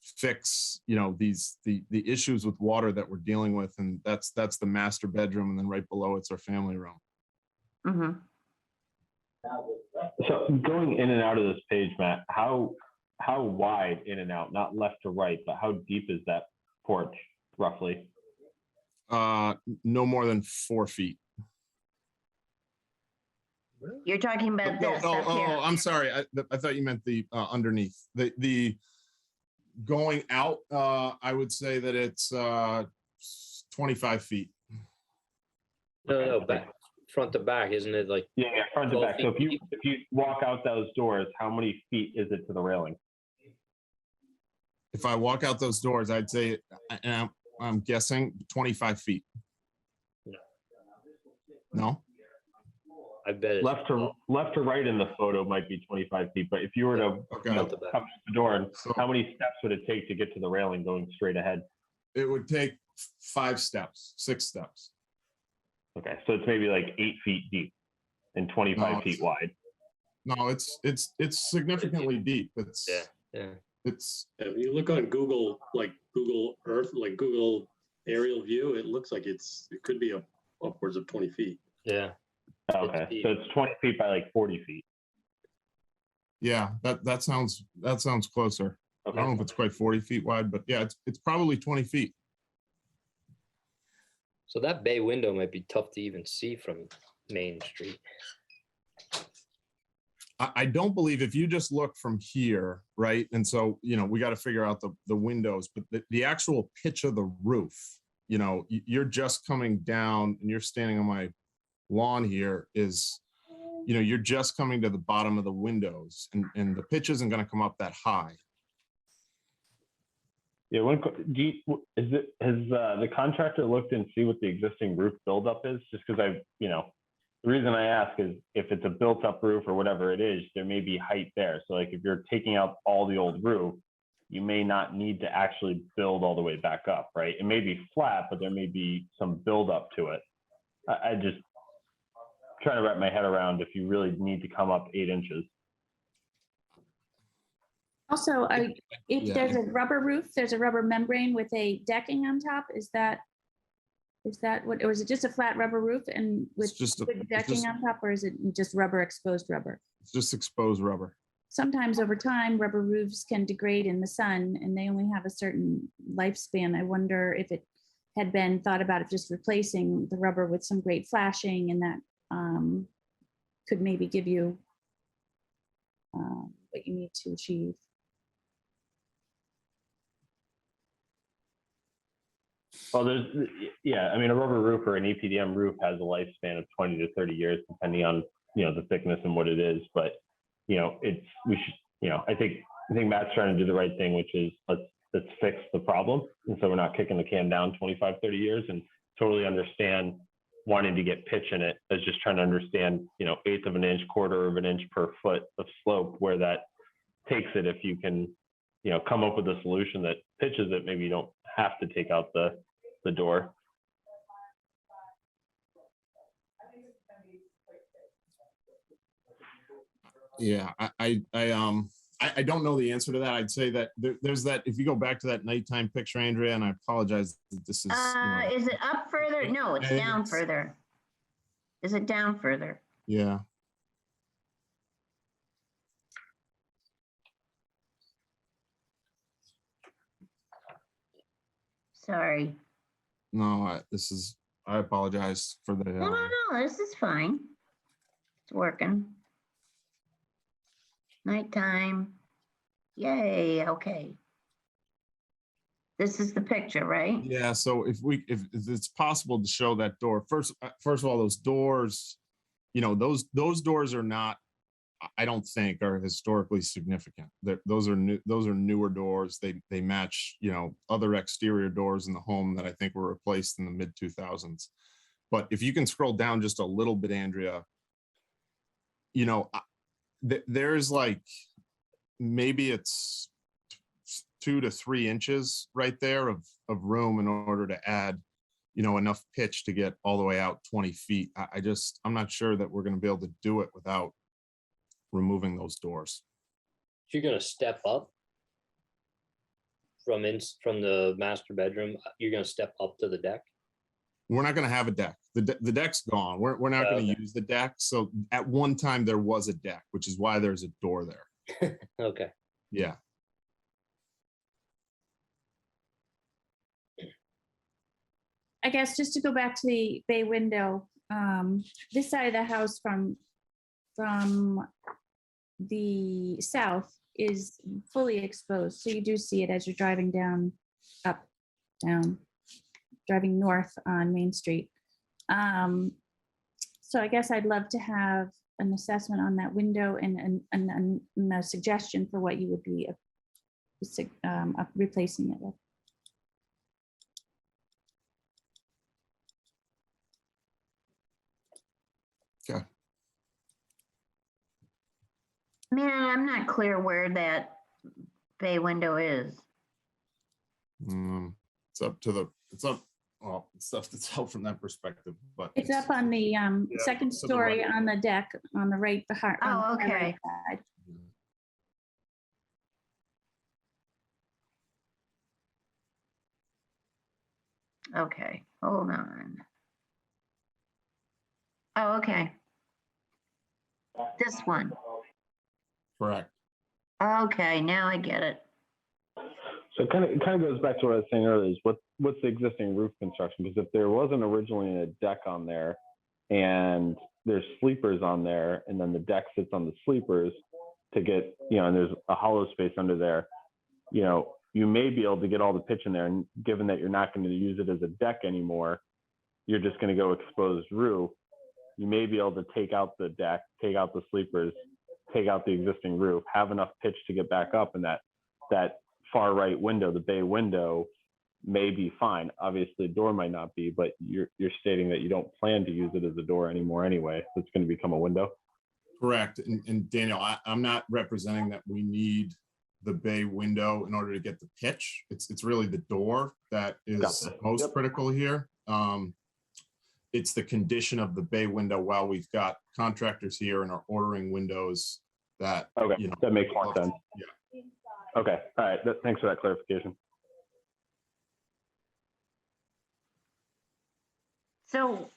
fix, you know, the issues with water that we're dealing with, and that's the master bedroom, and then right below it's our family room. So going in and out of this page, Matt, how wide in and out, not left to right, but how deep is that porch roughly? No more than 4 feet. You're talking about this up here. Oh, I'm sorry. I thought you meant the underneath. The going out, I would say that it's 25 feet. No, back, front to back, isn't it? Like, yeah, front to back. So if feet? you walk out those doors, how many feet is it to the railing? If I walk out those doors, I'd say, and I'm guessing 25 feet. No? I bet it's Left to right in the photo might be 25 feet, but if you were to Okay. you know, come to the door, and how many steps would it take to get to the railing going straight ahead? It would take 5 steps, 6 steps. Okay, so it's maybe like 8 feet deep and 25 feet wide. No, it's significantly deep. It's yeah. It's If you look on Google, like Google Earth, like Google aerial view, it looks like it could be upwards of 20 feet. Yeah. Okay, so it's 20 feet by like 40 feet. Yeah, that sounds closer. Okay. I don't know if it's quite 40 feet wide, but yeah, it's probably 20 feet. So that bay window might be tough to even see from Main Street. I don't believe, if you just look from here, right? And so, you know, we got to figure out the windows, but the actual pitch of the roof, you know, you're just coming down and you're standing on my lawn here is, you know, you're just coming to the bottom of the windows, and the pitch isn't going to come up that high. Yeah, has the contractor looked and see what the existing roof buildup is? Just because the reason I ask is if it's a built-up roof or whatever it is, there may be height there. So like if you're taking out all the old roof, you may not need to actually build all the way back up, right? It may be flat, but there may be some buildup to it. I just trying to wrap my head around if you really need to come up 8 inches. Also, if there's a rubber roof, there's a rubber membrane with a decking on top. Is that what, or is it just a flat rubber roof and with decking on top, or is it just rubber, exposed rubber? It's just exposed rubber. Sometimes over time, rubber roofs can degrade in the sun and they only have a certain lifespan. I wonder if it had been thought about of just replacing the rubber with some great flashing, and that could maybe give you what you need to achieve. Well, I mean, a rubber roof or an EPDM roof has a lifespan of 20 to 30 years, depending on, you know, the thickness and what it is. But, you know, I think Matt's trying to do the right thing, which is let's fix the problem. And so we're not kicking the can down 25, 30 years, and totally understand wanting to get pitch in it as just trying to understand, you know, 1/8 of an inch, 1/4 of an inch per foot of slope, where that takes it. If you can, you know, come up with a solution that pitches it, maybe you don't have to take out the door. Yeah, I don't know the answer to that. I'd say that there's that, if you go back to that nighttime picture, Andrea, and I apologize that this is. Is it up further? No, it's down further. Is it down further? Yeah. Sorry. No, I apologize for the. No, this is fine. It's working. Nighttime. Yay, okay. This is the picture, right? Yeah, so if it's possible to show that door, first of all, those doors, you know, those doors are not I don't think are historically significant. Those are newer doors. They match, you know, other exterior doors in the home that I think were replaced in the mid 2000s. But if you can scroll down just a little bit, Andrea, you know, there's like, maybe it's 2 to 3 inches right there of room in order to add, you know, enough pitch to get all the way out 20 feet. I'm not sure that we're going to be able to do it without removing those doors. You're gonna step up from the master bedroom. You're gonna step up to the deck. We're not going to have a deck. The deck's gone. We're not going to use the deck. So at one time there was a deck, which is why there's a door there. Okay. Yeah. I guess just to go back to the bay window, this side of the house from the south is fully exposed. So you do see it as you're driving down, driving north on Main Street. So I guess I'd love to have an assessment on that window and a suggestion for what you would be replacing it with. Okay. Man, I'm not clear where that bay window is. It's up to the, well, it's tough to tell from that perspective, but It's up on the second to the story right. on the deck on the right. Oh, okay. Right side. Okay, hold on. Oh, okay. This one. correct. Okay, now I get it. So it kind of goes back to what I was saying earlier, is what's the existing roof construction? Because if there wasn't originally a deck on there and there's sleepers on there and then the deck sits on the sleepers to get, you know, and there's a hollow space under there, you know, you may be able to get all the pitch in there. And given that you're not going to use it as a deck anymore, you're just going to go exposed roof. You may be able to take out the deck, take out the sleepers, take out the existing roof, have enough pitch to get back up, and that far right window, the bay window, may be fine. Obviously, the door might not be, but you're stating that you don't plan to use it as a door anymore anyway. So it's going to become a window. Correct. And Daniel, I'm not representing that we need the bay window in order to get the pitch. It's really the door that is most critical here. It's the condition of the bay window while we've got contractors here and are ordering windows that, okay, you know, that makes more sense. Yeah. Okay, all right, thanks for that clarification. So,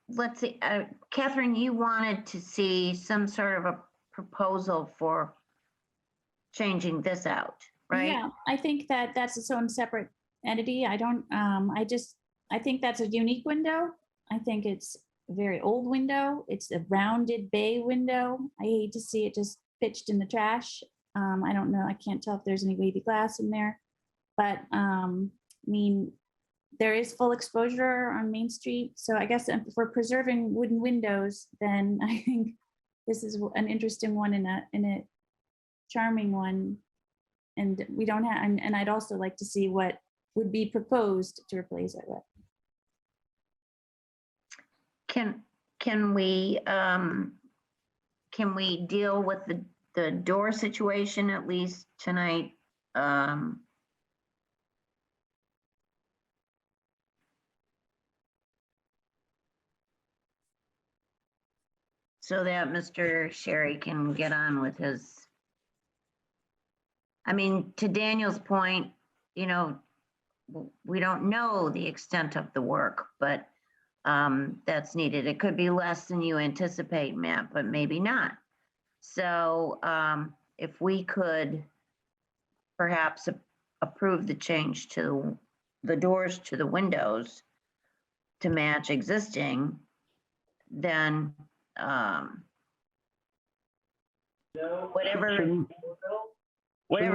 let's see, Catherine, you wanted to see some sort of a proposal for changing this out, right? Yeah, I think that that's its own separate entity. I think that's a unique window. I think it's a very old window. It's a rounded bay window. I hate to see it just pitched in the trash. I don't know, I can't tell if there's any wavy glass in there, but I mean, there is full exposure on Main Street. So I guess if we're preserving wooden windows, then I think this is an interesting one and a charming one. And we don't have, and I'd also like to see what would be proposed to replace it with. Can we deal with the door situation at least tonight? So that Mr. Sherry can get on with his. I mean, to Daniel's point, you know, we don't know the extent of the work, but that's needed. It could be less than you anticipate, Matt, but maybe not. So if we could perhaps approve the change to the doors to the windows to match existing, then whatever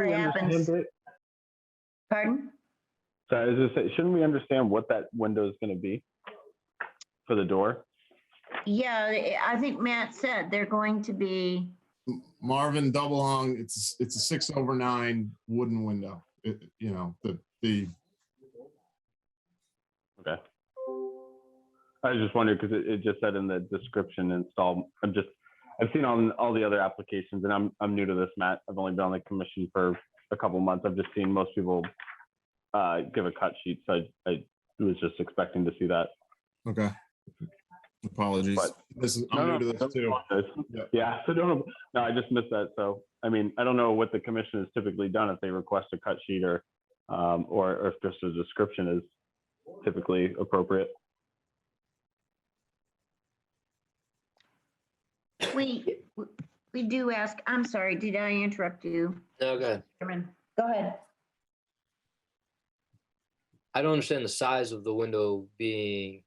happens. Pardon? So I was just saying, shouldn't we understand what that window is going to be? for the door? Yeah, I think Matt said they're going to be, Marvin double hung, it's a 6/9 wooden window. You know, the Okay. I was just wondering because it just said in the description install. I've seen all the other applications, and I'm new to this, Matt. I've only been on the commission for a couple months. I've just seen most people give a cut sheet, so I was just expecting to see that. Okay. Apologies. But I'm new to this too. Yeah. So no, I just missed that. So I mean, I don't know what the commission has typically done if they request a cut sheet or if just a description is typically appropriate. we do ask, I'm sorry, did I interrupt you? No, go ahead. Chairman? Go ahead. I don't understand the size of the window being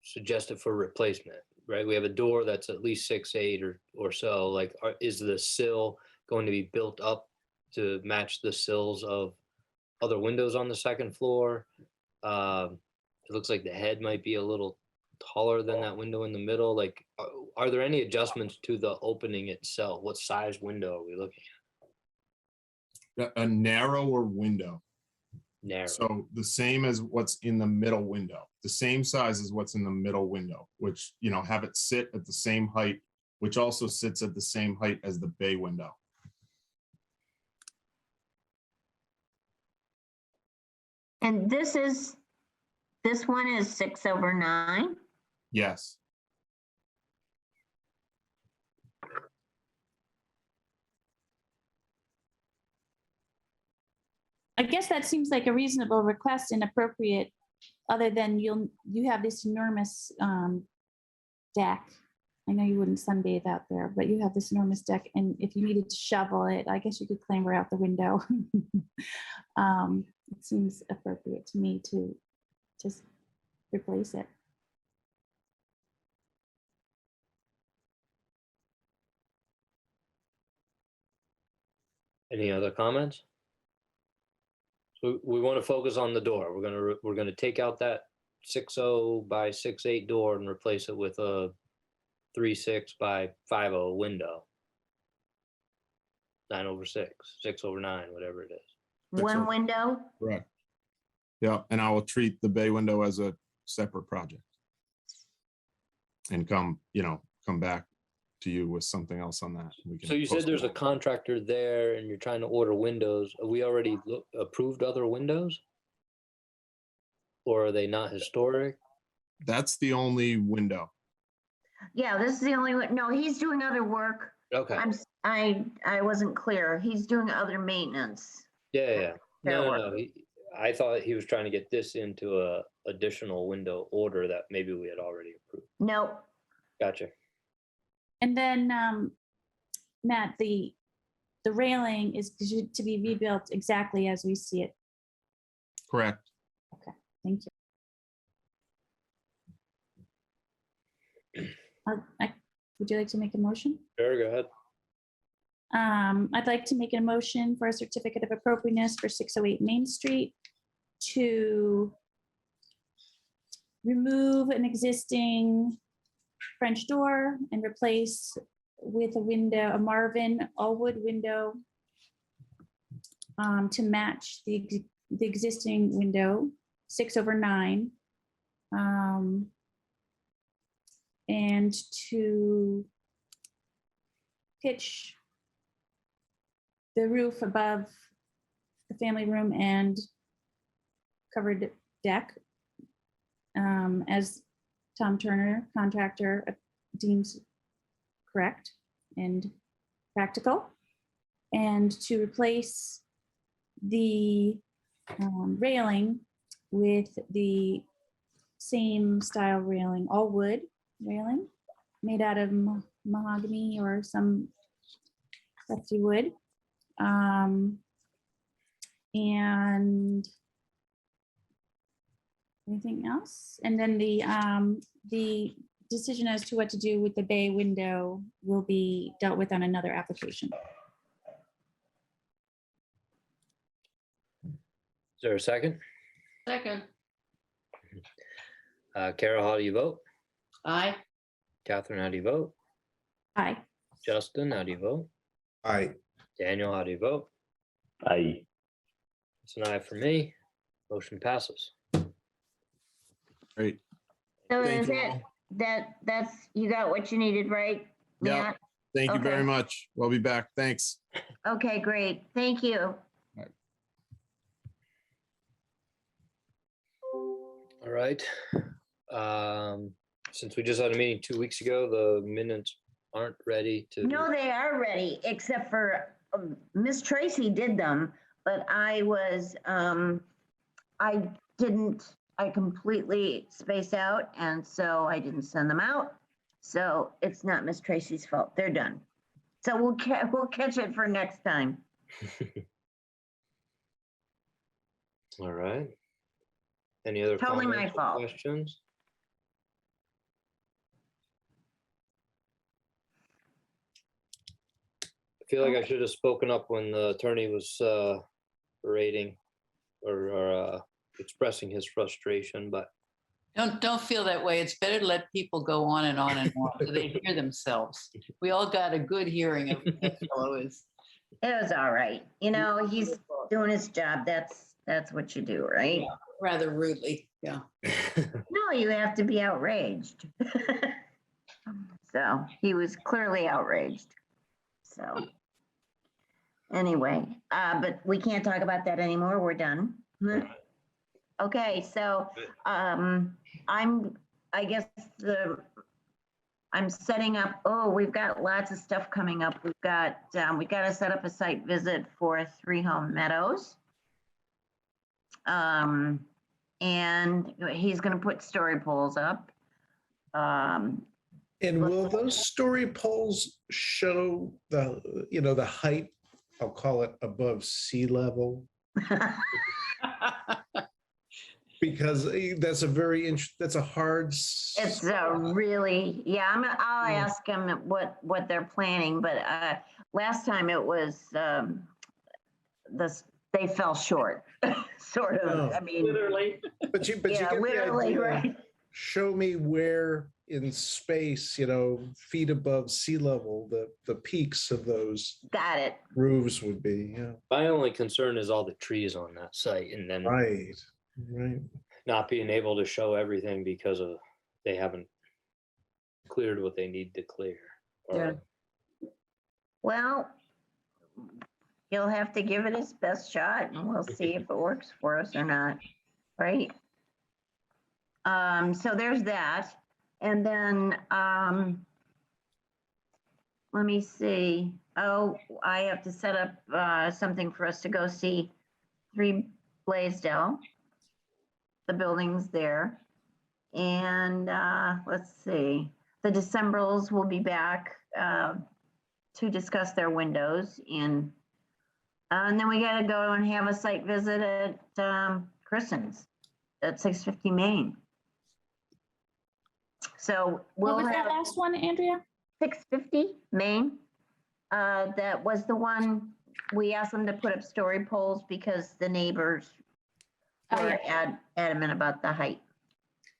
suggested for replacement, right? We have a door that's at least 6'8" or so. Like, is the sill going to be built up to match the sills of other windows on the second floor? It looks like the head might be a little taller than that window in the middle. Like, are there any adjustments to the opening itself? What size window are we looking at? A narrower window. Narrow. So the same as what's in the middle window, the same size as what's in the middle window, which, you know, have it sit at the same height, which also sits at the same height as the bay window. And this one is 6/9? Yes. I guess that seems like a reasonable request and appropriate, other than you have this enormous deck. I know you wouldn't sunbathe out there, but you have this enormous deck, and if you needed to shovel it, I guess you could clamber out the window. It seems appropriate to me to just replace it. Any other comments? So we want to focus on the door. We're gonna take out that 6'0" by 6'8" door and replace it with a 3'6" by 5'0" window. 9/6, 6/9, whatever it is. One window? Correct. Yeah, and I will treat the bay window as a separate project. And come back to you with something else on that. So you said there's a contractor there and you're trying to order windows. Are we already approved other windows? Or are they not historic? That's the only window. Yeah, this is the only one. No, he's doing other work. Okay. I wasn't clear. He's doing other maintenance. Yeah. No. I thought he was trying to get this into a additional window order that maybe we had already approved. No. Gotcha. And then, Matt, the railing is to be rebuilt exactly as we see it. Correct. Okay, thank you. Would you like to make a motion? Sure, go ahead. I'd like to make a motion for a certificate of appropriateness for 608 Main Street to remove an existing French door and replace with a window, a Marvin all-wood window to match the existing window, 6/9, and to pitch the roof above the family room and covered deck as Tom Turner, contractor, deems correct and practical, and to replace the railing with the same style railing, all wood railing made out of mahogany or some crusty wood. And anything else? And then the decision as to what to do with the bay window will be dealt with on another application. Is there a second? Second. Carol, how do you vote? Aye. Catherine, how do you vote? Aye. Justin, how do you vote? Aye. Daniel, how do you vote? Aye. It's an aye for me. Motion passes. Great. So Thank is you it, all. that's, you got what you needed, right? Yep. Matt? Thank you Okay. very much. We'll be back. Thanks. Okay, great. Thank you. All right. Since we just had a meeting 2 weeks ago, the minutes aren't ready to. No, they are ready, except for Miss Tracy did them, but I was, I completely spaced out, and so I didn't send them out. So it's not Miss Tracy's fault. They're done. So we'll catch it for next time. All right. Any other Totally my comments or fault. questions? I feel like I should have spoken up when the attorney was berating or expressing his frustration, but Don't feel that way. It's better to let people go on and on and on so they hear themselves. We all got a good hearing of what that fellow is. It was all right. You know, he's doing his job. That's what you do, right? Yeah, rather rudely, yeah. No, you have to be outraged. So he was clearly outraged. So anyway, but we can't talk about that anymore. We're done. Okay, so I'm setting up, we've got lots of stuff coming up. We've got to set up a site visit for 3 Home Meadows. And he's going to put story poles up. And will those story poles show the height, I'll call it above sea level? Because that's a hard. It's a really, I'll ask them what they're planning, but last time it was, they fell short, sort of, I mean. Literally. But you get the literally, idea. right. Show me where in space, feet above sea level, the peaks of those. Got it. Roofs would be, yeah. my only concern is all the trees on that site and then Right. not being able to show everything because they haven't cleared what they need to clear. Yeah. Well, he'll have to give it his best shot and we'll see if it works for us or not, right? So there's that. And then, let me see. I have to set up something for us to go see 3 Blaisdell, the buildings there. And let's see, the Decemberals will be back to discuss their windows and then we got to go and have a site visit at Kristin's at 650 Main. So What we'll was that have last one, Andrea? 650 Main. That was the one we asked them to put up story poles because the neighbors were adamant about the height.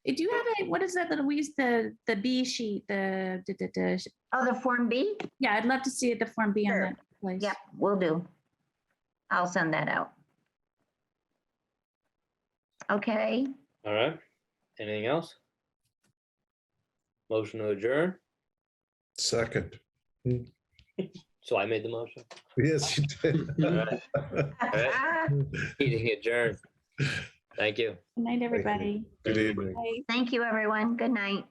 Do you have what is that that we use the B sheet, Oh, the Form B? Yeah, I'd love to see the Form B Sure. on that place. Yep, will do. I'll send that out. Okay. All right. Anything else? Motion to adjourn. Second. So I made the motion. Yes, you did. All right. All right. Meeting adjourned. Thank you. Good night, everybody. Good evening. Bye. Thank you, everyone. Good night.